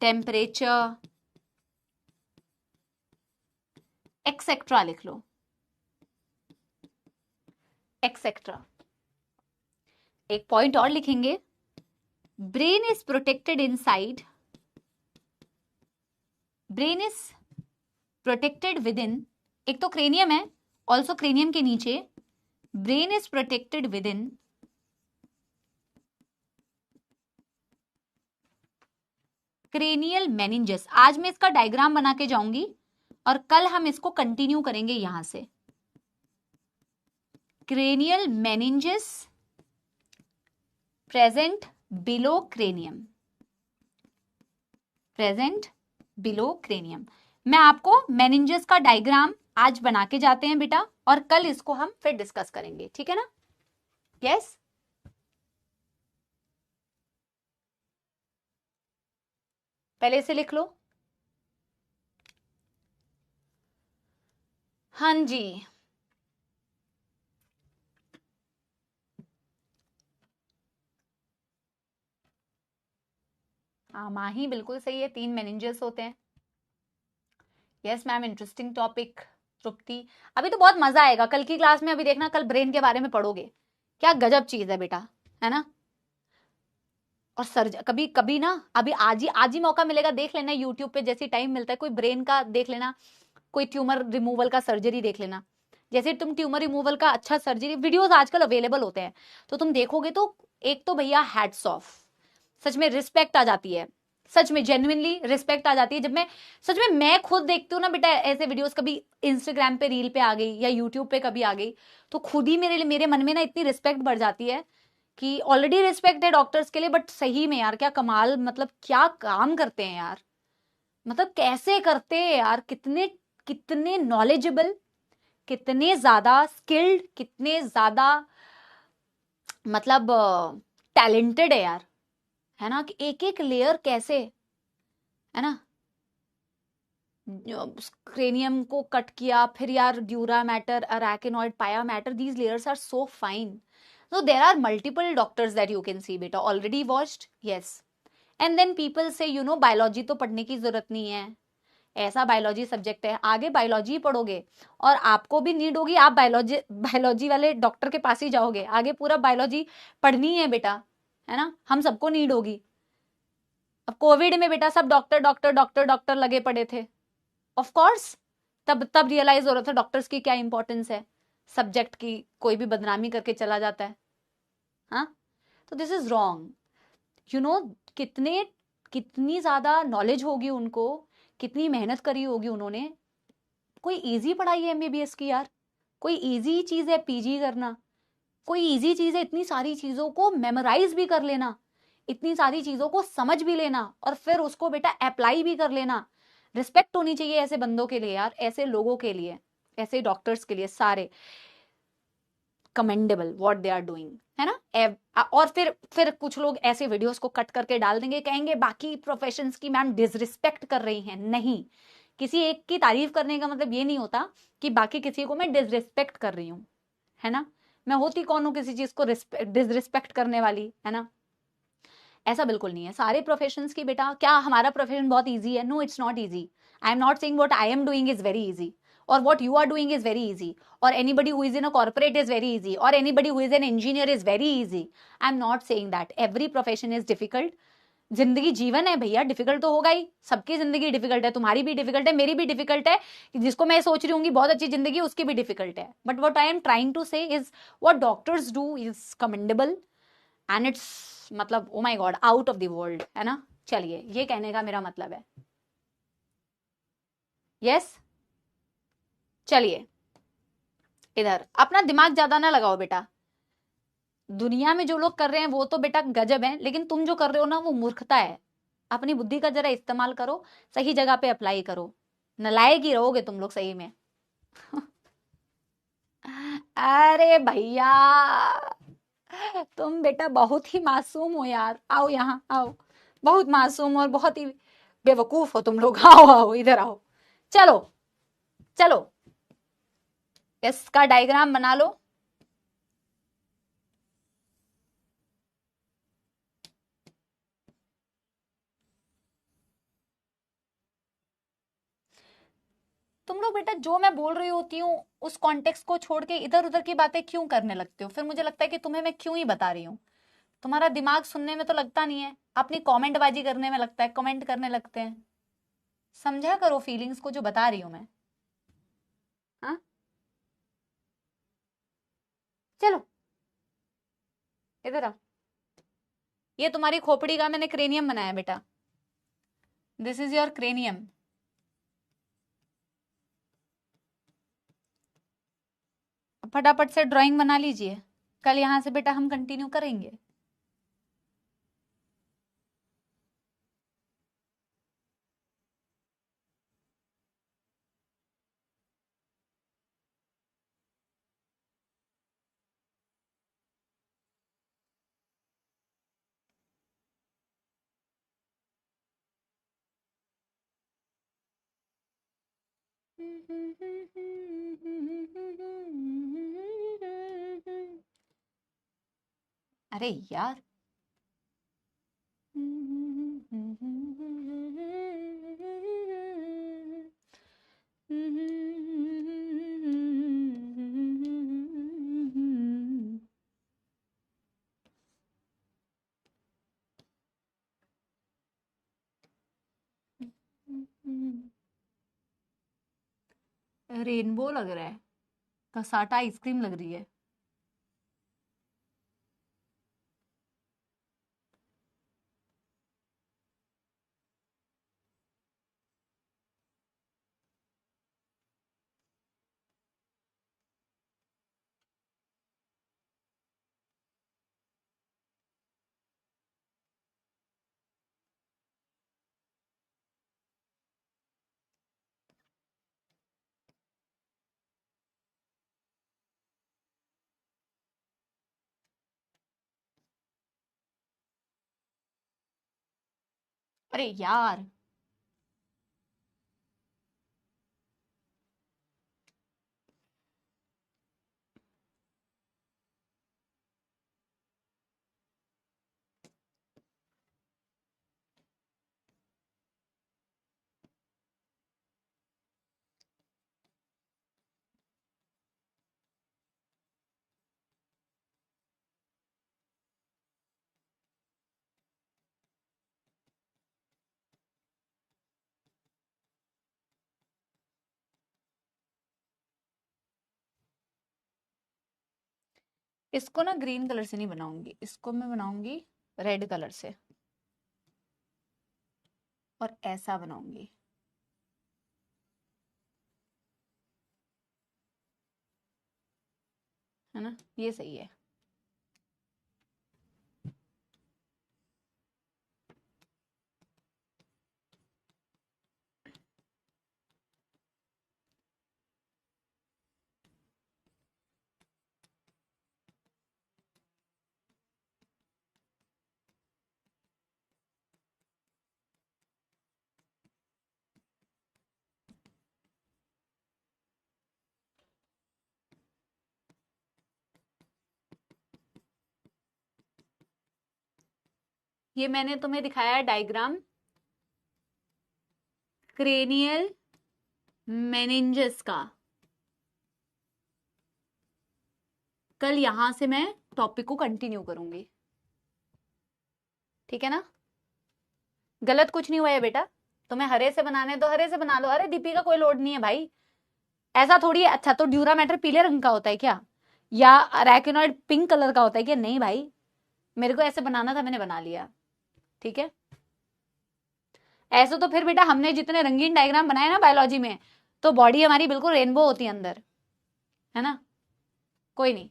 temperature, etcetera लिख लो, एक्सेट्रा। एक पॉइंट और लिखेंगे, brain is protected inside, brain is protected within, एक तो क्रेनियम है, ऑल्सो क्रेनियम के नीचे brain is protected within cranial meninges. आज मैं इसका डायग्राम बना के जाऊंगी और कल हम इसको कंटिन्यू करेंगे यहां से। Cranial meninges present below cranium, present below cranium. मैं आपको मेनिंजस का डायग्राम आज बना के जाते हैं बेटा, और कल इसको हम फिर डिस्कस करेंगे, ठीक है ना। यस पहले से लिख लो। हाँ जी, हाँ माही बिल्कुल सही है, 3 मेनिंजेस होते हैं। यस मैम, इंटरेस्टिंग टॉपिक तृप्ति। अभी तो बहुत मजा आएगा कल की क्लास में, अभी देखना कल ब्रेन के बारे में पढ़ोगे, क्या गजब चीज है बेटा, है ना। और सर कभी कभी ना, अभी आज ही मौका मिलेगा, देख लेना यूट्यूब पे, जैसे टाइम मिलता है कोई ब्रेन का देख लेना, कोई ट्यूमर रिमूवल का सर्जरी देख लेना। जैसे तुम ट्यूमर रिमूवल का अच्छा सर्जरी वीडियोस आजकल अवेलेबल होते हैं, तो तुम देखोगे तो एक तो भैया हैट्स ऑफ, सच में रिस्पेक्ट आ जाती है, सच में जेन्युइनली रिस्पेक्ट आ जाती है। जब मैं सच में मैं खुद देखती हूँ ना बेटा ऐसे वीडियोस, कभी इंस्टाग्राम पे रील पे आ गई या यूट्यूब पे कभी आ गई, तो खुद ही मेरे मन में ना इतनी रिस्पेक्ट बढ़ जाती है कि ऑलरेडी रिस्पेक्ट है डॉक्टर्स के लिए, बट सही में यार क्या कमाल, मतलब क्या काम करते हैं यार, मतलब कैसे करते हैं यार, कितने कितने नॉलेजेबल, कितने ज्यादा स्किल्ड, कितने ज्यादा मतलब टैलेंटेड है यार, है ना, कि एक एक लेयर कैसे, है ना, क्रेनियम को कट किया, फिर यार dura mater, arachnoid, pia mater, these layers are so fine. So there are multiple doctors that you can see beta, already watched, yes. And then people say you know biology तो पढ़ने की जरूरत नहीं है, ऐसा बायोलॉजी सब्जेक्ट है, आगे biology पढ़ोगे और आपको भी नीड होगी, आप बायोलॉजी बायोलॉजी वाले डॉक्टर के पास ही जाओगे, आगे पूरा बायोलॉजी पढ़नी है बेटा, है ना, हम सबको नीड होगी. अब कोविड में बेटा सब डॉक्टर डॉक्टर डॉक्टर डॉक्टर लगे पड़े थे, ऑफ कोर्स तब रियलाइज हो रहा था डॉक्टर्स की क्या इंपॉर्टेंस है, सब्जेक्ट की कोई भी बदनामी करके चला जाता है. हाँ, तो this is wrong, you know, कितने कितनी ज्यादा नॉलेज होगी उनको, कितनी मेहनत करी होगी उन्होंने. कोई इजी पढ़ाई है एमबीबीएस की यार, कोई इजी चीज है पीजी करना, कोई इजी चीज है इतनी सारी चीजों को मेमोराइज भी कर लेना, इतनी सारी चीजों को समझ भी लेना और फिर उसको बेटा अप्लाई भी कर लेना. रिस्पेक्ट होनी चाहिए ऐसे बंदों के लिए यार, ऐसे लोगों के लिए, ऐसे डॉक्टर्स के लिए, सारे commendable what they are doing, है ना. और फिर कुछ लोग ऐसे वीडियोस को कट करके डाल देंगे, कहेंगे बाकी प्रोफेशंस की मैम डिसरिस्पेक्ट कर रही हैं. नहीं, किसी एक की तारीफ करने का मतलब ये नहीं होता कि बाकी किसी को मैं डिसरिस्पेक्ट कर रही हूँ, है ना. मैं होती कौन हूँ किसी चीज को डिसरिस्पेक्ट करने वाली, है ना. ऐसा बिल्कुल नहीं है, सारे प्रोफेशंस की बेटा. क्या हमारा प्रोफेशन बहुत ईजी है? No, it's not easy. I am not saying what I am doing is very easy or what you are doing is very easy, or anybody who is in a corporate is very easy, or anybody who is an engineer is very easy. I'm not saying that every profession is difficult. जिंदगी जीवन है भैया, difficult तो होगा ही, सबकी जिंदगी difficult है, तुम्हारी भी डिफिकल्ट है, मेरी भी डिफिकल्ट है, जिसको मैं सोच रही हूँ बहुत अच्छी जिंदगी उसकी भी डिफिकल्ट है. But what I am trying to say is what doctors do is commendable and it's मतलब oh my God out of the world, है ना. चलिए, ये कहने का मेरा मतलब है. यस, चलिए इधर अपना दिमाग ज्यादा ना लगाओ बेटा. दुनिया में जो लोग कर रहे हैं वो तो बेटा गजब है, लेकिन तुम जो कर रहे हो ना वो मूर्खता है. अपनी बुद्धि का जरा इस्तेमाल करो, सही जगह पे अप्लाई करो. नलायक ही रहोगे तुम लोग सही में. अरे भैया तुम बेटा बहुत ही मासूम हो यार, आओ यहाँ आओ, बहुत मासूम और बहुत ही बेवकूफ हो तुम लोग. आओ आओ इधर आओ, चलो चलो इसका डायग्राम बना लो. तुम लोग बेटा जो मैं बोल रही होती हूँ उस कॉन्टेक्स्ट को छोड़ के इधर उधर की बातें क्यों करने लगते हो? फिर मुझे लगता है कि तुम्हें मैं क्यों ही बता रही हूँ. तुम्हारा दिमाग सुनने में तो लगता नहीं है, अपनी कमेंट बाजी करने में लगता है, कमेंट करने लगते हैं. समझा करो फीलिंग्स को जो बता रही हूँ मैं. हाँ, चलो इधर आओ. ये तुम्हारी खोपड़ी का मैंने क्रेनियम बनाया बेटा, दिस इज योर क्रेनियम. फटाफट से ड्राइंग बना लीजिए, कल यहां से बेटा हम कंटिन्यू करेंगे. अरे यार रेनबो लग रहा है, कसाटा आइसक्रीम लग रही है। अरे यार, इसको ना ग्रीन कलर से नहीं बनाऊंगी, इसको मैं बनाऊंगी रेड कलर से, और ऐसा बनाऊंगी। है ना, ये सही है। ये मैंने तुम्हें दिखाया है डायग्राम क्रेनियल मेनिंजस का। कल यहां से मैं टॉपिक को कंटिन्यू करूंगी, ठीक है ना। गलत कुछ नहीं हुआ है बेटा, तुम्हें हरे से बनाने तो हरे से बना लो। अरे दीपिका कोई लोड नहीं है भाई, ऐसा थोड़ी है। अच्छा तो ड्यूरा मैटर पीले रंग का होता है क्या, या अरैकिनॉइड पिंक कलर का होता है क्या? नहीं भाई, मेरे को ऐसे बनाना था, मैंने बना लिया, ठीक है। ऐसे तो फिर बेटा हमने जितने रंगीन डायग्राम बनाए ना बायोलॉजी में, तो बॉडी हमारी बिल्कुल रेनबो होती है अंदर, है ना। कोई नहीं,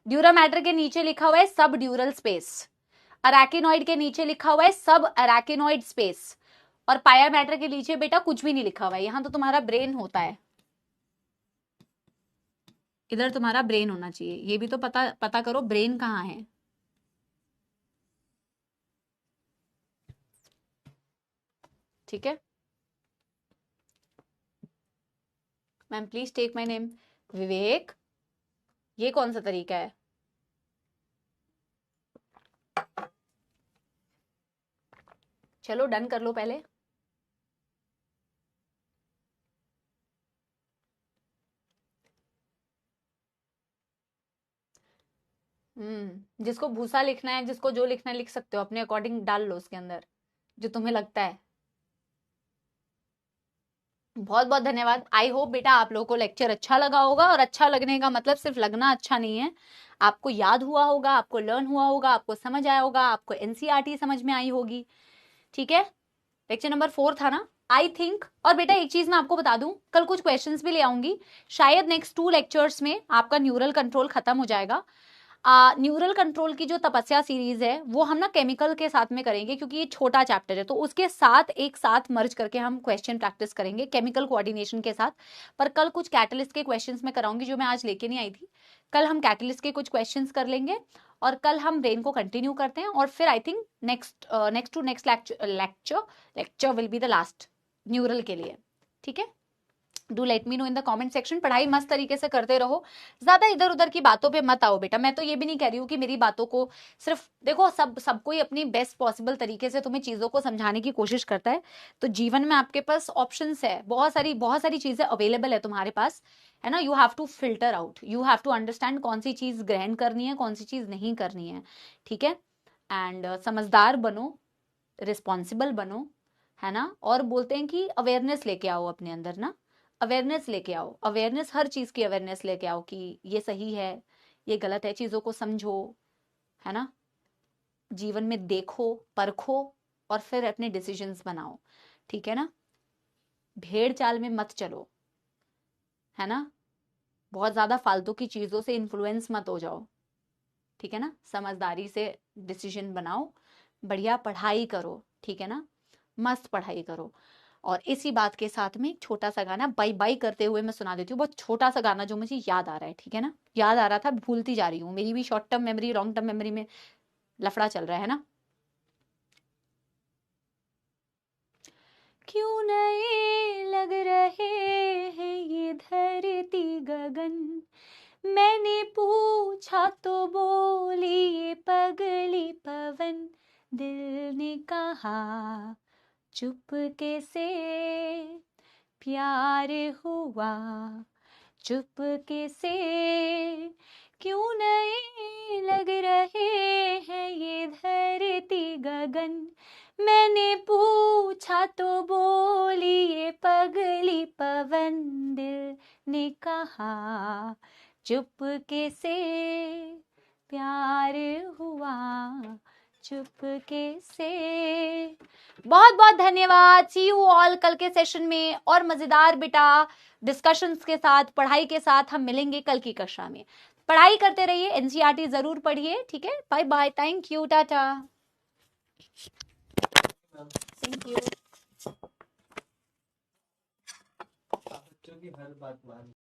ड्यूरा मैटर के नीचे लिखा हुआ है सब ड्यूरल स्पेस, अरैकिनॉइड के नीचे लिखा हुआ है सब अरैकिनॉइड स्पेस, और पाया मैटर के नीचे बेटा कुछ भी नहीं लिखा हुआ है। यहां तो तुम्हारा ब्रेन होता है, इधर तुम्हारा ब्रेन होना चाहिए। ये भी तो पता पता करो ब्रेन कहाँ है। ठीक है ma'am, please take my name. Vivek, ये कौन सा तरीका है? चलो डन कर लो पहले। जिसको भूसा लिखना है, जिसको जो लिखना है लिख सकते हो, अपने अकॉर्डिंग डाल लो उसके अंदर जो तुम्हें लगता है। बहुत बहुत धन्यवाद। आई होप बेटा आप लोगों को लेक्चर अच्छा लगा होगा, और अच्छा लगने का मतलब सिर्फ लगना अच्छा नहीं है, आपको याद हुआ होगा, आपको लर्न हुआ होगा, आपको समझ आया होगा, आपको एनसीईआरटी समझ में आई होगी, ठीक है। लेक्चर नंबर 4 था ना, आई थिंक। और बेटा एक चीज मैं आपको बता दूं, कल कुछ क्वेश्चंस भी ले आऊंगी, शायद नेक्स्ट 2 लेक्चर्स में आपका न्यूरल कंट्रोल खत्म हो जाएगा। न्यूरल कंट्रोल की जो तपस्या सीरीज है वो हम ना केमिकल के साथ में करेंगे, क्योंकि ये छोटा चैप्टर है, तो उसके साथ एक साथ मर्ज करके हम क्वेश्चन प्रैक्टिस करेंगे केमिकल कोऑर्डिनेशन के साथ। पर कल कुछ कैटलिस्ट के क्वेश्चंस मैं कराऊंगी जो मैं आज लेके नहीं आई थी। कल हम कैटलिस्ट के कुछ क्वेश्चंस कर लेंगे, और कल हम ब्रेन को कंटिन्यू करते हैं, और फिर I think next to next lecture will be the last neural के लिए, ठीक है। Do let me know in the comment section. पढ़ाई मस्त तरीके से करते रहो, ज्यादा इधर उधर की बातों पे मत आओ बेटा। मैं तो ये भी नहीं कह रही हूँ कि मेरी बातों को सिर्फ देखो, सबको ही अपनी बेस्ट पॉसिबल तरीके से तुम्हें चीजों को समझाने की कोशिश करता है। तो जीवन में आपके पास ऑप्शंस है, बहुत सारी चीजें अवेलेबल है तुम्हारे पास, है ना। You have to filter out, you have to understand कौन सी चीज ग्रहण करनी है, कौन सी चीज नहीं करनी है, ठीक है। एंड समझदार बनो, रिस्पॉन्सिबल बनो, है ना। और बोलते हैं कि अवेयरनेस लेके आओ अपने अंदर ना, अवेयरनेस लेके आओ, अवेयरनेस, हर चीज की अवेयरनेस लेके आओ कि ये सही है, ये गलत है, चीजों को समझो, है ना। जीवन में देखो, परखो और फिर अपने डिसीजंस बनाओ, ठीक है ना। भेड़ चाल में मत चलो, है ना। बहुत ज्यादा फालतू की चीजों से इन्फ्लुएंस मत हो जाओ, ठीक है ना। समझदारी से डिसीजन बनाओ, बढ़िया पढ़ाई करो, ठीक है ना, मस्त पढ़ाई करो। और इसी बात के साथ में एक छोटा सा गाना बाई बाई करते हुए मैं सुना देती हूँ, बहुत छोटा सा गाना जो मुझे याद आ रहा है, ठीक है ना। याद आ रहा था, भूलती जा रही हूँ, मेरी भी short term memory long term memory में लफड़ा चल रहा है ना। क्यों नए लग रहे हैं ये धरती गगन, मैंने पूछा तो बोली ये पगली पवन, दिल ने कहा चुपके से प्यार हुआ, चुपके से। क्यों नए लग रहे हैं ये धरती गगन, मैंने पूछा तो बोली ये पगली पवन, दिल ने कहा चुपके से प्यार हुआ, चुपके से। बहुत बहुत धन्यवाद। सी यू ऑल कल के सेशन में और मजेदार बेटा डिस्कशंस के साथ, पढ़ाई के साथ हम मिलेंगे कल की कक्षा में। पढ़ाई करते रहिए, एनसीईआरटी जरूर पढ़िए, ठीक है। Bye bye, thank you, tata, thank you. बच्चों की हर बात मान